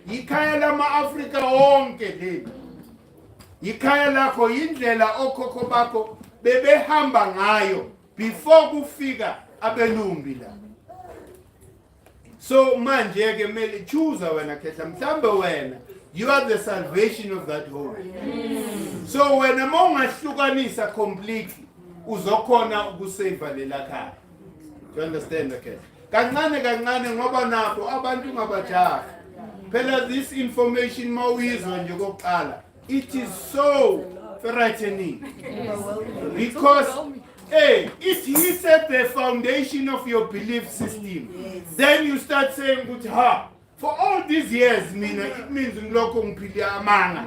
Speaker 1: Ikhaya lama Africa wonke leli. Ikhaya lakho indlela okhokho bakho bebehamba ngayo before kufika abelumbi la. So manje ke mele choose wena khetha mhlambe wena you are the salvation of that home. So wena mongahlukanisa completely uzokhona ukusave lela khaya. You understand okay? Kancane ngoba nabo abantu ngabajaha. Phela this information mawuyizwa nje kokuqala. It is so frightening because Hey, if he set the foundation of your belief system, then you start saying, "Good, ha, for all these years, mina, it means ngilokho ngiphila amanga."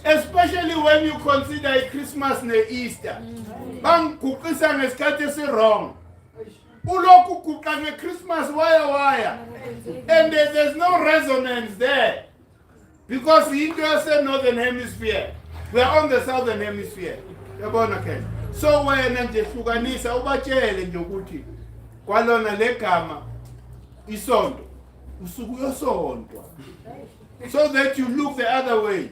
Speaker 1: Especially when you consider Christmas and Easter. Bangiguqisa ngesikhathi esi-wrong. Ulokhu uguqa nge-Christmas wire. And there's no resonance there. Because into the northern hemisphere, we are on the southern hemisphere. Yabona ke. So wena nje hlukanisa ubatshele nje ukuthi kwalona legama isonto usuku yosontwa. So that you look the other way.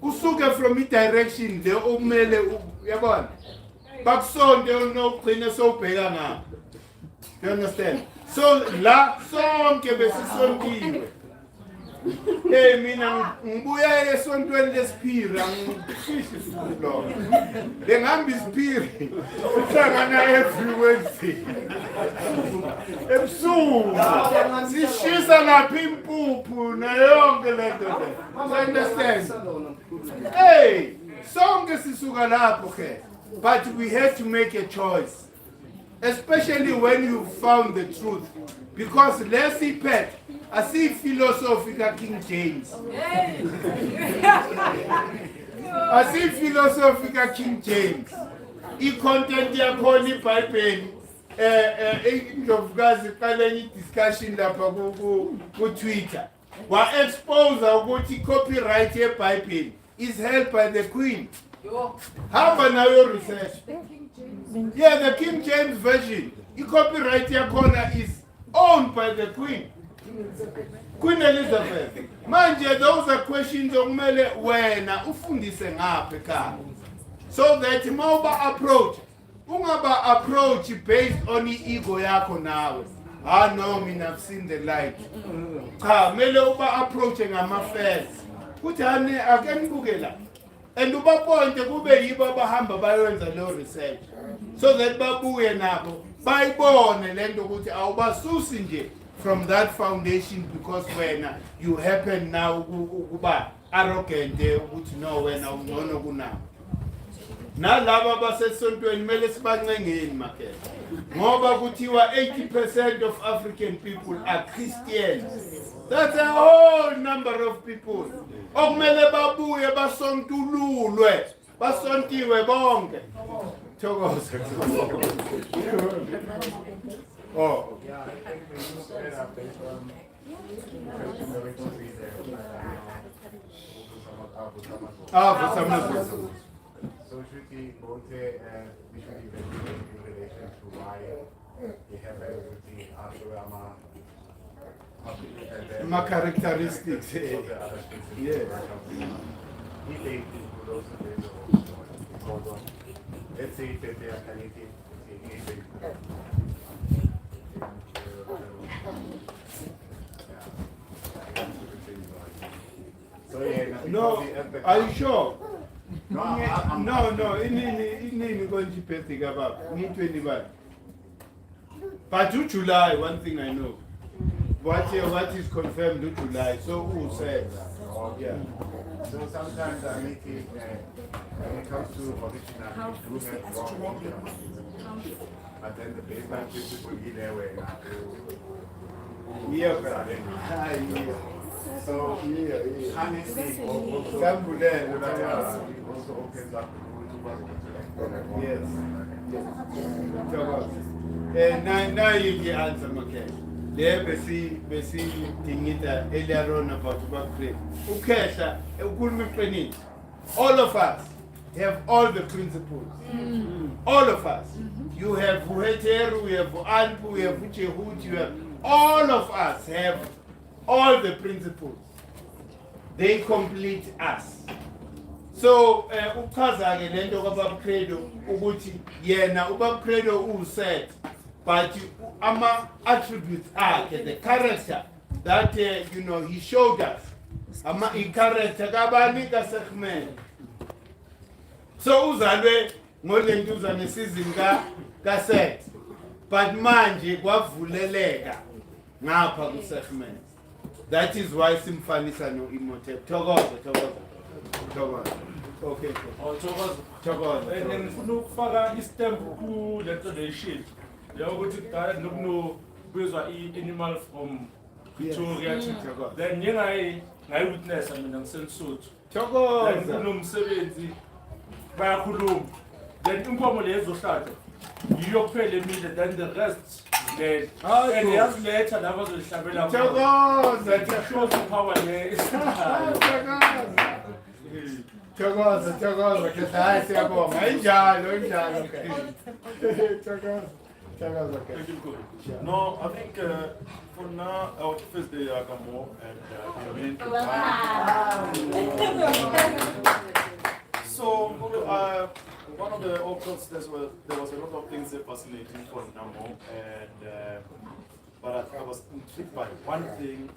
Speaker 1: Usuke from the direction le omele yabona. Bakusonto unogcina sobheka ngapha. You understand? So la sonke besisontiwe. Hey, mina ngibuya esontweni lesiphira ngifishi lo. Lengihamba isiphiri. Uhlangana every Wednesday. Ebusuku. Sishisa lapha impuphu na yonke lento le. You understand? Hey, sonke sisuka lapho ke. But we have to make a choice. Especially when you found the truth. Because let's see pet. I see philosophical King James. I see philosophical King James. I-content yakhona iBhayibheli indlovukazi iqale discussion lapha ku Twitter. Wa-expose ukuthi copyright yeBhayibheli is held by the Queen. Hamba nayo research. Yeah, the King James version. I-copyright yakhona is owned by the Queen. Queen Elizabeth. Manje, those are questions okumele wena ufundise ngapha ekhaya. So that mawuba approach, ungaba approach based on ego yakho nawe. Ah no, mina I've seen the light. Cha, mele uba approach ngama-facts. Kuthi ane ake nibukela. And ubaponte kube yibo abahamba bayenza lo research. So that babuye nabo bayibone lento ukuthi awubasusi nje from that foundation because when you happen now ukuba arrogant ukuthi no wena ungcono kunabo. Nalabo abasesontweni mele sibancengeni makhe. Ngoba kuthiwa 80% of African people are Christians. That's a whole number of people. Okumele babuye basontululwe, basontiwe bonke. Thokoza. Oh.
Speaker 9: Yeah, I think we should set up based on so should we both say we should investigate in relation to why we have everything after
Speaker 1: my characteristics. Yes.
Speaker 9: We take those let's say that they are connected. So yeah,
Speaker 1: no, are you sure?
Speaker 9: No,
Speaker 1: Inini going to pay the about me 21. But to July, one thing I know. What is confirmed to July? So who said? Yeah.
Speaker 9: So sometimes I make it when it comes to original, we do have wrong information. But then the baseline principle either way.
Speaker 1: Yeah.
Speaker 9: So honestly, also opens up
Speaker 1: yes. Now you can answer, okay. There besi tingita earlier on about pray. Ukesha, training. All of us have all the principles. All of us. You have Huheteru, we have Anpu, we have Uchehut, you have all of us have all the principles. They complete us. So uchaza ke lento kaBaba Credo ukuthi yena uBaba Credo usaid but ama attributes akhe the character that he showed us ama character kabani ka Sekhmet. So uzalwe ngolento uzane season ka Set but manje kwavuleleka ngapha ku Sekhmet. That is why simfanisa no Imhotep. Thokoza. Okay.
Speaker 10: Thokoza. And ngifuna ukufaka istamp ku lento nation. Yabo ukuthi kudala nokubizwa i-animal from Pretoria. Then ngayi witness mina ngiselisuthu.
Speaker 1: Thokoza.
Speaker 10: Then kunomsebenzi bayakhuluma. Then inkomo lezo hlatshwa yiyo kuphela emile, then the rest then and yaziletha laba bazohlabela
Speaker 1: Thokoza.
Speaker 10: shows the power there.
Speaker 1: Thokoza, ke hayi siyabonga. Injalo. Thokoza ke.
Speaker 11: No, I think for now, our first day I come more and so one of the options there was a lot of things fascinating for Namo, and but I was intrigued by one thing.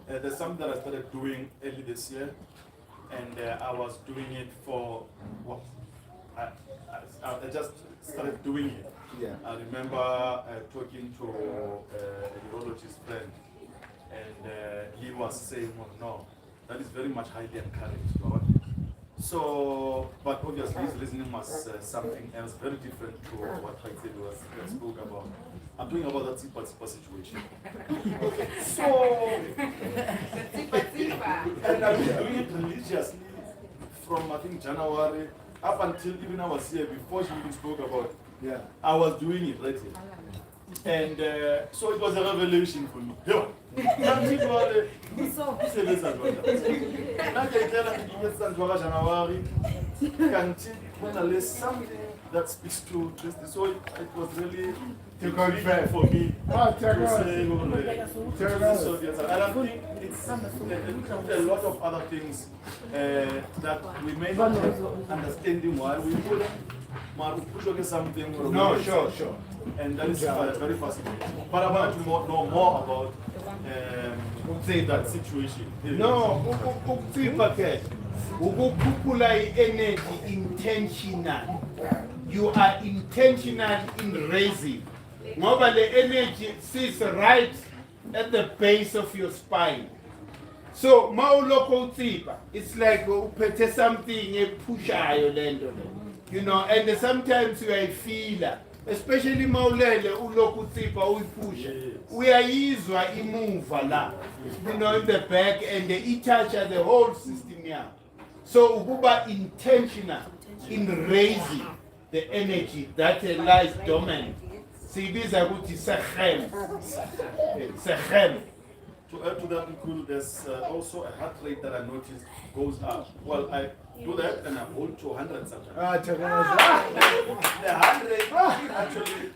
Speaker 11: There's something that I started doing early this year, and I was doing it for what I just started doing it.
Speaker 1: Yeah.
Speaker 11: I remember talking to a urologist friend, and he was saying, "Well, no, that is very much highly encouraged, Lord." So, but obviously his reasoning was something else, very different to what I said was spoke about. I'm talking about that Zipa situation. So, and I've been doing it religiously from I think January up until even I was here before she even spoke about it.
Speaker 1: Yeah.
Speaker 11: I was doing it right here. And so it was a revelation for me. There's something that speaks to this. So it was really
Speaker 1: To confirm
Speaker 11: for me.
Speaker 1: Oh,
Speaker 11: to say, so yes, and I think it's a lot of other things that we may not have understanding why we put something.
Speaker 1: No, sure.
Speaker 11: And that is very fascinating. But I want to know more about that situation.
Speaker 1: No, ukutsipa ke ukukhuphula i-energy intentional. You are intentional in raising. Ngoba le energy sits right at the base of your spine. So mawuloko utsipa, it's like uphethe something epushayo lento le. You know, and sometimes you are a feeler. Especially mawulele uloko utsipa uyipusha. Uyayizwa imuva la. You know, in the back, and it touches the whole system here. So ukuba intentional in raising the energy that lies dormant. Sibiza ukuthi Sekhem.
Speaker 11: To add to that, Mkhulu, there's also a heart rate that I noticed goes up. Well, I do that and I hold to 100 sometimes. The heart rate actually.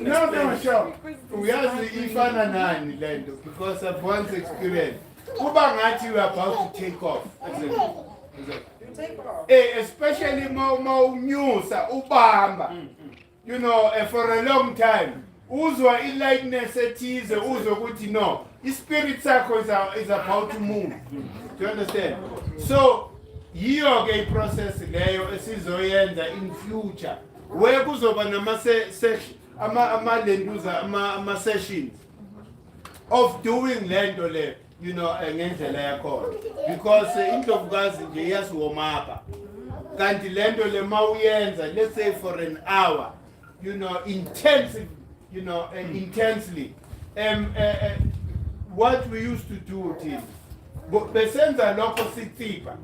Speaker 1: No, sure. Uyazi ifana nani lento because of one's experience. Kuba ngathi you are about to take off. Especially mawunyusa ubamba. You know, for a long time. Uzwa lightness ethize uzwa ukuthi no, spirit sakho is about to move. Do you understand? So yiyo ke process leyo esizoyenza in future. Where kuzoba ama sessions of doing lento le, you know, ngendlela yakhona. Because intovukazi nje iyasiwomapha. Kanti lento le mawuyenza, let's say for an hour, you know, intensely. You know, intensely. What we used to do till besenza lokho sitsipa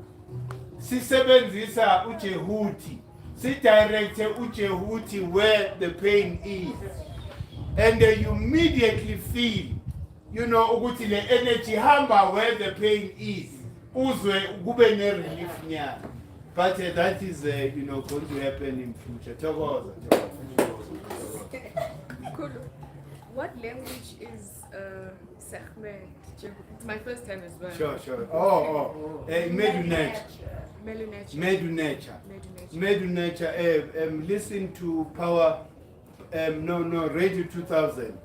Speaker 1: sisebenzisa ujehuti direct ujehuti where the pain is, and you immediately feel, you know, ukuthi le energy hamba where the pain is, uzwe kube ne relief nyana. But that is you know, going to happen in future. Thokoza.
Speaker 7: What language is Sekhmet? It's my first time as well.
Speaker 1: Sure. Medu nature. Listen to Power. Radio 2000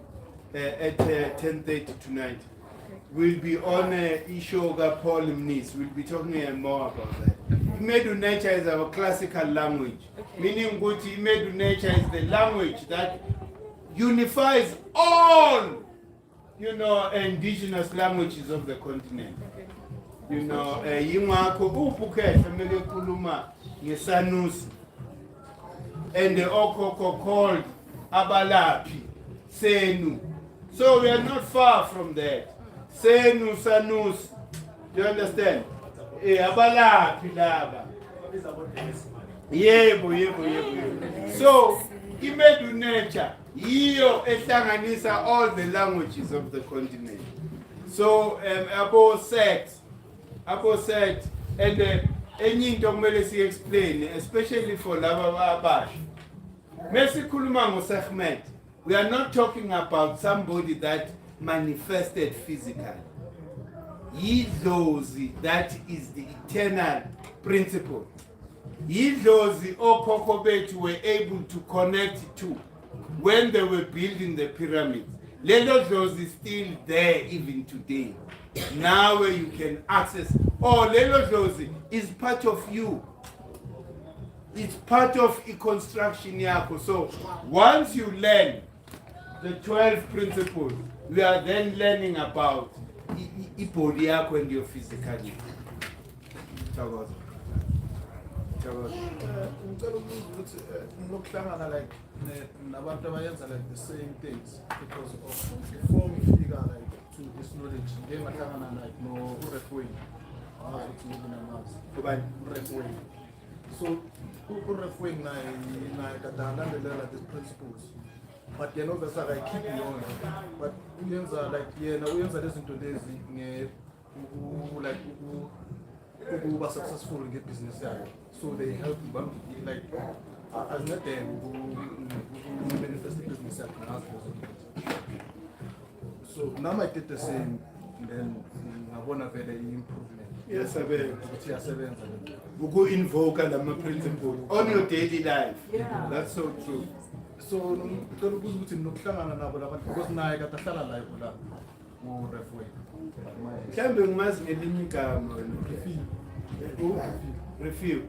Speaker 1: at 10:30 tonight. We'll be on Ishoga Paul Mnis. We'll be talking more about that. Medu nature is our classical language. Meaning Guti Medu nature is the language that unifies all, you know, indigenous languages of the continent. You know, yingakho uphukhethe mele khuluma ngesanusi. And the okhokho called abalaphi, senu. So we are not far from that. Senu, sanus. Do you understand? Abalaphi laba. Yebo. So, imedu nature, iyo ehlanganisa all the languages of the continent. So, Abo said, and any into si explain, especially for lava abasha. Mesi kuluma ngo Sekhmet. We are not talking about somebody that manifested physically. Yidlozi, that is the eternal principle. Yidlozi okhokho bethu were able to connect to when they were building the pyramids. Lelo dlozi is still there even today. Now where you can access. Oh, Lelo dlozi is part of you. It's part of a construction yako. So once you learn the 12 principles, we are then learning about body yako and your physicality. Chagoza.
Speaker 8: Ngicela ukuthi nokuhlangana like nabantu abayenza like the same things because of before we figure like to this knowledge ngeke ngahlangana like no urefwing ukuthi ngibinamazi
Speaker 1: Kubani
Speaker 8: urefwing so urefwing naye kadalandelela these principles but yena obviously like keep going but uyenza like yena uyenza lezi zinto lezi nge like ukuba successful ngebusiness yakhe. So they help them, like, as not them who manifest the business at so now I did the same, and then I want a better improvement.
Speaker 1: Yes, I will. We go invoke a principle on your daily life.
Speaker 4: Yeah.
Speaker 1: That's so true.
Speaker 8: So, because now I got a life
Speaker 1: Mhlambe ngimazi ngelinye igama refill.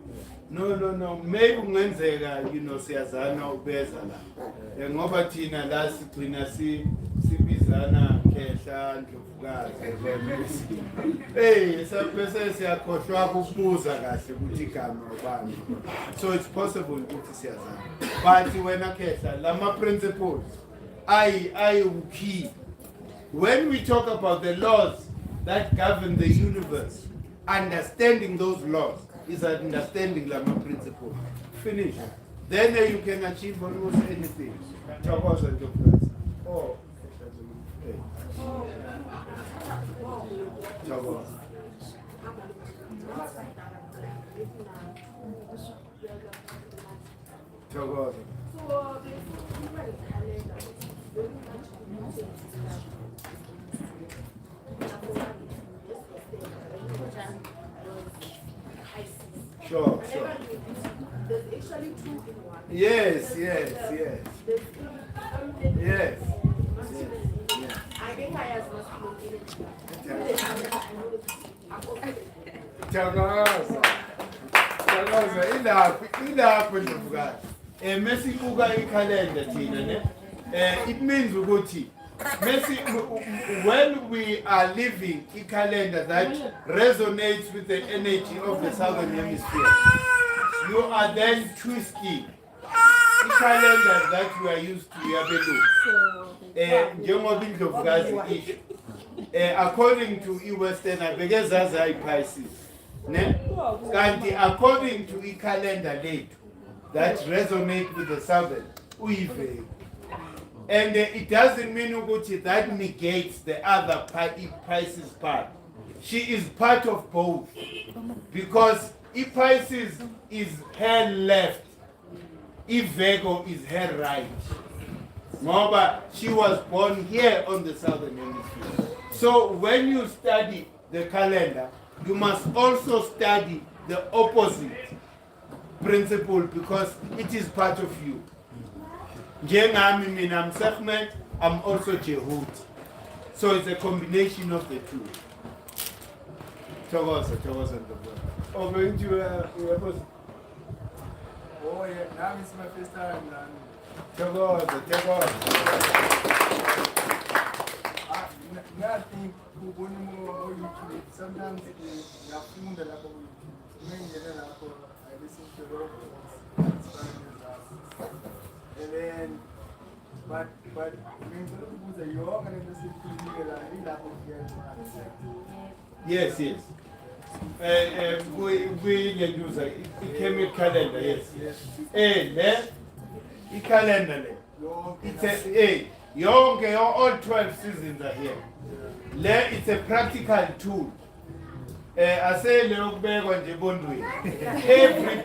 Speaker 1: No. Maybe ungenzeka siyazana ubeza la. Ngoba thina la sigcina sibizana khehla ndlovukazi. Bese siyakhohlwa ukubuza kahle ukuthi igama ubani. So it's possible ukuthi siyazana. But wena khehla lama principles I key. When we talk about the laws that govern the universe, understanding those laws is understanding Lama principle. Finish. Then you can achieve almost anything. Oh. Hey. Sure.
Speaker 6: There's actually two in one.
Speaker 1: Yes.
Speaker 6: I think I have
Speaker 1: ilapho ndlovukazi. Mesibuka ikhalenda thina ne. It means ukuthi when we are living a calendar that resonates with the energy of the southern hemisphere, you are then twisting the calendar that you are used to. According to Western, Pisces. According to the calendar date that resonates with the southern, and it doesn't mean that negates the other Pisces part. She is part of both. Because if Pisces is her left, if Virgo is her right. Remember, she was born here on the southern hemisphere. So when you study the calendar, you must also study the opposite principle because it is part of you. I'm Sekhmet, I'm also Jehud. So it's a combination of the two. Chogoza. Oh, going to
Speaker 3: Oh yeah, now it's my first time.
Speaker 1: Chogoza.
Speaker 3: Nothing. Sometimes I listen to and then but when you're going to listen to
Speaker 1: Yes. We use a chemical calendar, yes. The calendar. It's all 12 seasons are here. It's a practical tool. I say every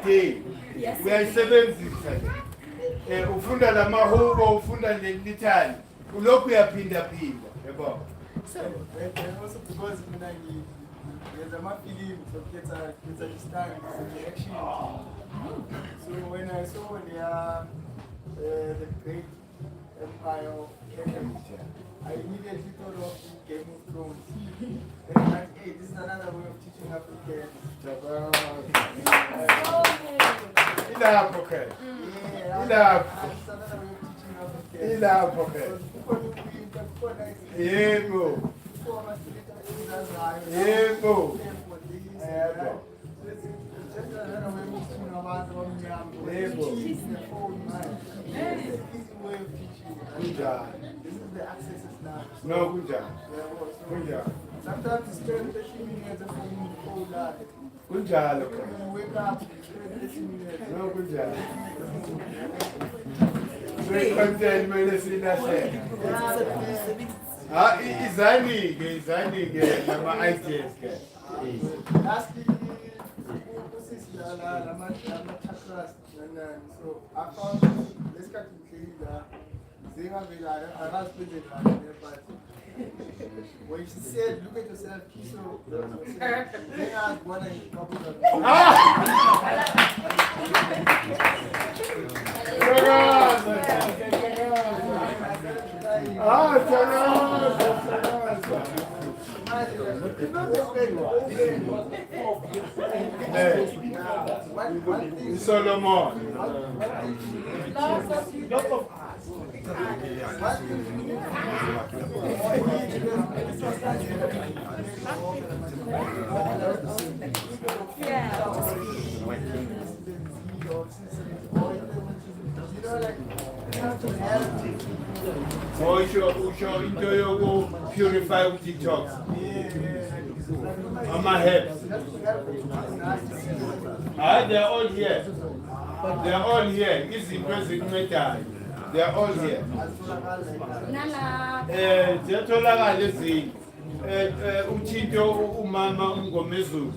Speaker 1: day we are 7 ufunda la mahubo ufunda litali ulokhu yaphinda yabo.
Speaker 3: So also because there's a feeling so it's a distance, it's a action. So when I saw the great empire of Kenya, I immediately thought of Game of Thrones. And like, hey, this is another way of teaching Africans.
Speaker 1: Ila hapo ke. Ila hapo.
Speaker 3: It's another way of teaching Africans.
Speaker 1: Ila hapo ke. Yebo. Yebo.
Speaker 3: This is the access now.
Speaker 1: No, good job.
Speaker 3: Sometimes it's 10, 15 minutes of phone cold life.
Speaker 1: Good job.
Speaker 3: When you wake up, 15 minutes.
Speaker 1: No, good job. Very content, medicine, that's it. Izani, nama ideas.
Speaker 3: Lastly, this is the chakras. So I found, let's cut to clean but when she said, look at yourself, so they asked what are you talking
Speaker 1: Solomon. Usho into your purify with detox. Mama helps. They're all here. They're all here. It's impressive metal. They're all here. Ziyatholakala ezinye. Umthinto umama ungomezulu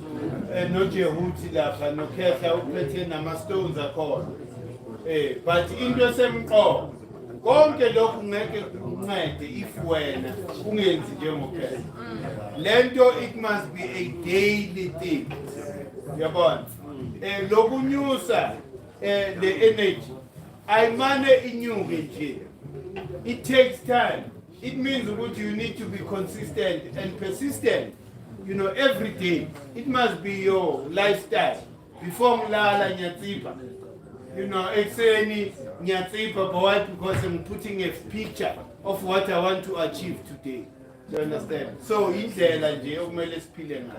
Speaker 1: nojehuthi lapha nokhehla uphethe nama-stones akhona. But into esemqoka konke lokhu ngeke kuncede if wena ungenzi njengokhehla. Lento it must be a daily thing. Yabona? Lokunyusa the energy ayimane inyuke nje. It takes time. It means that you need to be consistent and persistent. You know, every day. It must be your lifestyle. Before Mlala Nyatsipa. You know, it's any Nyatsipa, but why? Because I'm putting a picture of what I want to achieve today. Do you understand? So, in there, like, let's peel and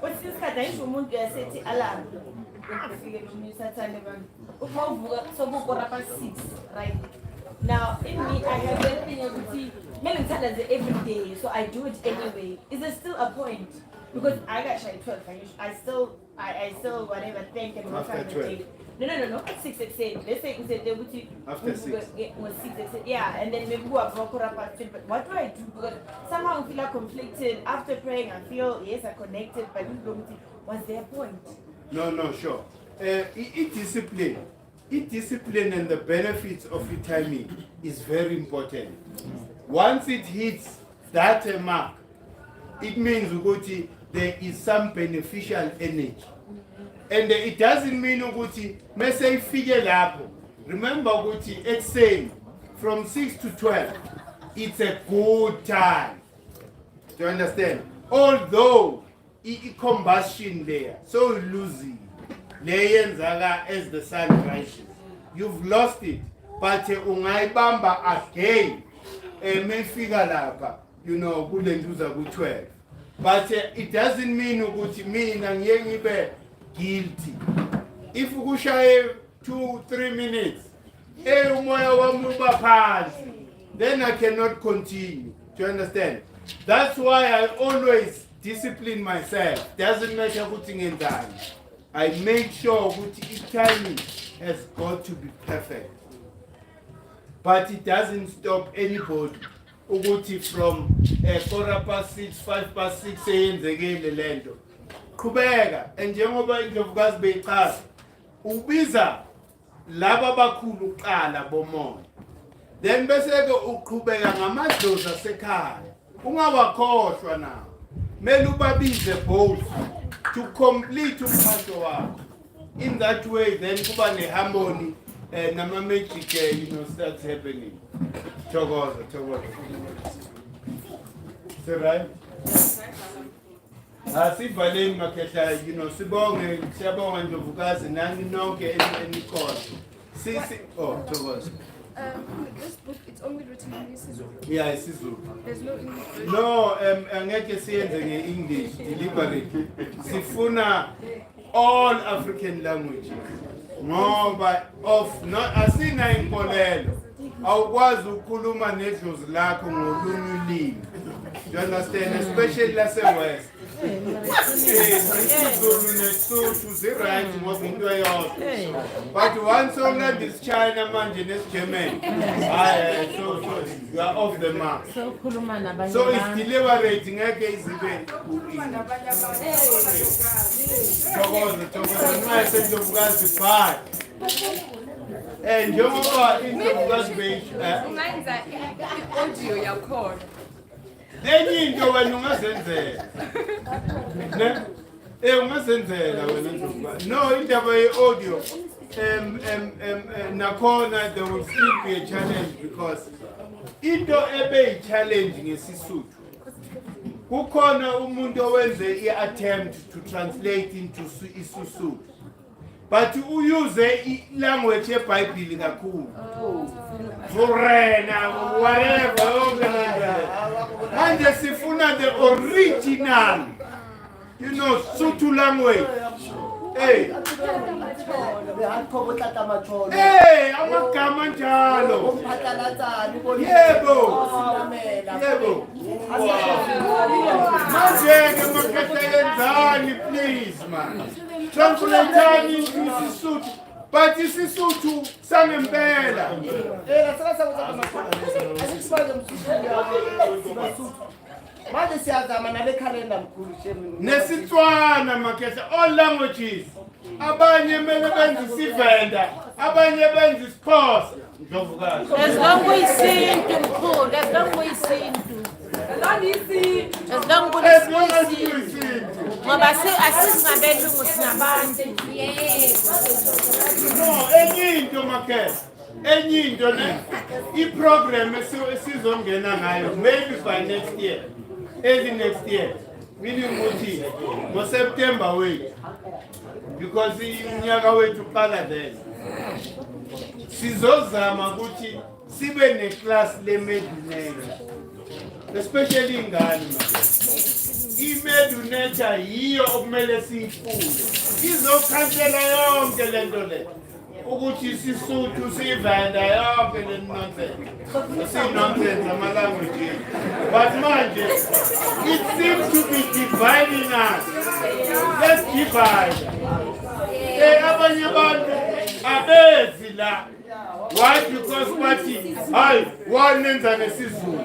Speaker 12: What's this kind of woman? You said alarm. Right now, in me, I have everything every day, so I do it anyway. Is there still a point? Because I got shy 12. I still whatever think and what
Speaker 1: after 12.
Speaker 12: No. At 6 8. Let's say they would
Speaker 1: after 6.
Speaker 12: Was 6 8. Yeah, and then maybe go up at 12. But what do I do? Because somehow I feel conflicted. After praying, I feel yes, I connected, but what's their point?
Speaker 1: No, sure. Discipline and the benefits of your timing is very important. Once it hits that mark, it means there is some beneficial energy. And it doesn't mean that say figure lapo. Remember it's saying from 6 to 12, it's a good time. Do you understand? Although combustion there, so losing layers as the sun rises. you've lost it, but ungayibamba again mefika lapha, you know, kule ntuza ku-12. But it doesn't mean ukuthi mina ngiyeke ngibe guilty. If ukushaye 2-3 minutes, umoya wami uba phansi, then I cannot continue. Do you understand? That's why I always discipline myself. Doesn't matter ukuthi ngenzani. I make sure ukuthi timing has got to be perfect. But it doesn't stop anybody. Ukuthi from 6:45, 6:05 eyenzekile lento. Qhubeka, njengoba indlovukazi beyichaza, ubiza laba abakhulu uqala bomoya. Then bese ke uqhubeka ngamadlozi asekhaya. Ungawakhohlwa nawo. Mele ubabize both to complete umkhato wakho. In that way then kuba neharmony nama magic you know starts happening. Thokoza. Is that right? Asivaleni Makehla, you know, siyabonga Ndlovukazi nani nonke enikhona. Thokoza.
Speaker 7: This book, it's only written in IsiZulu.
Speaker 1: Yeah, isiZulu.
Speaker 7: There's no English version.
Speaker 1: No, angeke siyenze nge-English deliberately. Sifuna all African languages. Ngoba asina inkolelo. Awukwazi ukukhuluma nedlozi lakho ngolunye ulimi. You understand? Especially lase-West. isiZulu nesotho zi-right ngoba into eyodwa. But once already is China manje nesi-German, so you are off the mark. So it's deliberate ngeke izibe thokoza nxa seNdlovukazi bhayi. Njengoba iNdlovukazi beyisho
Speaker 7: Ungenza i-audio yakhona.
Speaker 1: enye into wena ungazenzela ungazenzela wena Ndlovukazi. No, indaba ye-audio nakhona there will still be a challenge because into ebe-challenge ngesisuthu kukhona umuntu owenze i-attempt to translate into isusuthu but uyuze i-language yeBhayibheli kakhulu Furena, whatever. Manje sifuna the original, you know, Sotho language. Hey, amagama njalo. Yebo. Manje ke Makehla yenzani please man. Translate into isiSuthu. But isiSuthu sangempela.
Speaker 2: Manje siyazama nale calendar Mkhulu shemini.
Speaker 1: Nesitswana Makehla, all languages. Abanye mele benza isivenda, abanye benza isiXhosa. Ndlovukazi.
Speaker 13: As long kuyinto Mkhulu, as long kuyinto. As long kuyinto. Ngoba asingabelungu singabantu.
Speaker 1: No, enye into Makehla. Enye into ne i-program esizongena ngayo maybe by next year. Early next year. Meaning ukuthi ngoSeptember wethu. Because unyaka wethu uqala then. Sizozama ukuthi sibe neclass le-Meditative. Especially ingane i-Meditative yiyo okumele siyifunde. Izokhansela yonke lento le. Ukuthi isiSuthu sivenda yonke le nonsense. Nonsense ama-language. But manje, it seems to be dividing us. Let's divide. Abanye abantu abezi la. Why? Because bathi, hayi, wanenza nesiZulu.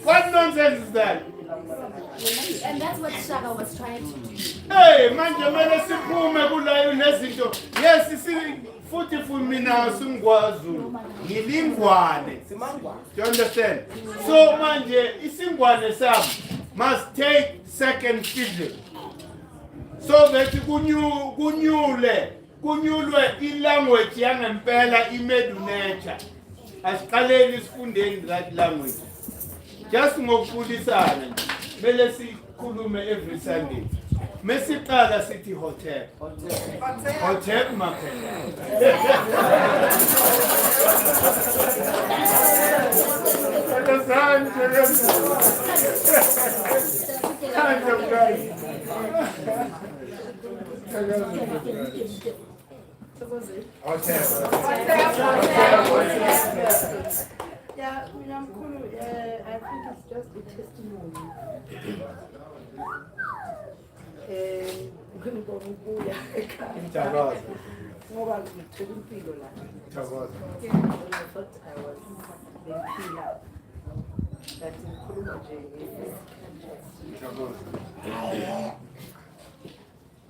Speaker 1: What nonsense is that?
Speaker 6: And that's what Shaka was trying to do.
Speaker 1: Hey, manje mele siphume kulayo nezinto. Yes, futhi mina singwaZulu. Ngilingwane. Do you understand? So manje isingwane sami must take second fiddle. So that kunyulwe i-language yangempela i-Meditative. Asiqaleni sifundeni that language. Just ngokufulisana nje. Mele sikhulume every Sunday. Mesiqala sithi hotel. Hotel market.
Speaker 14: Yeah, Mkhulu, I think it's just a testimony. Ngibona ukuya ekhaya. Ngoba ngithola impilo la. I thought I was bengiphila. But ngikhuluma nje nge-physical.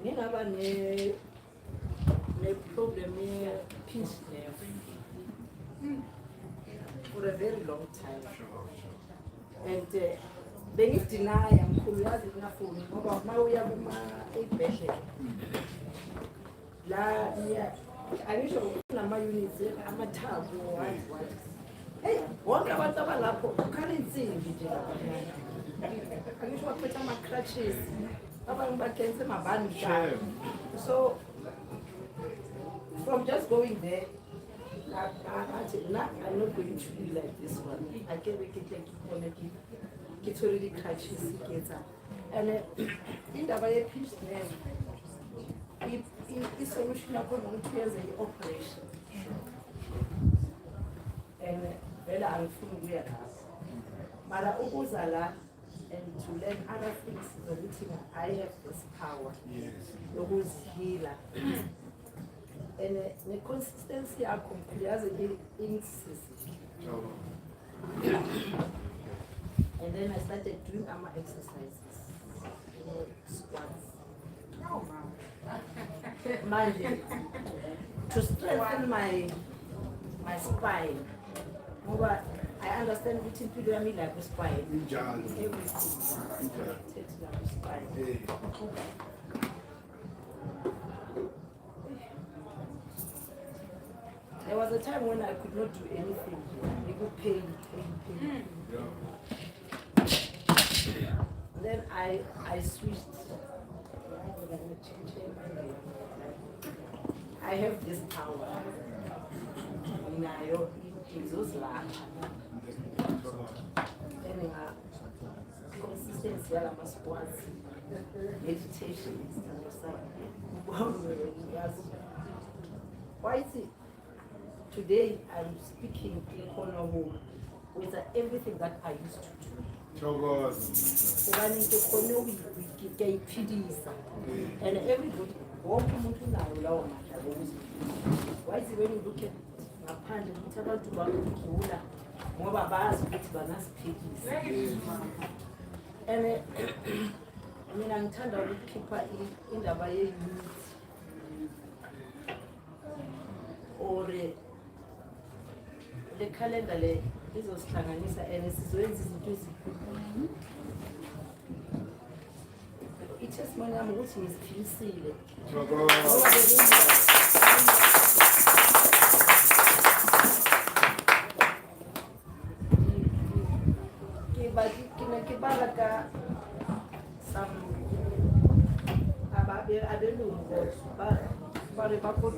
Speaker 14: Ngingaba ne-problem ye-pinch nerve for a very long time. And bengidinaya mkhulu yazi ngiyafuna ngoba mawuya kuma-ey'bhedlela la angisho kunama-units amathambo wazi heyi wonke abantu abalapho ukhala insimbi nje laphayana angisho baphethe ama-crutches abanye bagenise mabandla. So from just going there I'm not going to be like this one. I can't make it like it's already crutches and indaba ye-pinch nerve i-solution yakhona ukuthi uyenze i-operation and vele angifuni ukuya lapho mara ukuza la and to learn other things zokuthi I have this power yokuzihila and ne-consistency yakho mkhulu yazi ingisizi. And then I started doing exercises, squats. Manje, to strengthen my spine. Ngoba I understand ukuthi impilo yami like spine. Everything takes like spine. There was a time when I could not do anything. It would pain. Then I switched. I have this power. Nayo izozilapha. Consistency yalama squats, meditation, why is it? Today I'm speaking in Honolulu with everything that I used to do. And everybody, why is it when you look at ngaphandle ukuthi abantu bakugula ngoba bazi ukuthi banasiphilisa. And mina ngithanda ukukhipha indaba ye-youth or le calendar le izosihlanganisa and sizoyenza izinto ezikhulu. I-testimony yami ukuthi ngiziphilisile. Ngibala ka abelungu bare bakho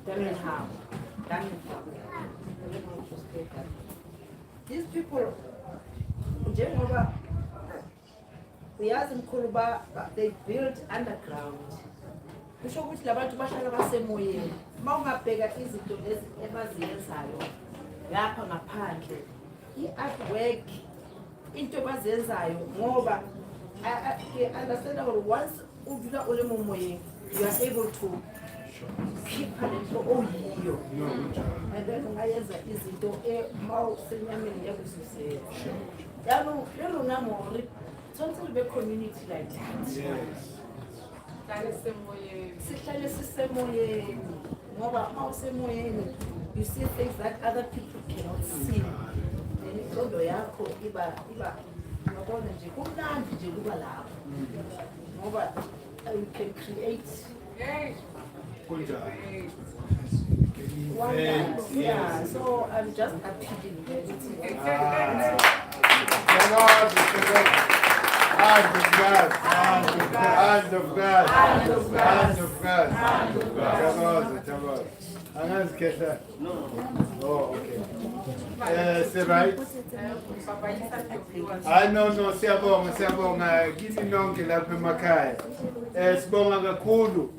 Speaker 14: Birmingham. These people, njengoba uyazi mkhulu they build underground. Kusho ukuthi labantu bahlala basemoyeni. Mawungabheka izinto lezi ebaziyenzayo lapha ngaphandle, i-artwork, into ebaziyenzayo ngoba I understand that once udlula ule momoyeni, you are able to keep a little oyiyo. And then ungayenza izinto mawusenyameni yakuzizela. Yalo namo totally be community like that. Sihlale sisemoyeni ngoba mawusemoyeni you see things that other people cannot see. Then ingqondo yakho iba ngabona nje kumnandi nje kuba lapho ngoba you can create yeah, so I'm just appealing there.
Speaker 3: Hand of God. Hand of God. Hand of God. Chabaza. Angazi kehla. Oh, okay. Say right. No, siyabonga kini nonke lapha emakhaya. Sibonga kakhulu,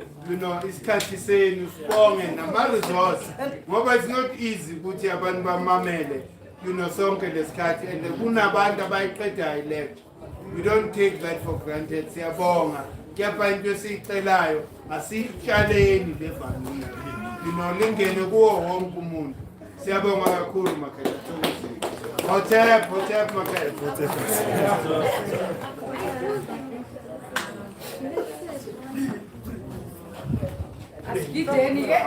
Speaker 3: isikhathi senu sibonge nama-resource ngoba it's not easy ukuthi abantu bamamele sonke lesikhathi and kunabantu abayiqedayo lecture. We don't take that for granted. Siyabonga kepha into esiyicelayo asiyitshaleni levangeli lingene kuwo wonke umuntu. Siyabonga kakhulu makhaya. Hotep makhaya.
Speaker 4: Asigideni ke.